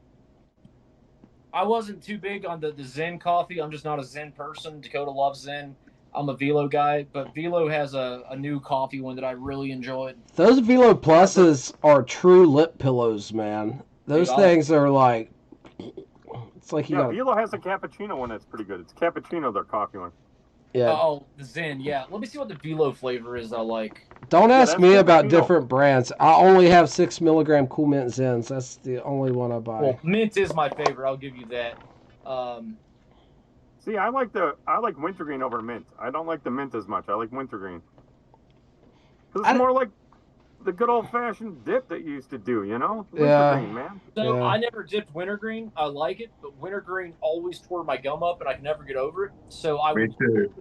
I wasn't too big on the Zen coffee. I'm just not a Zen person. Dakota loves Zen. I'm a Velo guy, but Velo has a new coffee one that I really enjoyed. Those Velo Pluses are true lip pillows, man. Those Dude, things are like, it's like you Yeah, got. Velo has a cappuccino one that's pretty good. It's cappuccino, their coffee one. Yeah. Oh, the Zen, yeah. Let me see what the Velo flavor is I like. Don't ask that's me good about to know. different brands. I only have 6 milligram Cool Mint Zens. That's the only one I buy. Well, mint is my favorite. I'll give you that. See, I like wintergreen over mint. I don't like the mint as much. I like wintergreen. Because it's more like the good old fashioned dip that you used to do, you know? Yeah. Wintergreen, man. So Yeah. I never dipped wintergreen. I like it, but wintergreen always tore my gum up, and I can never get over it. So I Me too.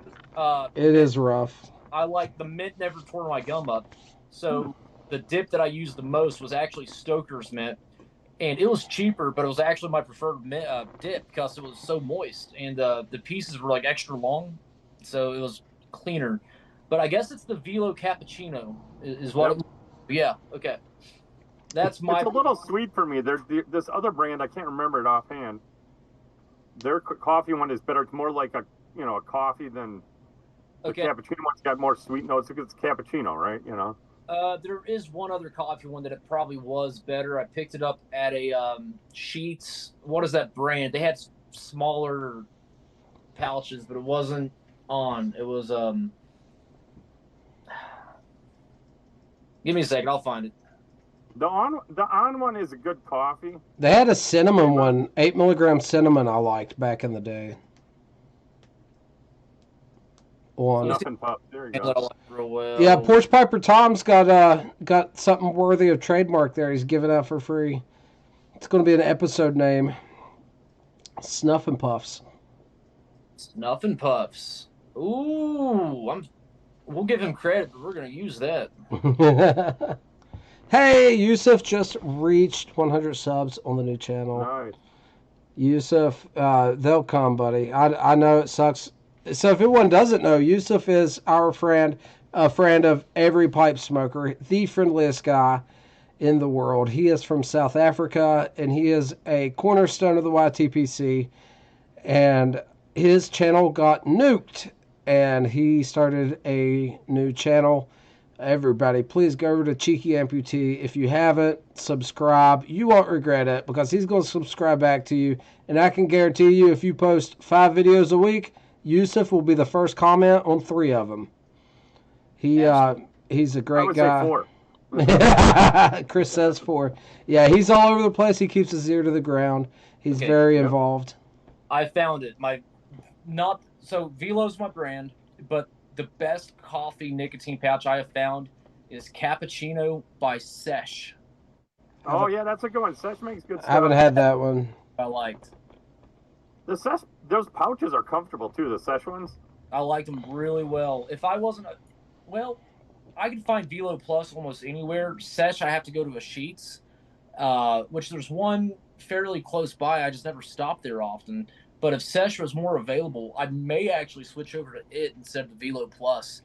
It is rough. I like the mint never tore my gum up. So the dip that I used the most was actually Stoker's mint, and it was cheaper, but it was actually my preferred dip because it was so moist, and the pieces were like extra long, so it was cleaner. But I guess it's the Velo Cappuccino is what. Yep. Yeah. Okay. That's my. It's a little sweet for me. This other brand, I can't remember it offhand. Their coffee one is better. It's more like a coffee than the Okay. cappuccino one's got more sweet notes because it's cappuccino, right? You know. There is one other coffee one that it probably was better. I picked it up at a Sheets. What is that brand? They had smaller pouches, but it wasn't on. It was Give me a second. I'll find it. The on one is a good coffee. They had a cinnamon one, 8 milligram cinnamon. I liked back in the day. One. Nothing pop. There you That go. I like real well. Yeah, Porch Piper Tom's got something worthy of trademark there. He's giving out for free. It's going to be an episode name. Snuff and Puffs. Snuff and Puffs. Ooh, we'll give him credit, but we're gonna use that. Hey, Yusuf just reached 100 subs on the new channel. Nice. Yusuf, they'll come, buddy. I know it sucks. So if anyone doesn't know, Yusuf is our friend, a friend of every pipe smoker, the friendliest guy in the world. He is from South Africa, and he is a cornerstone of the YTPC. And his channel got nuked, and he started a new channel. Everybody, please go over to Cheeky Amputee. If you haven't, subscribe. You won't regret it because he's going to subscribe back to you. And I can guarantee you, if you post 5 videos a week, Yusuf will be the first comment on 3 of them. He's a great guy. I would say 4. Chris says 4. Yeah, he's all over the place. He keeps his ear to the ground. He's Okay. very involved. I found it. Velo's my brand, but the best coffee nicotine pouch I have found is Cappuccino by Sesh. Oh yeah, that's a good one. Sesh makes good stuff. I haven't had that one. I liked. The Sesh, those pouches are comfortable too. The Sesh ones. I liked them really well. If I wasn't, I could find Velo Plus almost anywhere. Sesh, I have to go to a Sheets, which there's one fairly close by. I just never stopped there often. But if Sesh was more available, I may actually switch over to it instead of the Velo Plus.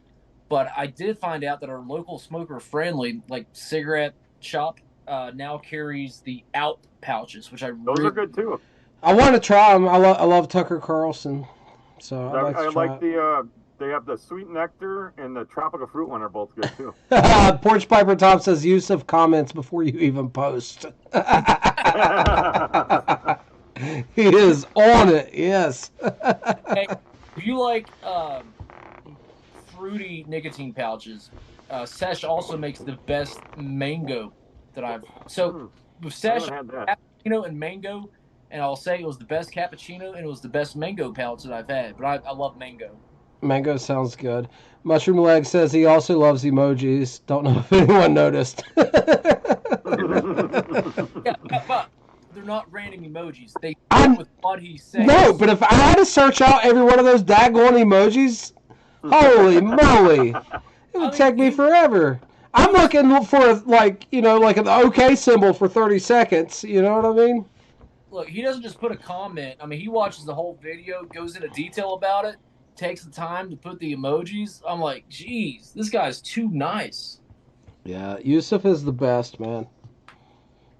But I did find out that our local smoker-friendly, like cigarette shop, now carries the Out pouches, which Those are good too. I want to try them. I love Tucker Carlson, so I'd like to I try like they have the sweet nectar and the tropical fruit one are both good too. it. Porch Piper Top says Yusuf comments before you even post. He is on it, yes. Hey, if you like fruity nicotine pouches, Sesh also makes the best mango that I've. So with I Sesh, haven't had that. cappuccino and mango, and I'll say it was the best cappuccino and it was the best mango pouch that I've had. But I love mango. Mango sounds good. Mushroom Leg says he also loves emojis. Don't know if anyone noticed. Yeah, but they're not random emojis. They I'm- fit with what he says. No, but if I had to search out every one of those daggone emojis, holy moly, it would take me forever. I'm looking for like an OK symbol for 30 seconds. You know what I mean? Look, he doesn't just put a comment. I mean, he watches the whole video, goes into detail about it, takes the time to put the emojis. I'm like, geez, this guy's too nice. Yeah, Yusuf is the best, man.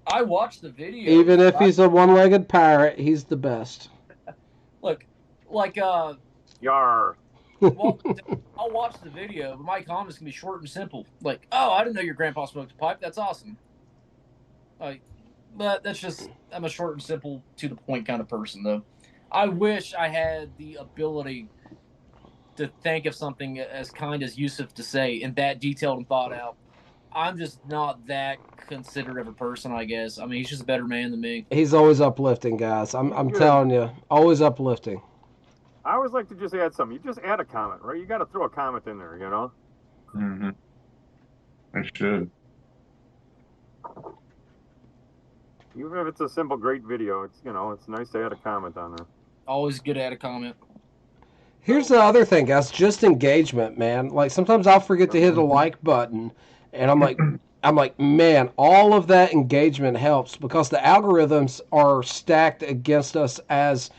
I watched the video. Even if he's a one-legged parrot, he's the best. Look, like Yar. well, I'll watch the video, but my comments can be short and simple. Like, oh, I didn't know your grandpa smoked a pipe. That's awesome. Like, but that's just, I'm a short and simple, to the point kind of person, though. I wish I had the ability to think of something as kind as Yusuf to say and that detailed and thought out. I'm just not that considerate of a person, I guess. I mean, he's just a better man than me. He's always uplifting, guys. I'm Good. telling you, always uplifting. I always like to just add something. You just add a comment, right? You got to throw a comment in there, you know? Mm-hmm. I should. Even if it's a simple, great video, it's it's nice to add a comment on there. Always good at a comment. Here's the other thing, guys. Just engagement, man. Like sometimes I'll forget to hit the like button, and I'm like, man, all of that engagement helps because the algorithms are stacked against us as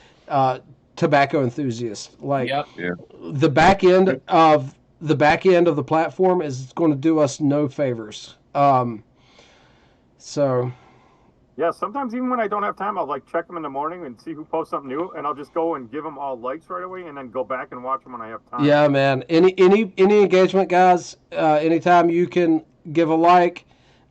tobacco enthusiasts. Like Yep. Yeah. the back end of the platform is going to do us no favors. So Yeah, sometimes even when I don't have time, I'll like check them in the morning and see who posts something new, and I'll just go and give them all likes right away, and then go back and watch them when I have time. yeah, man. Any engagement, guys. Anytime you can give a like,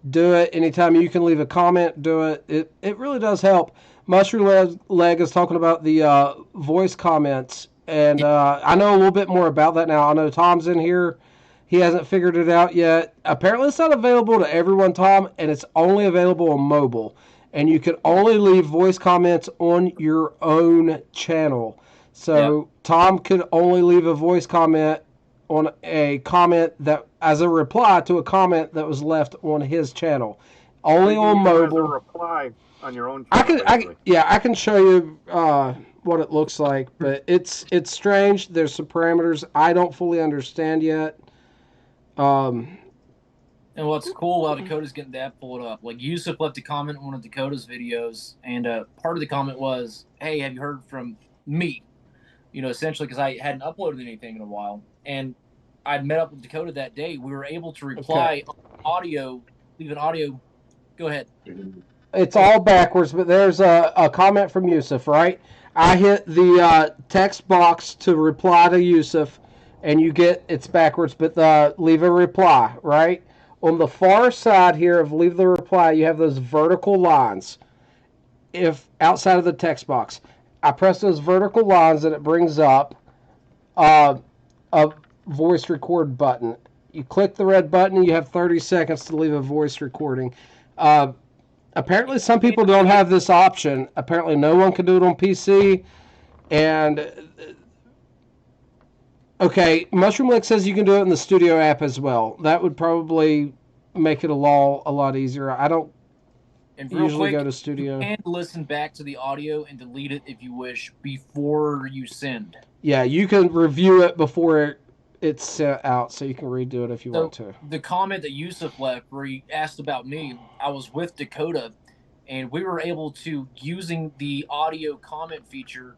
do it. Anytime you can leave a comment, do it. It really does help. Mushroom Leg is talking about the voice comments, and I know a little bit more about that now. I know Tom's in here. He hasn't figured it out yet. Apparently, it's not available to everyone, Tom, and it's only available on mobile. And you can only leave voice comments on your own channel. So Tom could only leave a voice comment on a comment that as a reply to a comment that was left on his channel. Only You on can use it as a mobile. reply on your own I channel. I can show you what it looks like, but it's strange. There's some parameters I don't fully understand yet. And what's cool while Dakota's getting that pulled up, like Yusuf left a comment on one of Dakota's videos, and part of the comment was, "Hey, have you heard from me?" You know, essentially because I hadn't uploaded anything in a while, and I'd met up with Dakota that day. We were able to reply on audio, leave an audio. Go ahead. It's all backwards, but there's a comment from Yusuf, right? I hit the text box to reply to Yusuf, and you get it's backwards, but leave a reply, right? On the far side here of leave the reply, you have those vertical lines. If outside of the text box, I press those vertical lines and it brings up a voice record button. You click the red button, and you have 30 seconds to leave a voice recording. Apparently, some people don't have this option. Apparently, no one can do it on PC. And okay, Mushroom Lake says you can do it in the Studio app as well. That would probably make it a lot easier. I don't And real usually quick, go to Studio. you can listen back to the audio and delete it if you wish before you send. Yeah, you can review it before it's sent out, so you can redo it if you So, want to. The comment that Yusuf left where he asked about me, I was with Dakota, and we were able to, using the audio comment feature,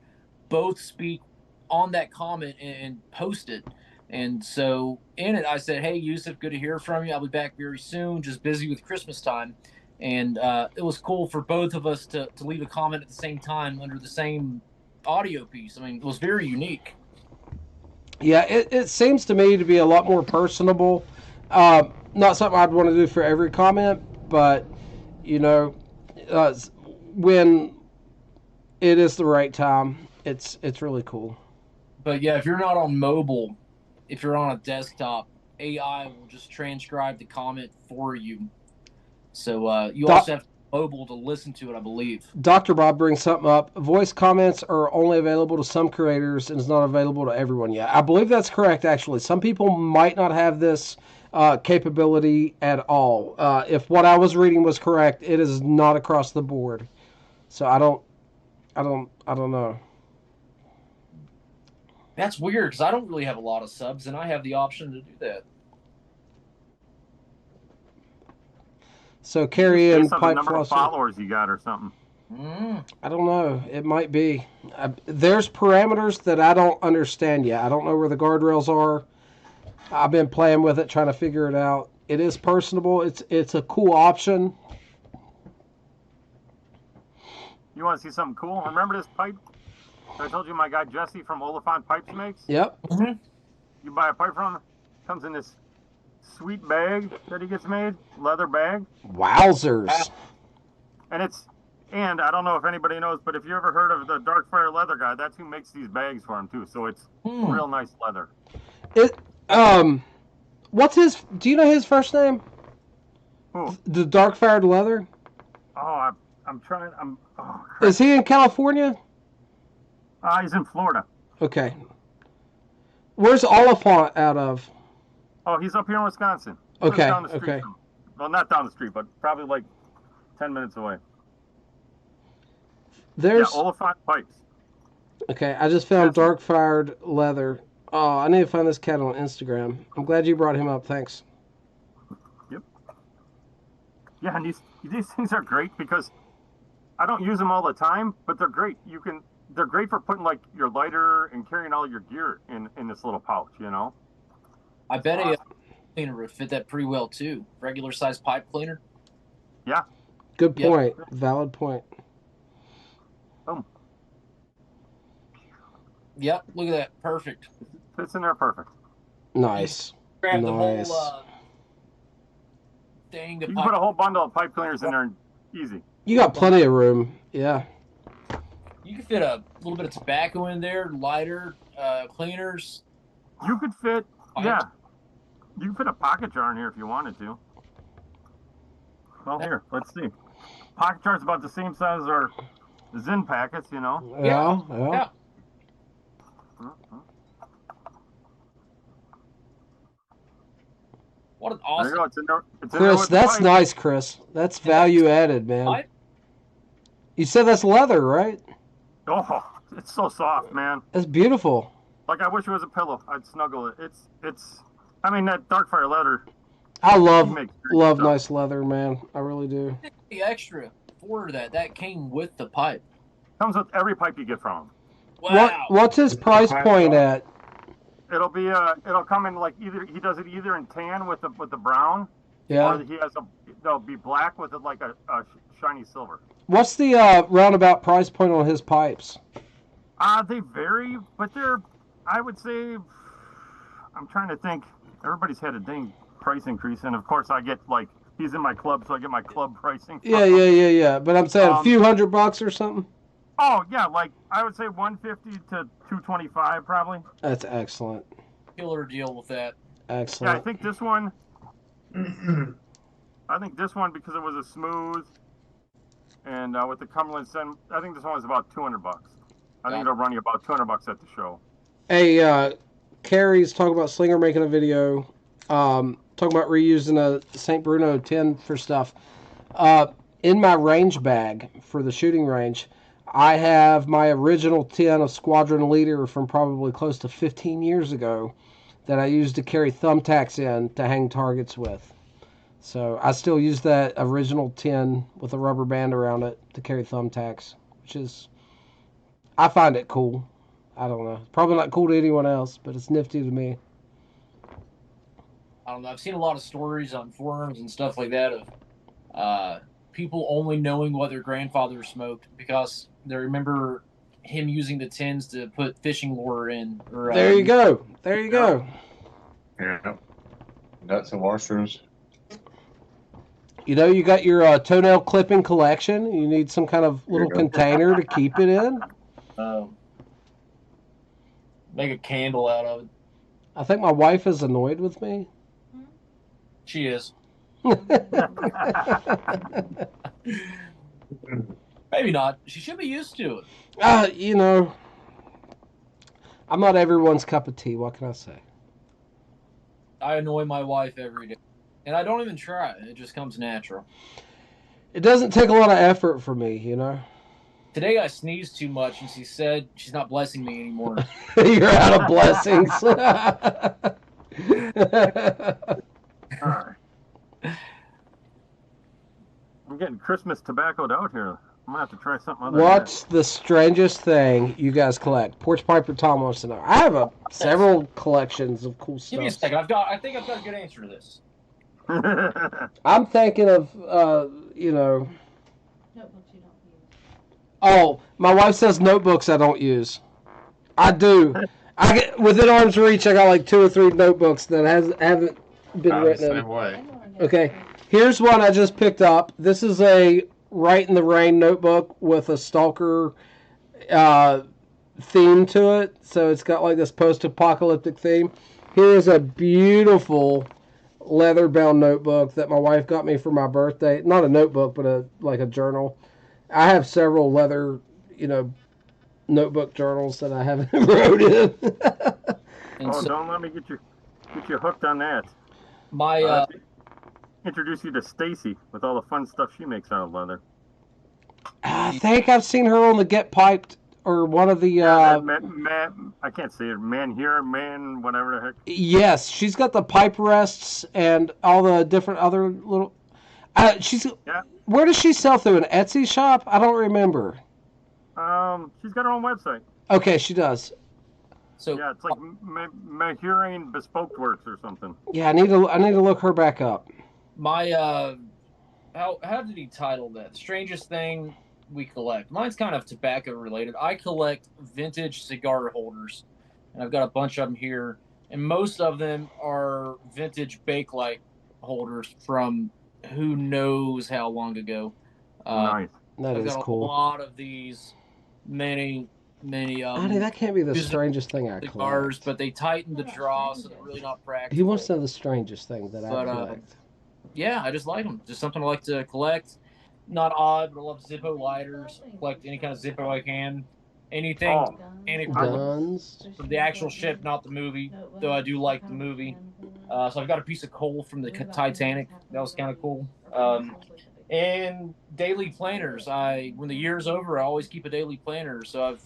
both speak on that comment and post it. And so in it, I said, "Hey, Yusuf, good to hear from you. I'll be back very soon, just busy with Christmas time." And it was cool for both of us to leave a comment at the same time under the same audio piece. I mean, it was very unique. Yeah, it seems to me to be a lot more personable. Not something I'd want to do for every comment, but, you know, when it is the right time, it's really cool. But yeah, if you're not on mobile, if you're on a desktop, AI will just transcribe the comment for you. So you also have mobile to listen to it, I believe. Dr. Bob brings something up. Voice comments are only available to some creators and is not available to everyone yet. I believe that's correct, actually. Some people might not have this capability at all. If what I was reading was correct, it is not across the board. So I don't know. That's weird because I don't really have a lot of subs, and I have the option to do that. So carry in Based on the pipe number of flosser. followers you got or something. I don't know. It might be. There's parameters that I don't understand yet. I don't know where the guardrails are. I've been playing with it, trying to figure it out. It is personable. It's a cool option. You want to see something cool? Remember this pipe I told you my guy Jesse from Oliphant Pipes makes? Yep. You buy a pipe from him, comes in this sweet bag that he gets made, leather bag. Wowzers. And I don't know if anybody knows, but if you ever heard of the Dark Fire Leather guy, that's who makes these bags for him too. So it's real nice leather. What's his? Do you know his first name? Who? The dark fired leather? Oh, I'm trying. Oh, crap. Is he in California? He's in Florida. Okay. Where's Oliphant out of? Oh, he's up here in Wisconsin. He lives Okay, down the street okay. from- well, not down the street, but probably like 10 minutes away. There's Yeah, Oliphant Pipes. okay. I just found Yes. dark fired leather. Oh, I need to find this cat on Instagram. I'm glad you brought him up. Thanks. Yeah, and these things are great because I don't use them all the time, but they're great. They're great for putting like your lighter and carrying all your gear in this little pouch, you know. I bet a cleaner would fit that pretty well too. Regular size pipe cleaner. Good Yep. point. Valid point. Yep, look at that. Perfect. Fits in there perfect. Nice. Grab Nice. the whole thing. You can put a whole bundle of pipe cleaners in there, easy. You got plenty of room. Yeah. You can fit a little bit of tobacco in there, lighter, cleaners. You could fit, Pipe. yeah. You could fit a pocket jar in here if you wanted to. Well, here, let's see. Pocket jar's about the same size as our Zin packets, you know. Yeah. Yeah. What an There you awesome go. It's in there. It's in there Chris, with the that's pipe. nice, Chris. That's value added, man. pipe. You said that's leather, right? Oh, it's so soft, man. That's beautiful. Like I wish it was a pillow. I'd snuggle it. It's. I mean that dark fire leather. I love makes great love stuff. nice leather, man. I really do. The extra for that came with the pipe. Comes with every pipe you get from him. Wow. What's his price point at? It'll be it'll come in like either he does it either in tan with the brown, Yeah. or he has they'll be black with it like a shiny silver. What's the roundabout price point on his pipes? They vary, but they're I would say I'm trying to think. Everybody's had a dang price increase, and of course I get like he's in my club, so I get my club pricing. Yeah. But I'm saying a few $100 or something. Oh yeah, like I would say 150 to 225 probably. That's excellent. Killer deal with that. Yeah, I Excellent. think this one. I think this one because it was a smooth, and with the Cumberland Sun, I think this one was about $200. I think it'll run you about $200 at the show. Hey, Carrie's talking about Slinger making a video, talking about reusing a St. Bruno tin for stuff. In my range bag for the shooting range, I have my original tin of Squadron Leader from probably close to 15 years ago that I used to carry thumbtacks in to hang targets with. So I still use that original tin with a rubber band around it to carry thumbtacks, which is, I find it cool. I don't know. Probably not cool to anyone else, but it's nifty to me. I don't know. I've seen a lot of stories on forums and stuff like that of people only knowing what their grandfather smoked because they remember him using the tins to put fishing lure in. Or, There you go. There you go. Yeah. Nuts and washers. You know, you got your toenail clipping collection. You need some kind of little There you go. container to keep it in. Make a candle out of it. I think my wife is annoyed with me. She is. Maybe not. She should be used to it. You know, I'm not everyone's cup of tea. What can I say? I annoy my wife every day. And I don't even try. It just comes natural. It doesn't take a lot of effort for me, you know? Today I sneezed too much and she said she's not blessing me anymore. You're out of blessings. All right. I'm getting Christmas tobaccoed out here. I'm gonna have to try something other. What's the strangest thing you guys collect? Porch Piper Tom wants to know. I have seveal collections of cool Give me a stuff. second. I think I've got a good answer to this. Than that. I'm thinking of, you know. Notebooks you don't use. Oh, my wife says notebooks I don't use. I do. I get within arm's reach. I got like 2 or 3 notebooks that haven't been I'm the written same in. way. Okay, here's one I just picked up. This is a Write in the Rain notebook with a stalker theme to it. So it's got like this post-apocalyptic theme. Here is a beautiful leather-bound notebook that my wife got me for my birthday. Not a notebook, but a journal. I have several leather, notebook journals that I haven't wrote in. And Oh, so don't let me get you hooked on that. my I'll have to introduce you to Stacy with all the fun stuff she makes out of leather. I think I've seen her on the Get Piped or one of the. I can't say it. Man, whatever the heck. Yes, she's got the pipe rests and all the different other little. Yeah. Where does she sell through an Etsy shop? I don't remember. She's got her own website. Okay, she does. so Yeah, it's like Mahurian Bespoke Works or something. Yeah, I need to look her back up. my how did he title that? Strangest thing we collect. Mine's kind of tobacco related. I collect vintage cigar holders, and I've got a bunch of them here, and most of them are vintage Bakelite holders from who knows how long ago. Nice. That I've is got a cool. lot of these, many Honey, that can't be the using strangest thing I cigars, collect. but they tighten the draw, so they're really not practical. He wants to know the strangest thing that I But, collect. Yeah, I just like them. Just something I like to collect. Not odd, but I love Zippo lighters. Collect any kind of Zippo I can. Anything Oh. Guns. from the actual ship, not the movie. Though I do like the movie. So I've got a piece of coal from the Titanic. That was kind of cool. And daily planners. When the year's over, I always keep a daily planner. So I've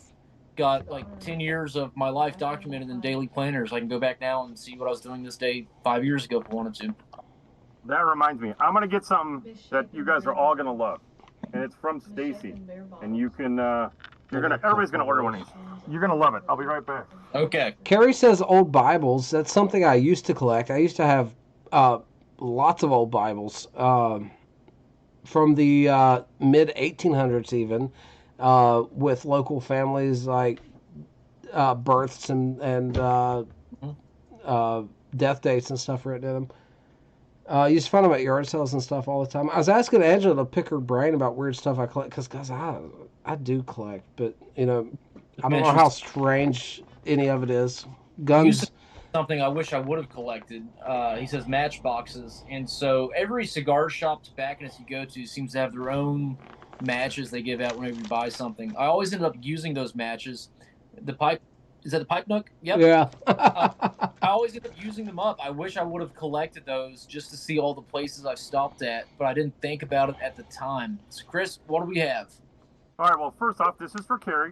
got like 10 years of my life documented in daily planners. I can go back now and see what I was doing this day 5 years ago if I wanted to. That reminds me, I'm gonna get something that you guys are all gonna love, and it's from Stacy. And you can, everybody's gonna order one of these. You're gonna love it. I'll be right back. Okay. Carrie says old Bibles. That's something I used to collect. I used to have lots of old Bibles from the mid 1800s, even with local families like births and death dates and stuff written in them. I used to find them at yard sales and stuff all the time. I was asking Angela to pick her brain about weird stuff I collect because, guys, I do collect, but I don't know how strange any of it is. Guns. Something I wish I would have collected. He says matchboxes, and so every cigar shop tobacconist you go to seems to have their own matches they give out whenever you buy something. I always end up using those matches. The pipe. Is that the pipe nook? Yep. Yeah. I always end up using them up. I wish I would have collected those just to see all the places I've stopped at, but I didn't think about it at the time. So, Chris, what do we have? All right. Well, first off, this is for Carrie.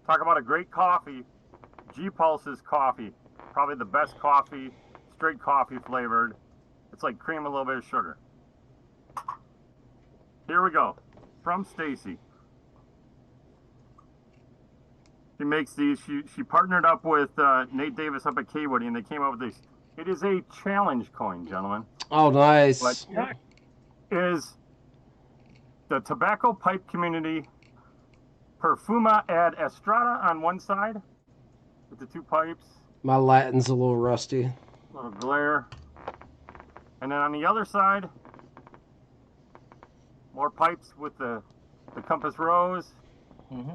Talk about a great coffee. G Pulse's coffee. Probably the best coffee, straight coffee flavored. It's like cream, a little bit of sugar. Here we go. From Stacy. She makes these. She partnered up with Nate Davis up at Kaywood, and they came up with this. It is a challenge coin, gentlemen. Oh, nice. But is the tobacco pipe community Perfuma ad Estrada on one side with the two pipes. My Latin's a little rusty. A little glare. And then on the other side, more pipes with the Compass Rose. Mm-hmm.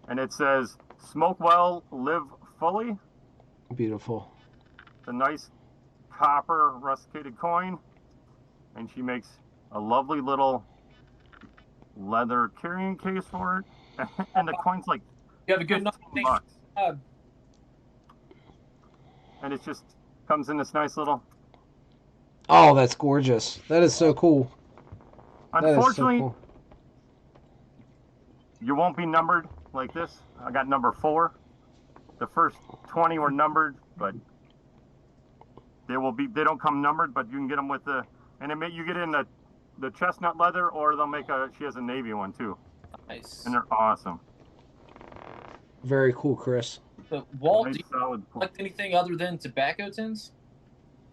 And it says, smoke well, live fully. Beautiful. It's a nice copper rusticated coin. And she makes a lovely little leather carrying case for it. And the coin's like You have a good night. $15. And it just comes in this nice little... Oh, that's gorgeous. That is so cool. Unfortunately, so cool. You won't be numbered like this. I got number 4. The first 20 were numbered, but they don't come numbered, but you can get them with the, and you get in the chestnut leather, or they'll make she has a navy one too. Nice. And they're awesome. Very cool, Chris. But Walt, Nice do you solid. collect anything other than tobacco tins?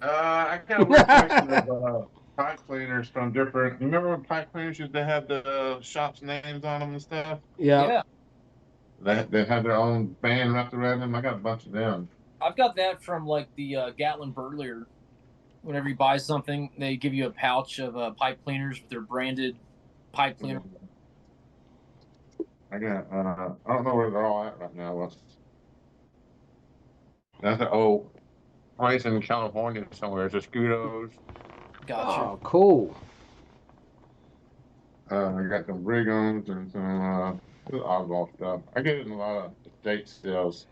I got a weird collection of pipe cleaners from different. Remember when pipe cleaners used to have the shop's names on them and stuff? Yeah. They had their own band wrapped around them. I got a bunch of them. I've got that from like the Gatlin Burglar. Whenever you buy something, they give you a pouch of pipe cleaners with their branded pipe cleaner. I got. I don't know where they're all at right now. That's place in California somewhere. It's a Scudos. Gotcha. Oh, cool. I got some Brighams and some oddball stuff. I get it in a lot of estate sales.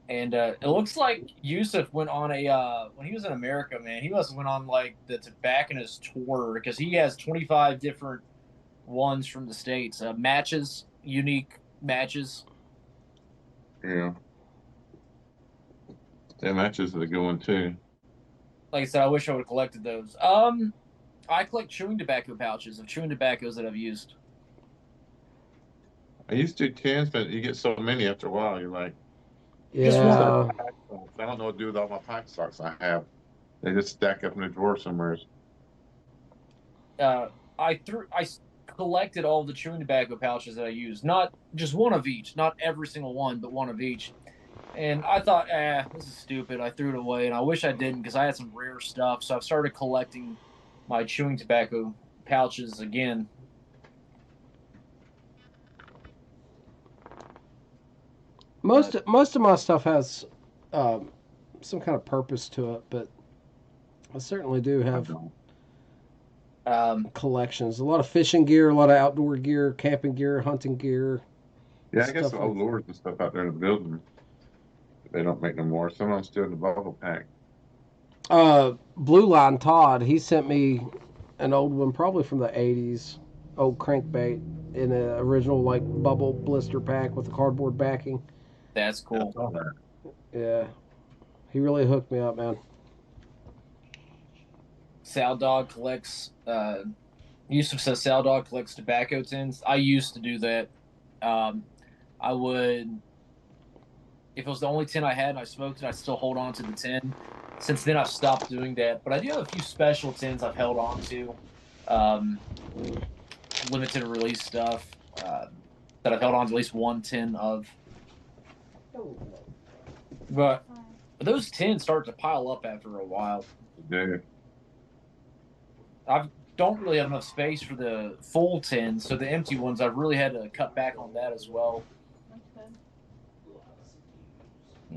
And it looks like Yusuf went on a when he was in America, man. He must have went on like the tobacconist tour because he has 25 different ones from the states, matches, unique matches. Yeah. Yeah, matches are a good one too. Like I said, I wish I would have collected those. I collect chewing tobacco pouches of chewing tobaccos that I've used. I used to do tens, but you get so many after a while, you're like, Yeah. I don't know what to do with all my pack socks I have. They just stack up in a drawer somewhere. I collected all the chewing tobacco pouches that I used, not just one of each, not every single one, but one of each. And I thought, this is stupid. I threw it away, and I wish I didn't because I had some rare stuff. So I've started collecting my chewing tobacco pouches again. Most of my stuff has some kind of purpose to it, but I certainly do have collections. A lot of fishing gear, a lot of outdoor gear, camping gear, hunting gear. Yeah, I guess Stuff the like- lures and stuff out there in the building, they don't make no more. Some of them still in the bubble pack. Blue Line Todd, he sent me an old one, probably from the 80s, old crankbait in an original like bubble blister pack with a cardboard backing. That's cool. All that. Yeah, he really hooked me up, man. Sal Dog collects. Yusuf says Sal Dog collects tobacco tins. I used to do that. I would, if it was the only tin I had and I smoked it, I'd still hold on to the tin. Since then, I've stopped doing that. But I do have a few special tins I've held on to, limited release stuff that I've held on to at least one tin of. But those tins start to pile up after a while. Yeah. I don't really have enough space for the full tins, so the empty ones I've really had to cut back on that as well.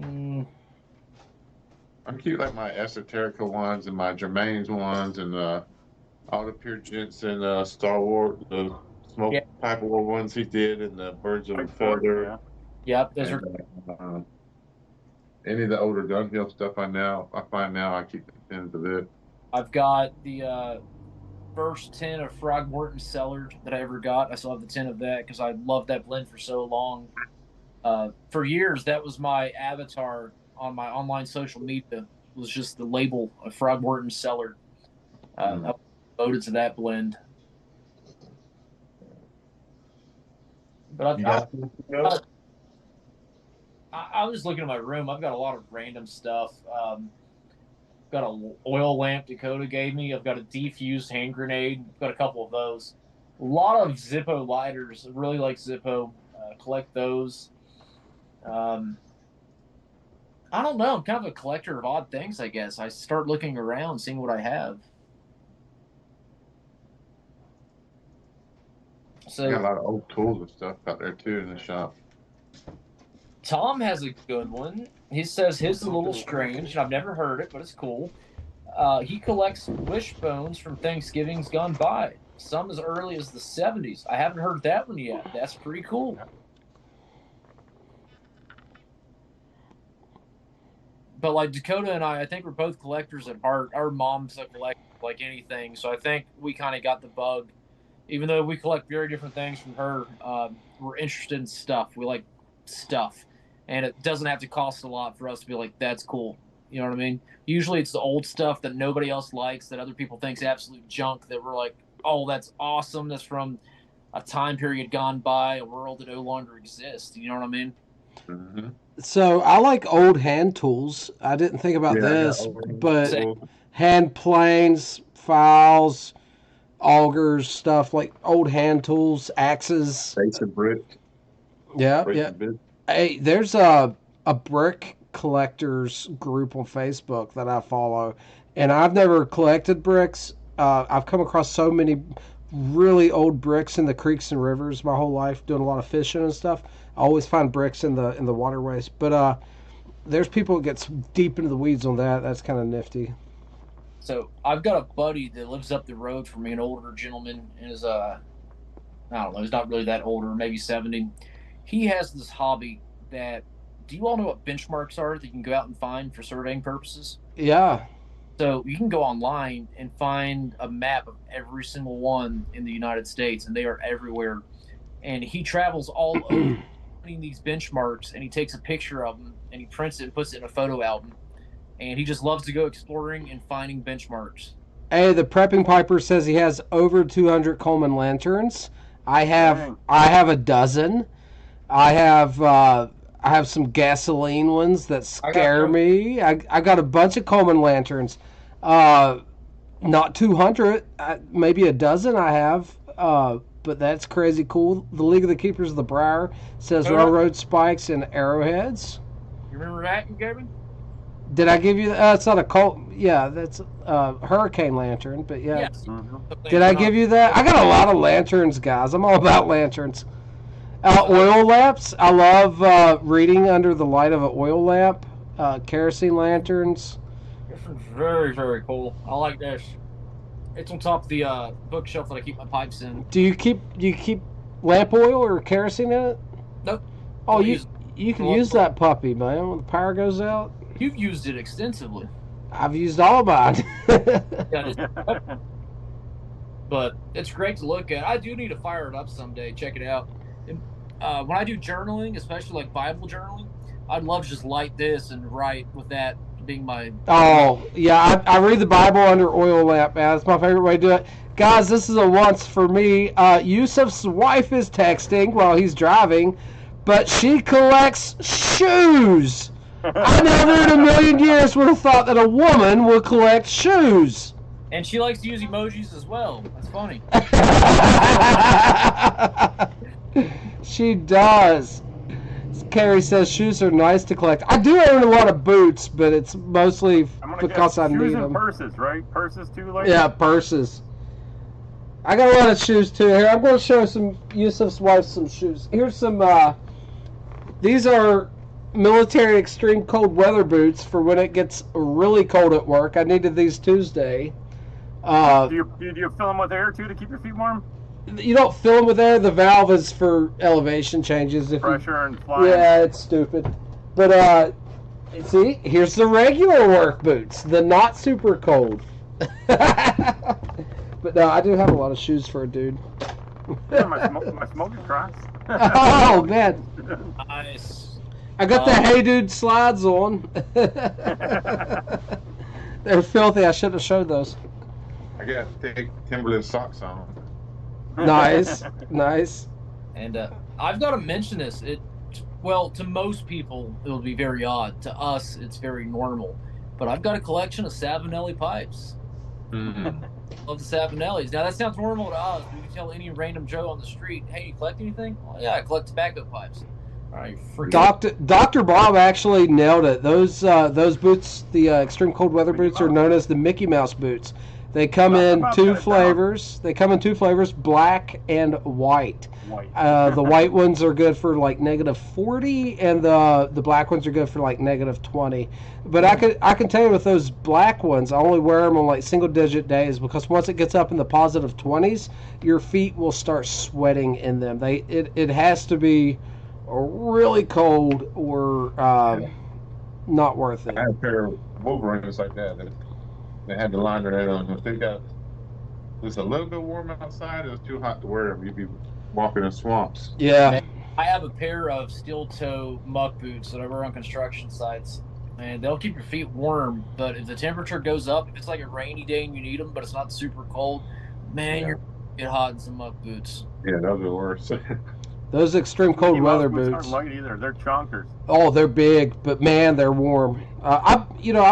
I keep like my esoterica ones and my Germain's ones and all the Pure Gents and Star Wars, the smoke pipe war ones he did and the Birds of a Feather. Yep, those and, are. Any of the older Dunhill stuff I find now I keep the pins of it. I've got the first tin of Throgmorton Cellared that I ever got. I still have the tin of that because I loved that blend for so long. For years, that was my avatar on my online social media. Was just the label of Throgmorton Cellared. I was devoted to that blend. But I was looking at my room. I've got a lot of random stuff. Got an oil lamp Dakota gave me. I've got a defused hand grenade. I've got a couple of those. A lot of Zippo lighters. I really like Zippo. Collect those. I don't know. I'm kind of a collector of odd things, I guess. I start looking around, seeing what I have. So got a lot of old tools and stuff out there too in the shop. Tom has a good one. He says his is a little strange, and I've never heard it, but it's cool. He collects wishbones from Thanksgivings gone by, some as early as the 70s. I haven't heard that one yet. That's pretty cool. But like Dakota and I think we're both collectors at heart. Our mom's a collector like anything, so I think we kind of got the bug. Even though we collect very different things from her, we're interested in stuff. We like stuff. And it doesn't have to cost a lot for us to be like, that's cool. You know what I mean? Usually it's the old stuff that nobody else likes, that other people think is absolute junk, that we're like, oh, that's awesome. That's from a time period gone by, a world that no longer exists. You know what I mean? Mm-hmm. So I like old hand tools. I didn't think about this, but hand planes, files, augers, stuff like old hand tools, axes. Base of brick. Yeah, yeah. Hey, there's a brick collectors group on Facebook that I follow, and I've never collected bricks. I've come across so many really old bricks in the creeks and rivers my whole life, doing a lot of fishing and stuff. I always find bricks in the waterways, but there's people that get deep into the weeds on that. That's kind of nifty. So I've got a buddy that lives up the road from me, an older gentleman, and is I don't know, he's not really that older, maybe 70. He has this hobby that. Do you all know what benchmarks are that you can go out and find for surveying purposes? Yeah. So you can go online and find a map of every single one in the United States, and they are everywhere. And he travels all over finding these benchmarks, and he takes a picture of them, and he prints it and puts it in a photo album. And he just loves to go exploring and finding benchmarks. Hey, the Prepping Piper says he has over 200 Coleman lanterns. I have a dozen. I have some gasoline ones that scare me. I got a bunch of Coleman lanterns. Not 200, maybe a dozen I have. But that's crazy cool. The League of the Keepers of the Briar says railroad spikes and arrowheads. You remember that, you gave me? Did I give you that? It's not a Colt. Yeah, that's a hurricane lantern, but yeah. Yes. Did I give you that? I got a lot of lanterns, guys. I'm all about lanterns. Oil lamps. I love reading under the light of an oil lamp. Kerosene lanterns. This is very, very cool. I like this. It's on top of the bookshelf that I keep my pipes in. Do you keep lamp oil or kerosene in it? Nope. Oh, you can use that puppy, man. When the power goes out. You've used it extensively. I've used all of mine. But it's great to look at. I do need to fire it up someday. Check it out. When I do journaling, especially like Bible journaling, I'd love to just light this and write with that being my... Oh, yeah, I read the Bible under oil lamp, man. That's my favorite way to do it. Guys, this is a once for me. Yusuf's wife is texting while he's driving, but she collects shoes. I never in a million years would have thought that a woman would collect shoes. And she likes to use emojis as well. That's funny. She does. Carrie says shoes are nice to collect. I do own a lot of boots, but it's mostly because I need shoes them. and purses, right? Purses too, like Yeah, purses. I got a lot of shoes too. Here, I'm going to show some Yusuf's wife some shoes. Here's some. These are military extreme cold weather boots for when it gets really cold at work. I needed these Tuesday. do you fill them with air too to keep your feet warm? You don't fill them with air. The valve is for elevation changes. Pressure and flying. Yeah, it's stupid. But see, here's the regular work boots, the not super cold. But no, I do have a lot of shoes for a dude. Yeah, my smoking Crocs. Oh man, Nice. I got the Hey Dude slides on. They're filthy. I shouldn't have showed those. I got thick Timberland socks on. Nice, nice. And I've got to mention this. Well, to most people, it will be very odd. To us, it's very normal. But I've got a collection of Savinelli pipes. Mm-hmm. Love the Savinellis. Now, that sounds normal to us. You can tell any random Joe on the street, hey, you collect anything? Well, yeah, I collect tobacco pipes. All right, Dr. Bob actually nailed it. Those boots, the extreme cold weather boots, are known as the Mickey Mouse boots. They come in two flavors. They come in two flavors, black and white. The white ones are good for like -40, and the black ones are good for like -20. But I can tell you with those black ones, I only wear them on like single-digit days because once it gets up in the positive 20s, your feet will start sweating in them. It has to be really cold or not worth it. I had a pair of Wolverines like that. They had the liner that on them. It's a little bit warm outside. It was too hot to wear them. You'd be walking in swamps. Yeah. I have a pair of steel toe muck boots that I wear on construction sites, and they'll keep your feet warm. But if the temperature goes up, if it's like a rainy day and you need them, but it's not super cold, man, you're gonna get hot in some muck boots. Yeah, those are worse. Those extreme cold weather boots aren't light either. They're chonkers. Oh, they're big, but man, they're warm. I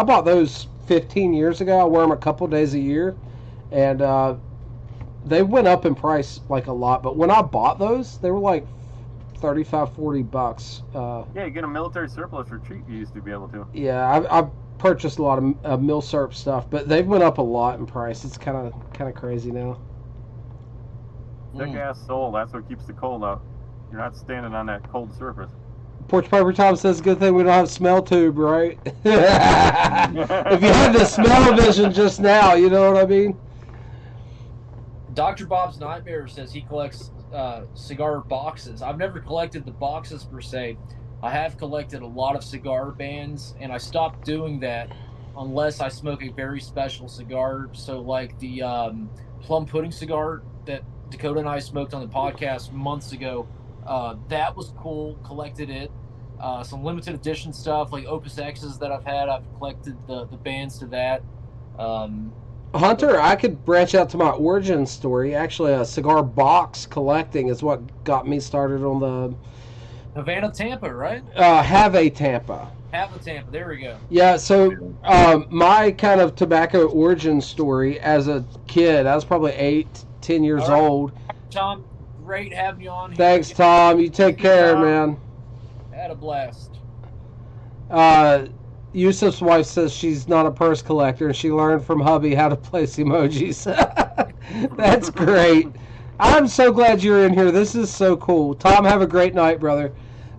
bought those 15 years ago. I wear them a couple days a year, and they went up in price like a lot. But when I bought those, they were like $35-40. Yeah, you get a military surplus for cheap. You used to be able to. Yeah, I purchased a lot of Milsurp stuff, but they've went up a lot in price. It's kind of crazy now. Thick ass sole. That's what keeps the cold out. You're not standing on that cold surface. Porch Piper Tom says, good thing we don't have smell tube, right? If you had the smell vision just now, you know what I mean? Dr. Bob's Nightmare says he collects cigar boxes. I've never collected the boxes per se. I have collected a lot of cigar bands, and I stopped doing that unless I smoke a very special cigar. So, like the plum pudding cigar that Dakota and I smoked on the podcast months ago, that was cool. Collected it. Some limited edition stuff like Opus X's that I've had. I've collected the bands to that. Hunter, I could branch out to my origin story. Actually, a cigar box collecting is what got me started on the Havana Tampa, right? Have a Tampa. Have a Tampa. There we go. Yeah, so my kind of tobacco origin story as a kid, I was probably 8-10 years All right. old. Tom, great having you on here. Thanks, Tom. You take care, Tom. man. Had a blast. Yusuf's wife says she's not a purse collector, and she learned from hubby how to place emojis. That's great. I'm so glad you're in here. This is so cool. Tom, have a great night, brother.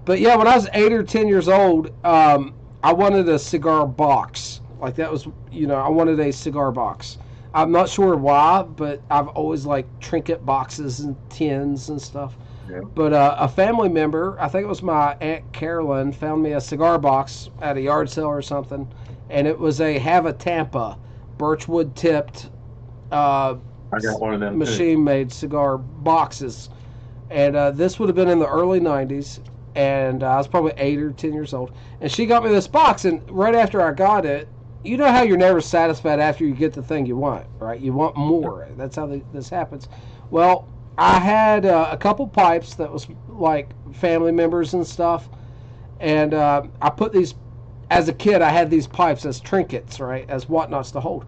But yeah, when I was 8 or 10 years old, I wanted a cigar box. Like that was, I wanted a cigar box. I'm not sure why, but I've always liked trinket boxes and tins and stuff. Yeah. But a family member, I think it was my Aunt Carolyn, found me a cigar box at a yard sale or something, and it was a Have a Tampa, birchwood tipped, I got one of them too. machine-made cigar boxes. And this would have been in the early 90s, and I was probably 8 or 10 years old. And she got me this box, and right after I got it, you know how you're never satisfied after you get the thing you want, right? You want more. That's how this happens. Well, I had a couple pipes that was like family members and stuff, and I put these, as a kid, I had these pipes as trinkets, right, as whatnots to hold.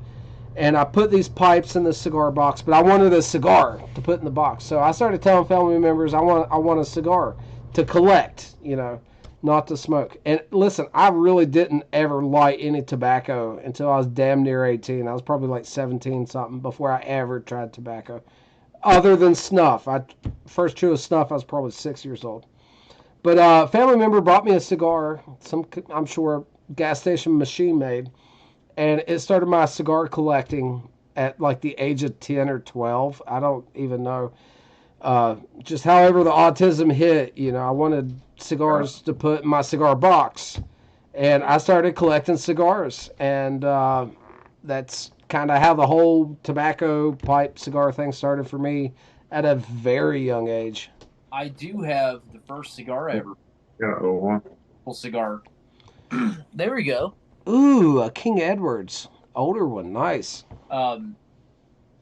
And I put these pipes in the cigar box, but I wanted a cigar to put in the box. So I started telling family members I want a cigar to collect, not to smoke. And listen, I really didn't ever light any tobacco until I was damn near 18. I was probably like 17 something before I ever tried tobacco. Other than snuff. I first chew a snuff, I was probably 6 years old. But a family member bought me a cigar, I'm sure, gas station machine made. And it started my cigar collecting at like the age of 10 or 12. I don't even know. Just however the autism hit, I wanted cigars to put in my cigar box. And I started collecting cigars. And that's kind of how the whole tobacco pipe cigar thing started for me at a very young age. I do have the first cigar ever. Yeah, one. Full cigar. There we go. Ooh, a King Edwards. Older one. Nice.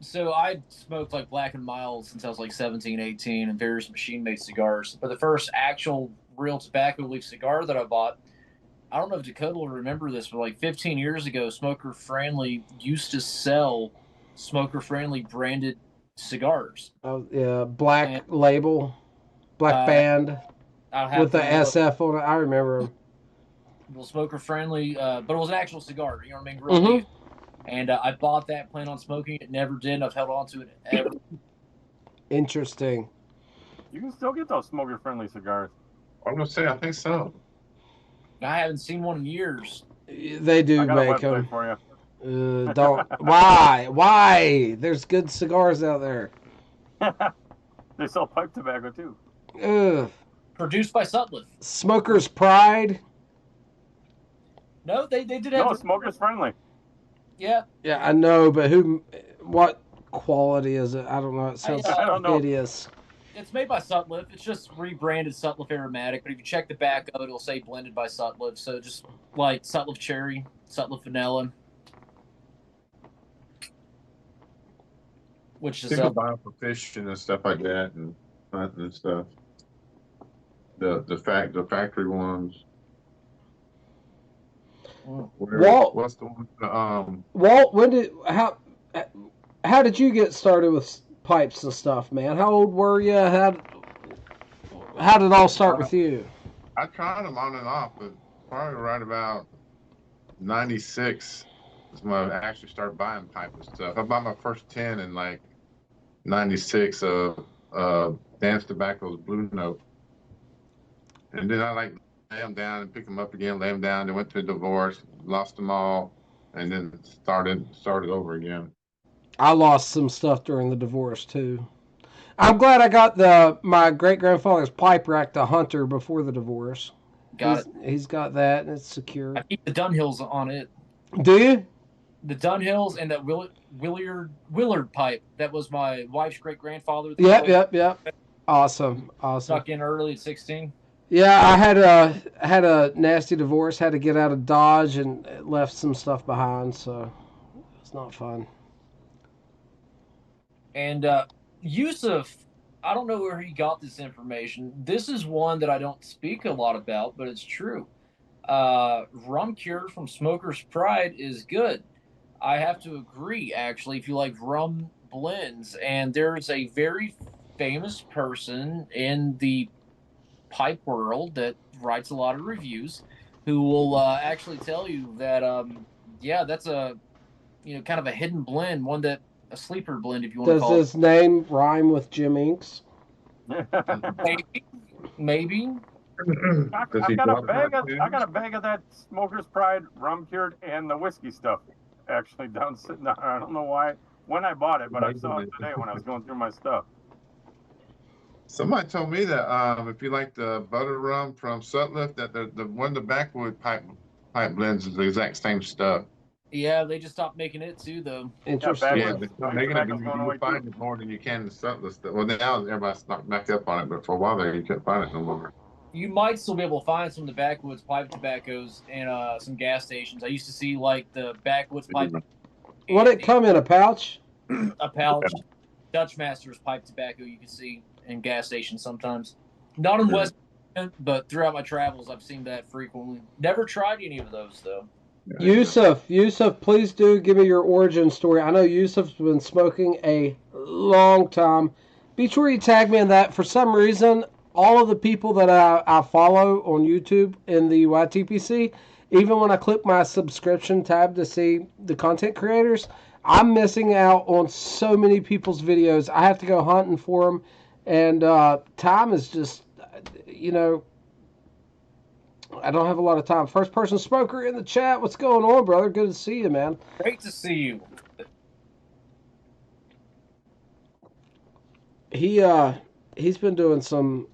So I smoked like Black and Mild since I was like 17, 18 and various machine-made cigars. But the first actual real tobacco leaf cigar that I bought, I don't know if Dakota will remember this, but like 15 years ago, Smoker Friendly used to sell Smoker Friendly branded cigars. Oh, yeah. Black label. Black band. With the SF on it. I remember them. Well, Smoker Friendly, but it was an actual cigar. You know what I mean? Real deep. And I bought that, planned on smoking it, never did, and I've held on to it ever. Interesting. You can still get those smoker-friendly cigars. I'm gonna say I think so. I haven't seen one in years. They do I got a make website them. for you. Don't. Why? There's good cigars out there. They sell pipe tobacco too. Ugh. Produced by Sutliff. Smoker's Pride. No, they did have. No, smokers friendly. Yeah. Yeah, I know, but what quality is it? I don't know. It sounds I don't know. hideous. It's made by Sutliff. It's just rebranded Sutliff Aromatic, but if you check the back of it, it'll say blended by Sutliff. So just like Sutliff Cherry, Sutliff Vanilla, which is People buy them for fishing and stuff like that, and hunting and stuff. The factory ones. Walt, what's the one? Walt, how did you get started with pipes and stuff, man? How old were you? How did it all start with you? I tried them on and off, but probably right about 96 is when I actually started buying pipe and stuff. I bought my first 10 in like 96 of Dance Tobacco's Blue Note. And then I like them down and pick them up again, lay them down. They went through a divorce, lost them all, and then started over again. I lost some stuff during the divorce too. I'm glad I got my great grandfather's pipe rack to Hunter before the divorce. He's got that and it's secure. I keep the Dunhills on it. Do you? The Dunhills and that Willard pipe. That was my wife's great grandfather. Yep. Awesome. Stuck in early at 16. Yeah, I had a nasty divorce. Had to get out of Dodge and left some stuff behind, so it's not fun. And Yusuf, I don't know where he got this information. This is one that I don't speak a lot about, but it's true. Rum Cure from Smoker's Pride is good. I have to agree, actually, if you like rum blends. And there's a very famous person in the pipe world that writes a lot of reviews who will actually tell you that, that's a, kind of a hidden blend, a sleeper blend, if you want to call it. Does his name rhyme with Jim Inks? Maybe. I got a bag of that Smoker's Pride rum cured and the whiskey stuff actually down sitting down. I don't know when I bought it, but I saw it today when I was going through my stuff. Somebody told me that if you like the butter rum from Sutliff, that the backwood pipe blends is the exact same stuff. Yeah, they just stopped making it too, though. Interesting. Yeah, they're making it. You find it more than you can in Sutliff stuff. Well, now everybody's not back up on it, but for a while there, you couldn't find it no longer. You might still be able to find some of the backwoods pipe tobaccos in some gas stations. I used to see like the backwoods pipe. Would it come in a pouch? A pouch. Dutch Masters pipe tobacco you can see in gas stations sometimes. Not in West, but throughout my travels, I've seen that frequently. Never tried any of those though. Yusuf, please do give me your origin story. I know Yusuf's been smoking a long time. Be sure you tag me in that. For some reason, all of the people that I follow on YouTube in the YTPC, even when I click my subscription tab to see the content creators, I'm missing out on so many people's videos. I have to go hunting for them, and time is just, I don't have a lot of time. First person smoker in the chat. What's going on, brother? Good to see you, man. Great to see you. He's been doing some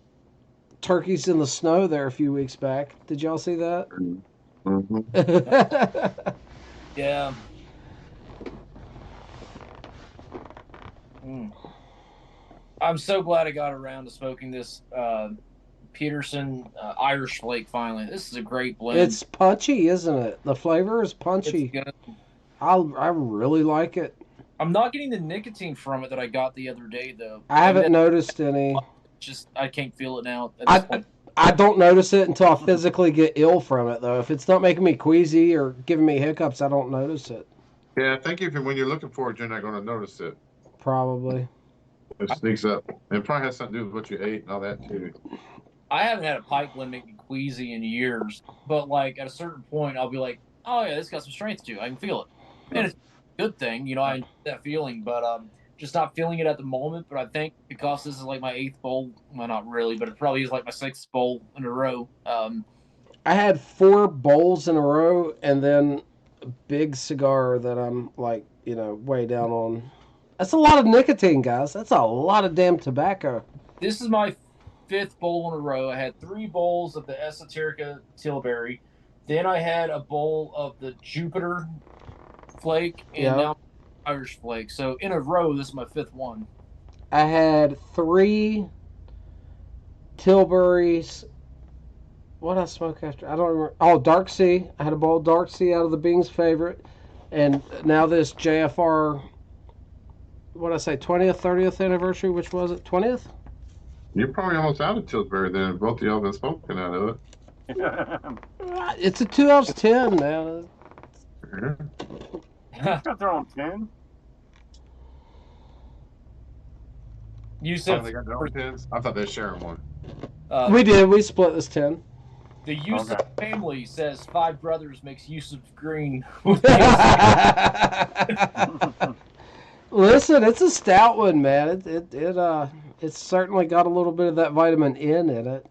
turkeys in the snow there a few weeks back. Did y'all see that? Mm-hmm. Yeah. I'm so glad I got around to smoking this Peterson Irish Flake finally. This is a great blend. It's punchy, isn't it? The flavor is punchy. It's good. I really like it. I'm not getting the nicotine from it that I got the other day, though. I haven't noticed any. Just I can't feel it now. I don't notice it until I physically get ill from it, though. If it's not making me queasy or giving me hiccups, I don't notice it. Yeah, I think when you're looking for it, you're not going to notice it. Probably. It sneaks up. And it probably has something to do with what you ate and all that, too. I haven't had a pipe blend make me queasy in years, but like at a certain point, I'll be like, "Oh yeah, this got some strength to it. I can feel it," and it's a good thing, I enjoy that feeling. But just not feeling it at the moment. But I think because this is like my 8th bowl, well, not really, but it probably is like my 6th bowl in a row. I had 4 bowls in a row, and then a big cigar that I'm like, way down on. That's a lot of nicotine, guys. That's a lot of damn tobacco. This is my 5th bowl in a row. I had 3 bowls of the Esoterica Tilbury. Then I had a bowl of the Jupiter Flake, and now Irish Flake. So in a row, this is my 5th one. I had 3 Tilburys. What did I smoke after? I don't remember. Oh, Dark Sea. I had a bowl of Dark Sea out of the Bing's favorite. And now this JFR, what did I say, 20th, 30th anniversary? Which was it? 20th? You're probably almost out of Tilbury then. Both of y'all been smoking out of it. It's a 2 ounce 10, man. Got their own 10. You said they got their own 10s? I thought they were sharing one. We did. We split this 10. The Yusuf family says 5 brothers makes Yusuf green. Listen, it's a stout one, man. It's certainly got a little bit of that vitamin N in it.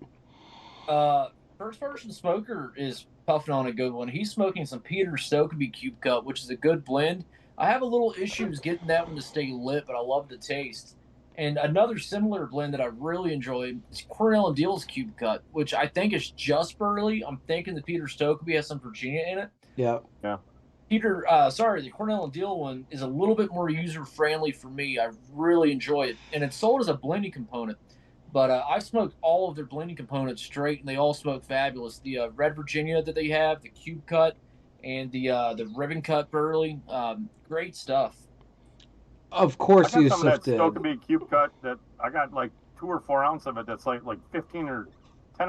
First Person Smoker is puffing on a good one. He's smoking some Peter Stokeby Cube Cut, which is a good blend. I have a little issues getting that one to stay lit, but I love the taste. And another similar blend that I really enjoy is Cornell and Deal's Cube Cut, which I think is just burley. I'm thinking the Peter Stokeby has some Virginia in it. Yeah. The Cornell and Deal one is a little bit more user friendly for me. I really enjoy it, and it's sold as a blending component. But I've smoked all of their blending components straight, and they all smoke fabulous. The Red Virginia that they have, the Cube Cut, and the Ribbon Cut Burley, great stuff. Of course, I got some of Yusuf that did. Stokeby Cube Cut that I got like 2 or 4 ounces of it. That's like 10 or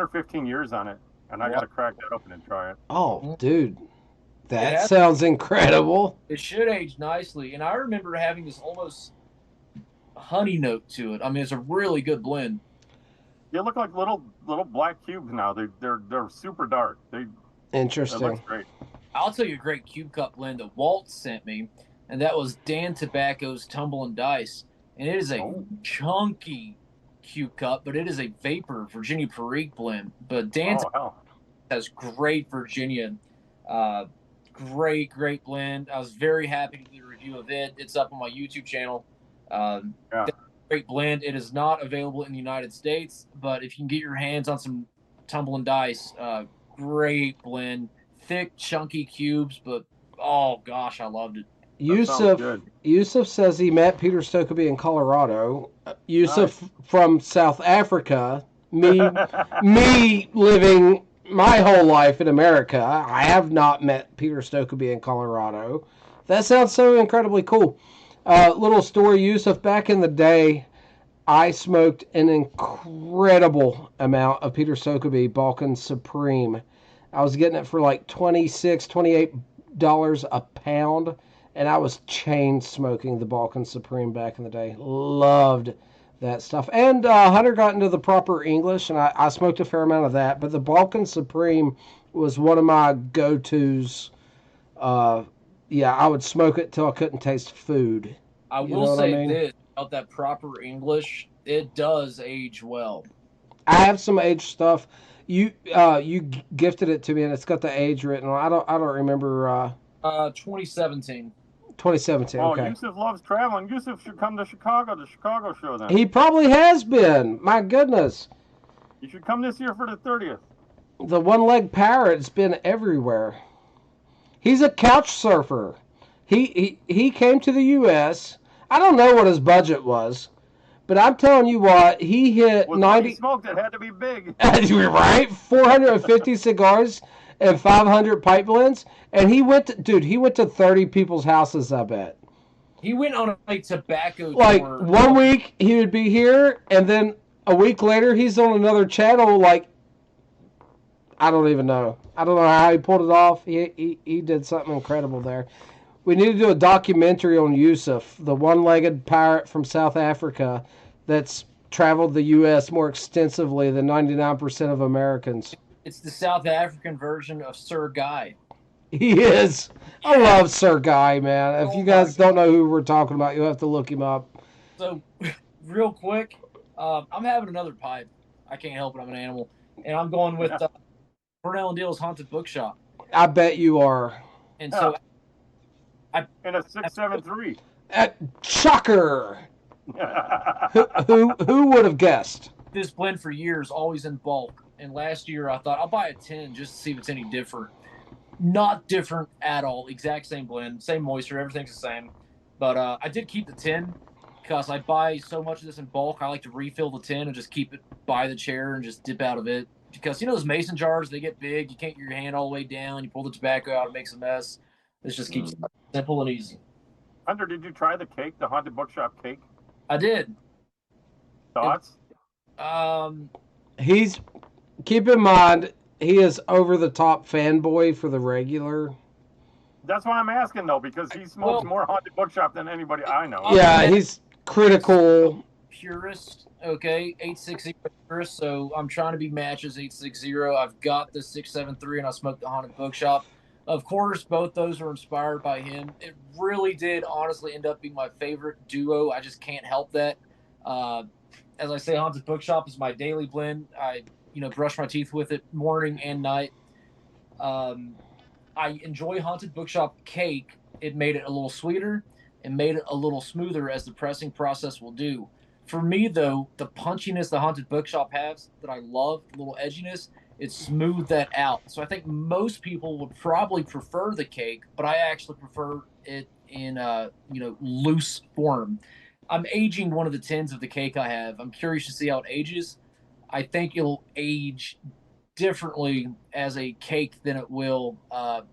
15 years on it, and I got to crack that open and try it. Oh, dude, that Yeah. sounds incredible. It should age nicely, and I remember having this almost honey note to it. I mean, it's a really good blend. They look like little black cubes now. They're super dark. It Interesting. looks great. I'll tell you a great Cube Cut blend that Walt sent me, and that was Dan Tobacco's Tumble and Dice. And it is a chunky Cube Cut, but it is a vapor Virginia Perique blend. But Dan has great Virginia. Great blend. I was very happy to do a review of it. It's up on my YouTube channel. Great blend. It is not available in the United States, but if you can get your hands on some Tumble and Dice, great blend. Thick, chunky cubes, but oh gosh, I loved it. Yusuf says he met Peter Stokeby in Colorado. Yusuf from South Africa. Me living my whole life in America. I have not met Peter Stokeby in Colorado. That sounds so incredibly cool. Little story, Yusuf, back in the day, I smoked an incredible amount of Peter Stokeby Balkan Supreme. I was getting it for like $28 a pound, and I was chain smoking the Balkan Supreme back in the day. Loved that stuff. And Hunter got into the proper English, and I smoked a fair amount of that. But the Balkan Supreme was one of my go-tos. I would smoke it till I couldn't taste food. I will say this about that proper English, it does age well. I have some aged stuff. You gifted it to me, and it's got the age written on. I don't remember. 2017. 2017. Oh, okay. Yusuf loves traveling. Yusuf should come to Chicago, the Chicago show then. He probably has been. My goodness. You should come this year for the 30th. The one-legged parrot's been everywhere. He's a couch surfer. He came to the U.S. I don't know what his budget was, but I'm telling you what, he hit 90. He smoked, it had to be big. Right? 450 cigars and 500 pipe blends, and he went to 30 people's houses. I bet. He went on a tobacco tour. 1 week he would be here, and then a week later he's on another channel. Like, I don't even know. I don't know how he pulled it off. He did something incredible there. We need to do a documentary on Yusuf, the one-legged pirate from South Africa that's traveled the U.S. more extensively than 99% of Americans. It's the South African version of Sir Guy. He is. I love Sir Guy, man. If you guys don't know who we're talking about, you'll have to look him up. So, real quick, I'm having another pipe. I can't help it. I'm an animal. And I'm going with Cornell and Deal's Haunted Bookshop. I bet you are. And so... in a 673. Chucker. who would have guessed? This blend for years, always in bulk. And last year I thought I'll buy a 10 just to see if it's any different. Not different at all. Exact same blend, same moisture, everything's the same. But I did keep the 10 because I buy so much of this in bulk. I like to refill the 10 and just keep it by the chair and just dip out of it. Because, those mason jars, they get big. You can't get your hand all the way down. You pull the tobacco out, it makes a mess. This just keeps it simple and easy. Hunter, did you try the cake, the Haunted Bookshop cake? I did. Thoughts? Keep in mind, he is over-the-top fanboy for the regular. That's why I'm asking, though, because he smokes more Haunted Bookshop than anybody I know. Yeah, he's critical. Purist, okay, 860 purist, so I'm trying to be matches 860. I've got the 673, and I smoked the Haunted Bookshop. Of course, both those are inspired by him. It really did honestly end up being my favorite duo. I just can't help that. As I say, Haunted Bookshop is my daily blend. I brush my teeth with it morning and night. I enjoy Haunted Bookshop cake. It made it a little sweeter and made it a little smoother, as the pressing process will do. For me, though, the punchiness the Haunted Bookshop has that I love, the little edginess, it smoothed that out. So I think most people would probably prefer the cake, but I actually prefer it in loose form. I'm aging one of the tins of the cake I have. I'm curious to see how it ages. I think it'll age differently as a cake than it will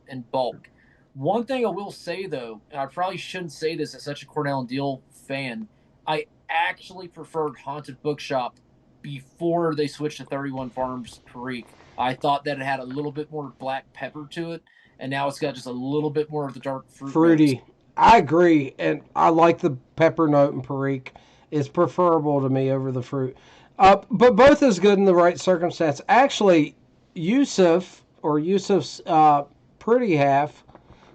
in bulk. One thing I will say, though, and I probably shouldn't say this as such a Cornell and Deal fan, I actually preferred Haunted Bookshop before they switched to 31 Farms Perique. I thought that it had a little bit more black pepper to it, and now it's got just a little bit more of the dark fruity. notes. I agree, and I like the pepper note in Perique. It's preferable to me over the fruit. But both is good in the right circumstance. Actually, Yusuf's pretty half,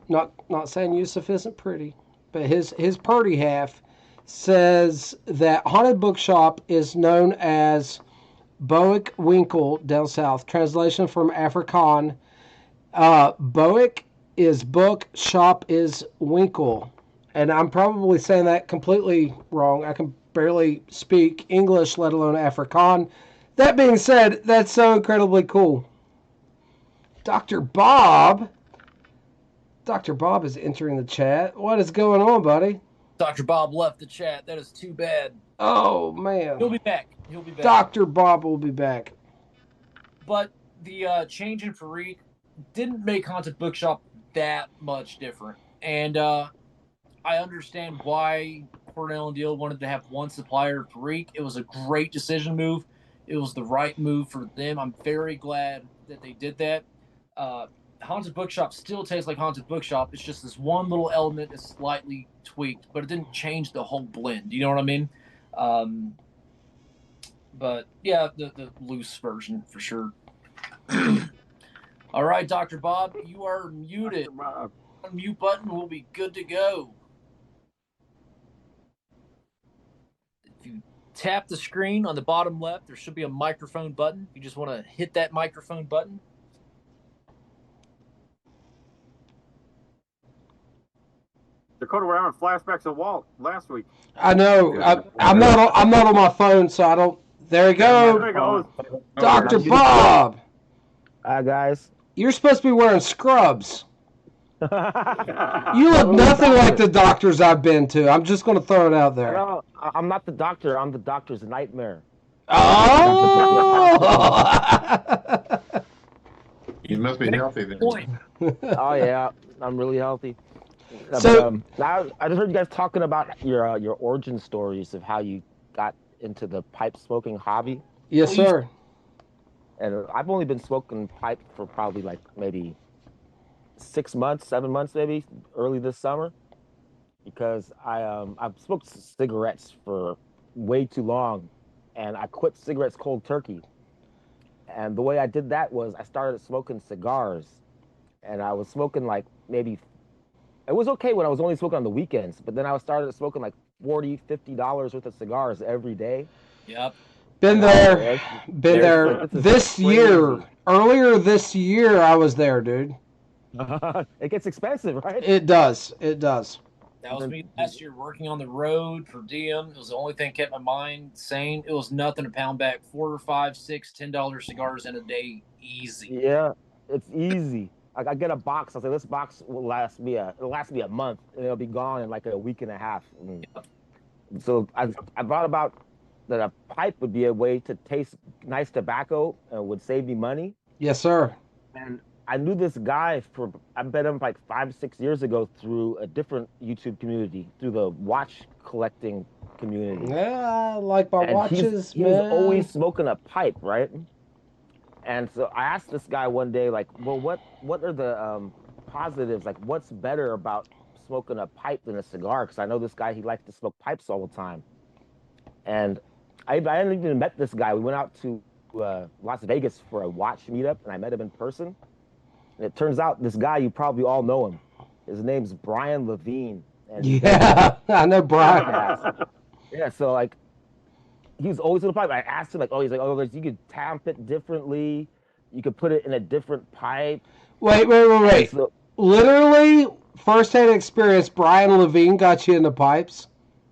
not saying Yusuf isn't pretty, but his pretty half says that Haunted Bookshop is known as Boic Winkle down south. Translation from Afrikaans. Boic is book, shop is Winkle. And I'm probably saying that completely wrong. I can barely speak English, let alone Afrikaans. That being said, that's so incredibly cool. Dr. Bob is entering the chat. What is going on, buddy? Dr. Bob left the chat. That is too bad. Oh, man. He'll be back. Dr. Bob will be back. But the change in Perique didn't make Haunted Bookshop that much different. And I understand why Cornell and Deal wanted to have one supplier of Perique. It was a great decision move. It was the right move for them. I'm very glad that they did that. Haunted Bookshop still tastes like Haunted Bookshop. It's just this one little element is slightly tweaked, but it didn't change the whole blend. You know what I mean? But yeah, the loose version for sure. All right, Dr. Bob, you are muted. Unmute button will be good to go. If you tap the screen on the bottom left, there should be a microphone button. You just want to hit that microphone button. Dakota, we're having flashbacks of Walt last week. I know. I'm not on my phone, so I don't. There we go. Dr. Bob. Hi, guys. You're supposed to be wearing scrubs. You look nothing like the doctors I've been to. I'm just going to throw it out there. No, I'm not the doctor. I'm the doctor's nightmare. Oh! You must be healthy then. Oh, yeah. I'm really healthy. So, now I just heard you guys talking about your origin stories of how you got into the pipe smoking hobby. Yes, sir. And I've only been smoking pipe for probably like maybe 6 months, 7 months, maybe early this summer, because I've smoked cigarettes for way too long, and I quit cigarettes cold turkey. And the way I did that was I started smoking cigars, and I was smoking like maybe. It was okay when I was only smoking on the weekends, but then I started smoking like $40, $50 worth of cigars every day. Yep. Been there. Earlier this year, I was there, dude. It gets expensive, right? It does. That was me last year working on the road for DM. It was the only thing that kept my mind sane. It was nothing to pound back $4 or $5, $6, $10 cigars in a day, easy. Yeah, it's easy. I get a box. I say this box will last me a month, and it'll be gone in like a week and a half. So I thought about that a pipe would be a way to taste nice tobacco and would save me money. Yes, sir. And I knew this guy I met him like 5-6 years ago through a different YouTube community, through the watch collecting community. Yeah, I like my watches, he was always smoking a pipe, right? And so I asked this guy one day, like, well, what are the positives? Like, what's better about smoking a pipe than a cigar? Because I know this guy, he liked to smoke pipes all the time. And I hadn't even met this guy. We went out to Las Vegas for a watch meetup, and I met him in person. And it turns out this guy, you probably all know him. His name's Brian Levine. And yeah, I know Brian. Yeah, so like, he was always in the pipe. I asked him like, oh, he's like, oh, you could tamp it differently. You could put it in a different pipe. Wait. So, Literally, first-hand experience, Brian Levine got you into pipes?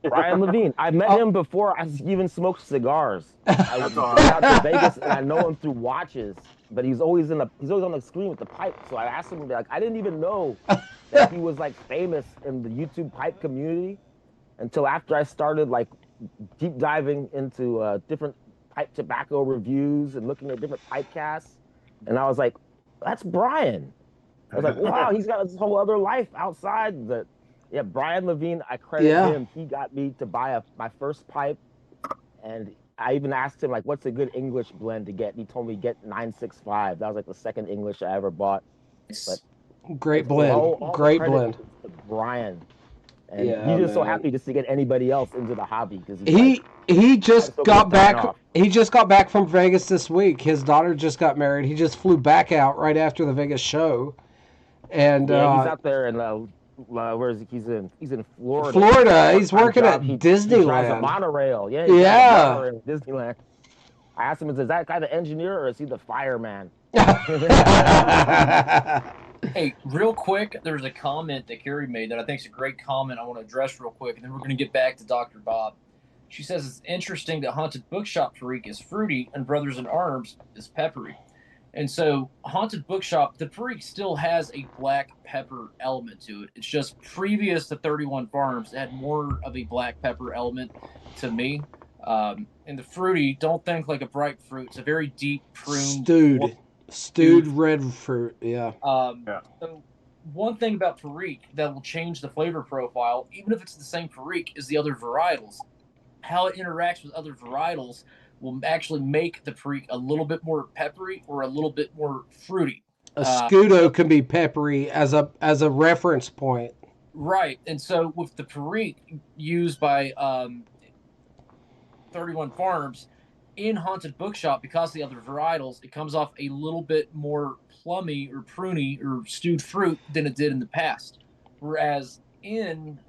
Brian Levine. I met him before I even smoked cigars. I went out to Vegas and I know him through watches, but he's always on the screen with the pipe. So I asked him, like, I didn't even know that he was like famous in the YouTube pipe community until after I started like deep diving into different pipe tobacco reviews and looking at different pipe casts. And I was like, that's Brian. I was like, wow, he's got this whole other life outside that. Yeah, Brian Levine, I credit him. He got me to buy my first pipe, and I even asked him, like, what's a good English blend to get? And he told me get 965. That was like the second English I ever bought. But great blend. All Great blend. Brian. And he's just so happy just to get anybody else into the hobby because he just got back. He just got back from Vegas this week. His daughter just got married. He just flew back out right after the Vegas show, and he's out there in where is he? He's in Florida. Florida. He's working at Disneyland. He drives a monorail. Yeah. Monorail, Disneyland. I asked him, is that guy the engineer or is he the fireman? Hey, real quick, there's a comment that Carrie made that I think is a great comment I want to address real quick, and then we're going to get back to Dr. Bob. She says it's interesting that Haunted Bookshop Perique is fruity and Brothers in Arms is peppery. And so Haunted Bookshop, the Perique still has a black pepper element to it. It's just previous to 31 Farms, it had more of a black pepper element to me. And the fruity, don't think like a bright fruit. It's a very deep prune. Stewed red fruit, yeah. So one thing about Perique that will change the flavor profile, even if it's the same Perique, is the other varietals. How it interacts with other varietals will actually make the Perique a little bit more peppery or a little bit more fruity. A Scudo can be peppery as a reference point. Right. And so with the Perique used by 31 Farms in Haunted Bookshop, because of the other varietals, it comes off a little bit more plummy or pruny or stewed fruit than it did in the past. Whereas in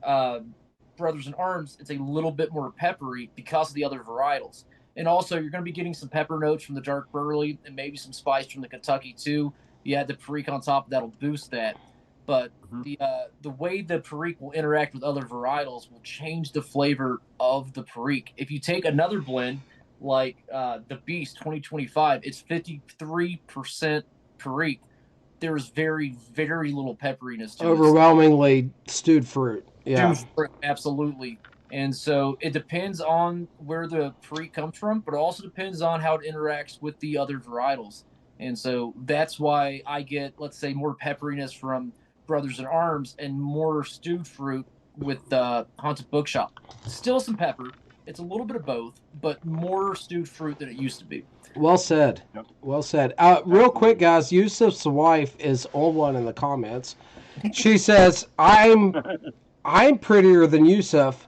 Brothers in Arms, it's a little bit more peppery because of the other varietals. And also, you're going to be getting some pepper notes from the dark burley and maybe some spice from the Kentucky, too. You add the Perique on top, that'll boost that. But the way the Perique will interact with other varietals will change the flavor of the Perique. If you take another blend, like the Beast 2025, it's 53% Perique. There's very, very little pepperiness to it. Overwhelmingly stewed fruit. Yeah. Stewed fruit, absolutely. And so it depends on where the Perique comes from, but it also depends on how it interacts with the other varietals. And so that's why I get, let's say, more pepperiness from Brothers in Arms and more stewed fruit with Haunted Bookshop. Still some pepper. It's a little bit of both, but more stewed fruit than it used to be. Well said. Yep. Well said. Real quick, guys, Yusuf's wife is on one in the comments. She says, I'm prettier than Yusuf.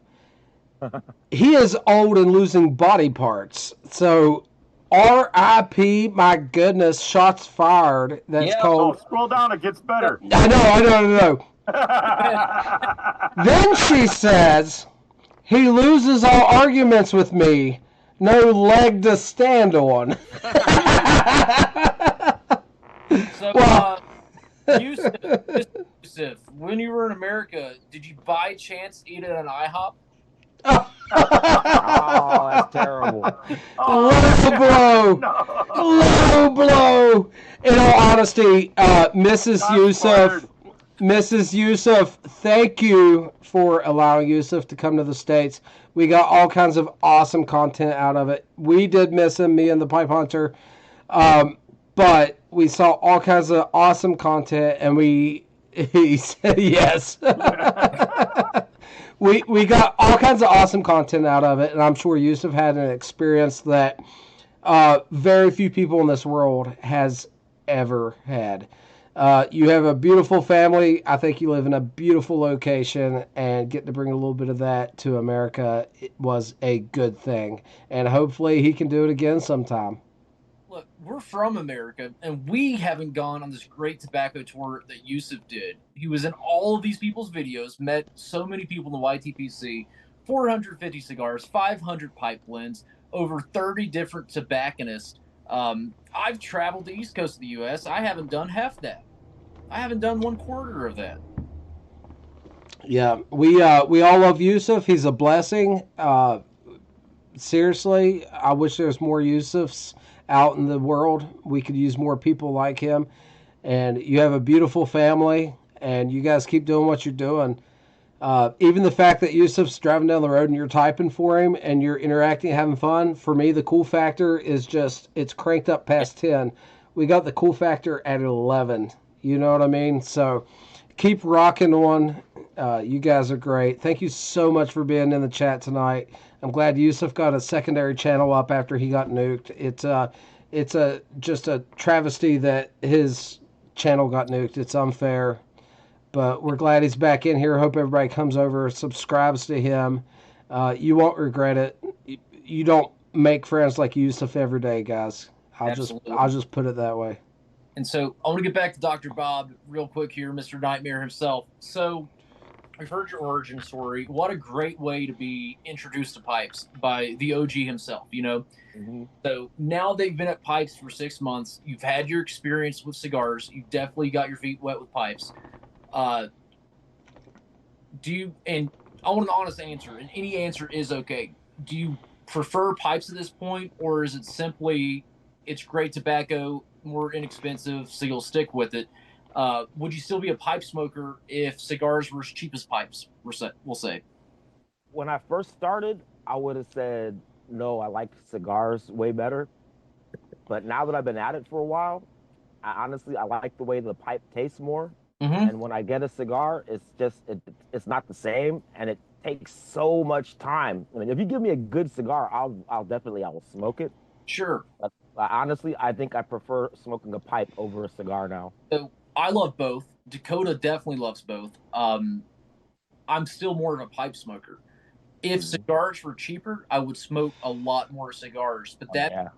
He is old and losing body parts. So, R.I.P. My goodness, shots fired. That's called. Oh, scroll down, it gets better. I know. Then she says, he loses all arguments with me. No leg to stand on. So, Yusuf, when you were in America, did you by chance eat at an IHOP? Oh, that's terrible. Low blow. No. Low blow. In all honesty, Mrs. Yusuf, thank you for allowing Yusuf to come to the States. We got all kinds of awesome content out of it. We did miss him, me and the Pipe Hunter. But we saw all kinds of awesome content, and he said yes. We got all kinds of awesome content out of it, and I'm sure Yusuf had an experience that very few people in this world has ever had. You have a beautiful family. I think you live in a beautiful location, and getting to bring a little bit of that to America was a good thing. And hopefully he can do it again sometime. Look, we're from America, and we haven't gone on this great tobacco tour that Yusuf did. He was in all of these people's videos, met so many people in the YTPC, 450 cigars, 500 pipe blends, over 30 different tobacconists. I've traveled the East Coast of the U.S. I haven't done half that. I haven't done 1/4 of that. Yeah, we all love Yusuf. He's a blessing. Seriously, I wish there's more Yusufs out in the world. We could use more people like him. And you have a beautiful family, and you guys keep doing what you're doing. Even the fact that Yusuf's driving down the road and you're typing for him and you're interacting, having fun, for me, the cool factor is just, it's cranked up past 10. We got the cool factor at 11. You know what I mean? So keep rocking on. You guys are great. Thank you so much for being in the chat tonight. I'm glad Yusuf got a secondary channel up after he got nuked. It's just a travesty that his channel got nuked. It's unfair. But we're glad he's back in here. Hope everybody comes over, subscribes to him. You won't regret it. You don't make friends like Yusuf every day, guys. I'll just put it that way. And so I want to get back to Dr. Bob real quick here, Mr. Nightmare himself. So we've heard your origin story. What a great way to be introduced to pipes by the OG himself, you know? Mm-hmm. So now they've been at pipes for 6 months. You've had your experience with cigars. You've definitely got your feet wet with pipes. And I want an honest answer, and any answer is okay. Do you prefer pipes at this point, or is it simply it's great tobacco, more inexpensive, so you'll stick with it? Would you still be a pipe smoker if cigars were as cheap as pipes, we'll say? When I first started, I would have said, no, I like cigars way better. But now that I've been at it for a while, I like the way the pipe tastes more. Mm-hmm. And when I get a cigar, it's not the same, and it takes so much time. I mean, if you give me a good cigar, I will smoke it. Sure. But honestly, I think I prefer smoking a pipe over a cigar now. So I love both. Dakota definitely loves both. I'm still more of a pipe smoker. If cigars were cheaper, I would smoke a lot more cigars. But that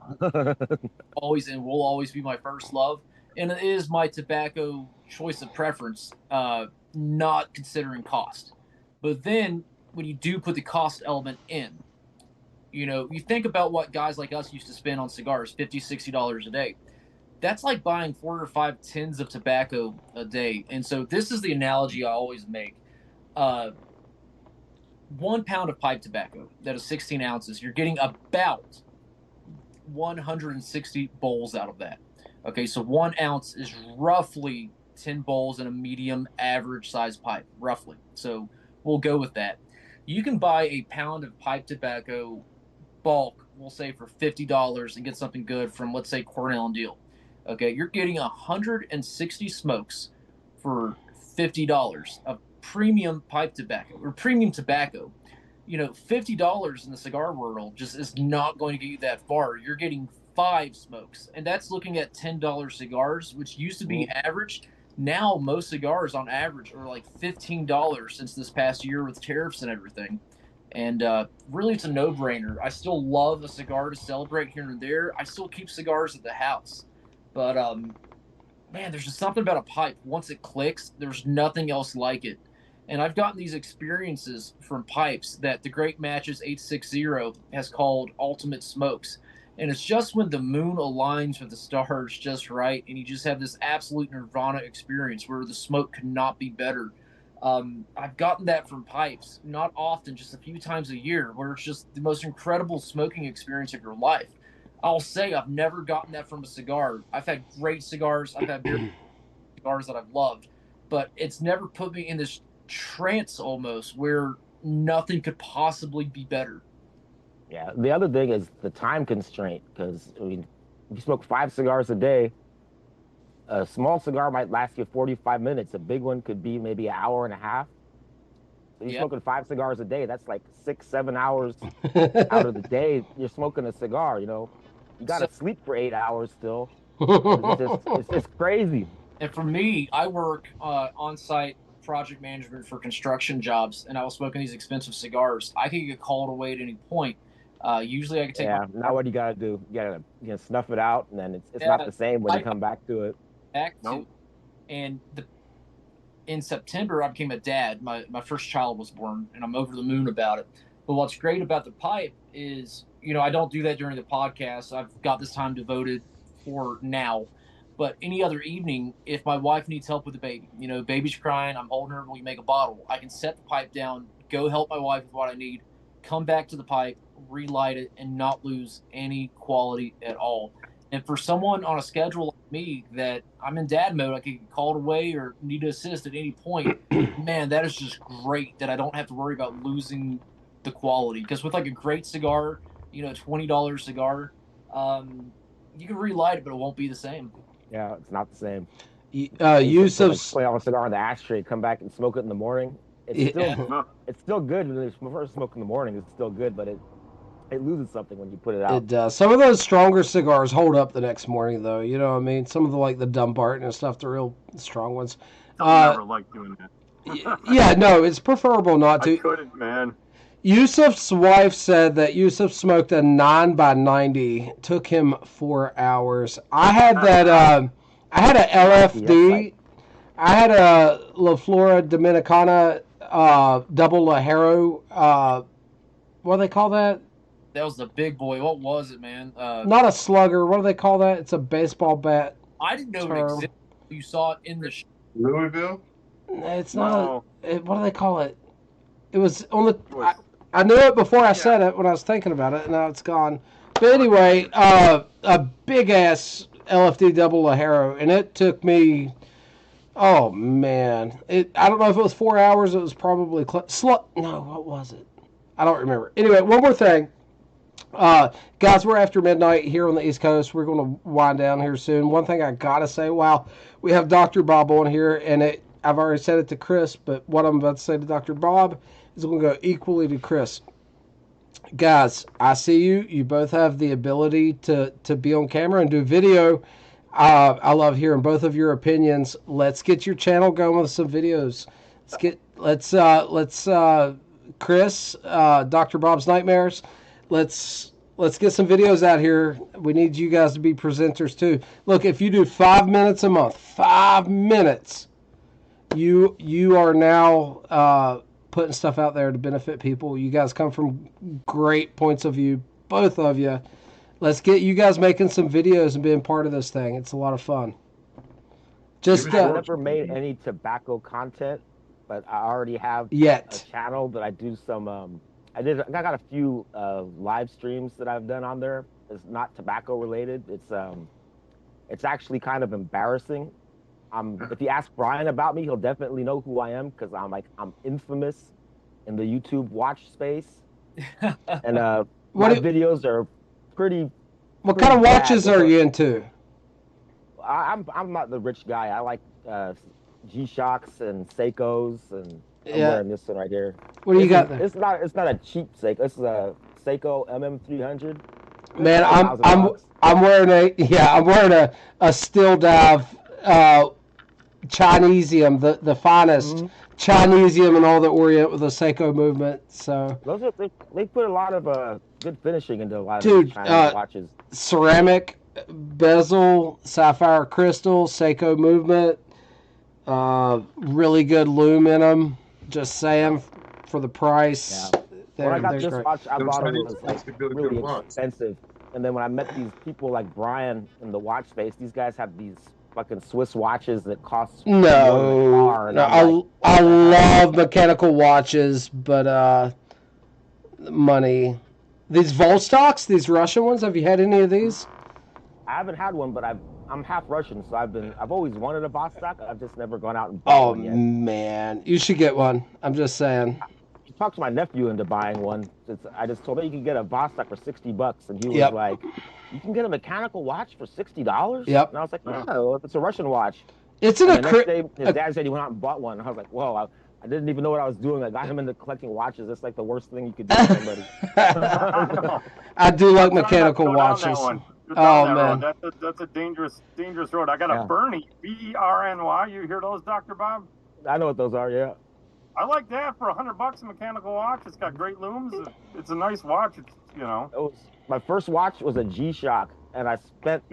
always and will always be my first love. And it is my tobacco choice of preference, not considering cost. But then when you do put the cost element in, you know, you think about what guys like us used to spend on cigars, $50, $60 a day. That's like buying 4 or 5 tins of tobacco a day. And so this is the analogy I always make. 1 pound of pipe tobacco, that is 16 ounces, you're getting about 160 bowls out of that. Okay, so 1 ounce is roughly 10 bowls in a medium average size pipe, roughly. So we'll go with that. You can buy a pound of pipe tobacco bulk, we'll say for $50 and get something good from, let's say, Cornell and Deal. Okay, you're getting 160 smokes for $50 of premium pipe tobacco or premium tobacco. You know, $50 in the cigar world just is not going to get you that far. You're getting 5 smokes, and that's looking at $10 cigars, which used to be average. Now most cigars on average are like $15 since this past year with tariffs and everything. And really, it's a no-brainer. I still love a cigar to celebrate here and there. I still keep cigars at the house, but man, there's just something about a pipe. Once it clicks, there's nothing else like it. And I've gotten these experiences from pipes that the Great Matches 860 has called ultimate smokes. And it's just when the moon aligns with the stars just right, and you just have this absolute nirvana experience where the smoke could not be better. I've gotten that from pipes, not often, just a few times a year, where it's just the most incredible smoking experience of your life. I'll say I've never gotten that from a cigar. I've had great cigars. I've had cigars that I've loved, but it's never put me in this trance almost where nothing could possibly be better. Yeah, the other thing is the time constraint, because I mean, if you smoke 5 cigars a day, a small cigar might last you 45 minutes. A big one could be maybe an hour and a half. So you're smoking 5 cigars a day. That's like 6-7 hours out of the day. You're smoking a cigar. You know, you got to sleep for 8 hours still. It's just crazy. And for me, I work on-site project management for construction jobs, and I was smoking these expensive cigars. I could get called away at any point. Usually I could take now what you gotta do, you gotta snuff it out, and then it's not the same when you come back to it. And in September I became a dad. My first child was born, and I'm over the moon about it. But what's great about the pipe is, I don't do that during the podcast. I've got this time devoted for now. But any other evening, if my wife needs help with the baby, baby's crying, I'm holding her, we make a bottle, I can set the pipe down, go help my wife with what I need, come back to the pipe, relight it, and not lose any quality at all. And for someone on a schedule like me that I'm in dad mode, I can get called away or need to assist at any point, man, that is just great that I don't have to worry about losing the quality. Because with like a great cigar, $20 cigar, you can relight it, but it won't be the same. Yeah, it's not the same. Use of play on a cigar on the ashtray, come back and smoke it in the morning. It's still good when it's first smoke in the morning. It's still good, but it loses something when you put it out. It does. Some of those stronger cigars hold up the next morning, though. You know what I mean? Some of the Dumbarton and stuff, the real strong ones. I never liked doing that. Yeah, no, it's preferable not to. I couldn't, man. Yusuf's wife said that Yusuf smoked a 9x90. Took him 4 hours. I had that. I had a LFD. I had a La Flora Dominicana double Lajero. What do they call that? That was the big boy. What was it, man? Not a slugger. What do they call that? It's a baseball bat. I didn't know it existed. You saw it in the Louisville? It's not. What do they call it? It was on the. I knew it before I said it when I was thinking about it, and now it's gone. But anyway, a big ass LFD double Lajero, and it took me. Oh man, I don't know if it was 4 hours. It was probably no. What was it? I don't remember. Anyway, one more thing. Guys, we're after midnight here on the East Coast. We're going to wind down here soon. One thing I got to say, wow, we have Dr. Bob on here, and I've already said it to Chris, but what I'm about to say to Dr. Bob is going to go equally to Chris. Guys, I see you. You both have the ability to be on camera and do video. I love hearing both of your opinions. Let's get your channel going with some videos. Let's Chris, Dr. Bob's Nightmares. Let's get some videos out here. We need you guys to be presenters too. Look, if you do 5 minutes a month, 5 minutes, you are now putting stuff out there to benefit people. You guys come from great points of view, both of you. Let's get you guys making some videos and being part of this thing. It's a lot of fun. I've never made any tobacco content, but I already have a channel that I do some. I got a few live streams that I've done on there. It's not tobacco related. It's actually kind of embarrassing. If you ask Brian about me, he'll definitely know who I am because I'm infamous in the YouTube watch space. And my videos are pretty. What kind of watches are you into? I'm not the rich guy. I like G-Shocks and Seikos, and I'm wearing this one right here. What do you got there? It's not a cheap Seiko. It's a Seiko MM300. Man, I'm wearing a Still Dive Chinesium, the finest Chinesium in all the Orient with the Seiko movement. So they put a lot of good finishing into a lot of these Chinese watches. Ceramic bezel, sapphire crystal, Seiko movement, really good lume in them. Just saying, for the price. Yeah. When I got this watch, I bought it was really expensive. And then when I met these people like Brian in the watch space, these guys have these fucking Swiss watches that cost more than a car. I love mechanical watches, but money. These Volstoks, these Russian ones, have you had any of these? I haven't had one, but I'm half Russian, so I've always wanted a Vostok. I've just never gone out and bought one yet. Oh man, you should get one. I'm just saying. I talked to my nephew into buying one. I just told him you can get a Vostok for $60, and he was like, "You can get a mechanical watch for $60?" Yep. And I was like, "No, it's a Russian watch." It's in the next day, his dad said he went out and bought one. And I was like, "Whoa!" I didn't even know what I was doing. I got him into collecting watches. It's like the worst thing you could do to somebody. I do like mechanical watches. Oh man, that's a dangerous road. I got a Bernie, Berny. You hear those, Dr. Bob? I know what those are. Yeah. I like that for $100 a mechanical watch. It's got great looms. It's a nice watch. My first watch was a G-Shock, and I spent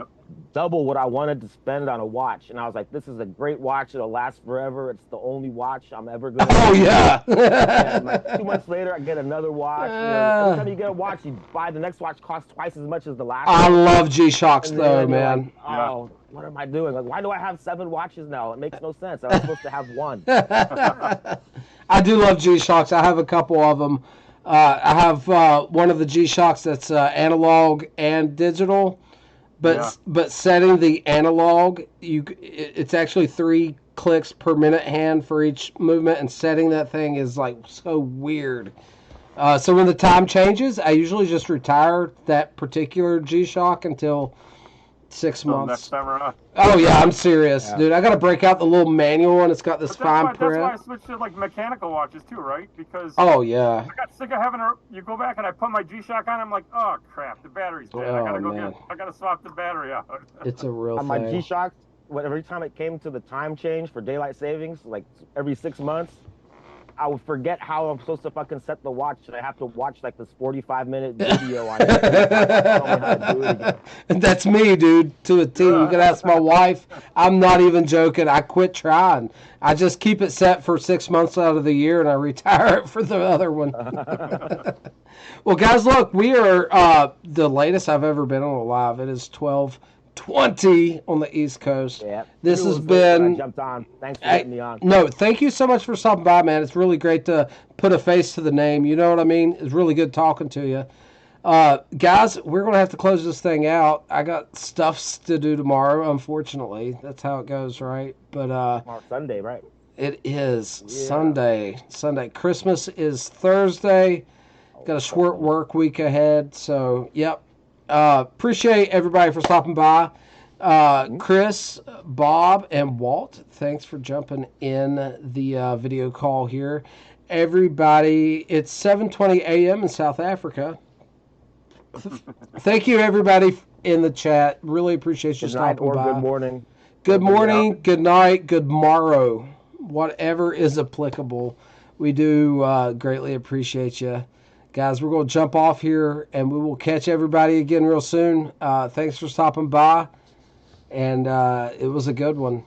double what I wanted to spend on a watch. And I was like, this is a great watch. It'll last forever. It's the only watch I'm ever going to Oh, yeah. And like 2 months later, I get another watch. Every time you get a watch, you buy the next watch costs twice as much as the last I one. love G-Shocks, And though, then you're man. like, oh, what am I doing? Like, why do I have 7 watches now? It makes no sense. I was supposed to have one. I do love G-Shocks. I have a couple of them. I have one of the G-Shocks that's analog and digital, but setting the analog, it's actually 3 clicks per minute hand for each movement, and setting that thing is like so weird. So when the time changes, I usually just retire that particular G-Shock until 6 So months. next time around. Oh yeah, I'm serious, Yeah. dude. I gotta break out the little manual, and it's got this But fine that's why I print. switched to like mechanical watches too, right? Because Oh yeah. I got sick of having you go back and I put my G-Shock on. I'm like, oh crap, the battery's dead. Oh, I gotta go man. I gotta swap the battery out. It's a real On my thing. G-Shock, every time it came to the time change for daylight savings, like every 6 months, I would forget how I'm supposed to fucking set the watch, and I have to watch like this 45-minute video on it. Tell me how to do it again. That's me, dude, to a T. You can ask my wife. I'm not even joking. I quit trying. I just keep it set for 6 months out of the year, and I retire it for the other one. Well, guys, look, we are the latest I've ever been on a live. It is 12:20 on the East Coast. Yeah. This It has was late when been. I jumped on. Thanks for Hey, getting me on. no, thank you so much for stopping by, man. It's really great to put a face to the name. You know what I mean? It's really good talking to you. Guys, we're going to have to close this thing out. I got stuffs to do tomorrow, unfortunately. That's how it goes, right? But Tomorrow, Sunday, right? it is Yeah. Sunday. Christmas is Thursday. Got a short work week ahead. So, yep. Appreciate everybody for stopping by. Chris, Bob, and Walt, thanks for jumping in the video call here. Everybody, it's 7:20 a.m. in South Africa. Thank you, everybody in the chat. Really appreciate you Good night stopping or by. good morning. Good morning, good night, good morrow. Whatever is applicable. We do greatly appreciate you. Guys, we're going to jump off here, and we will catch everybody again real soon. Thanks for stopping by, and it was a good one.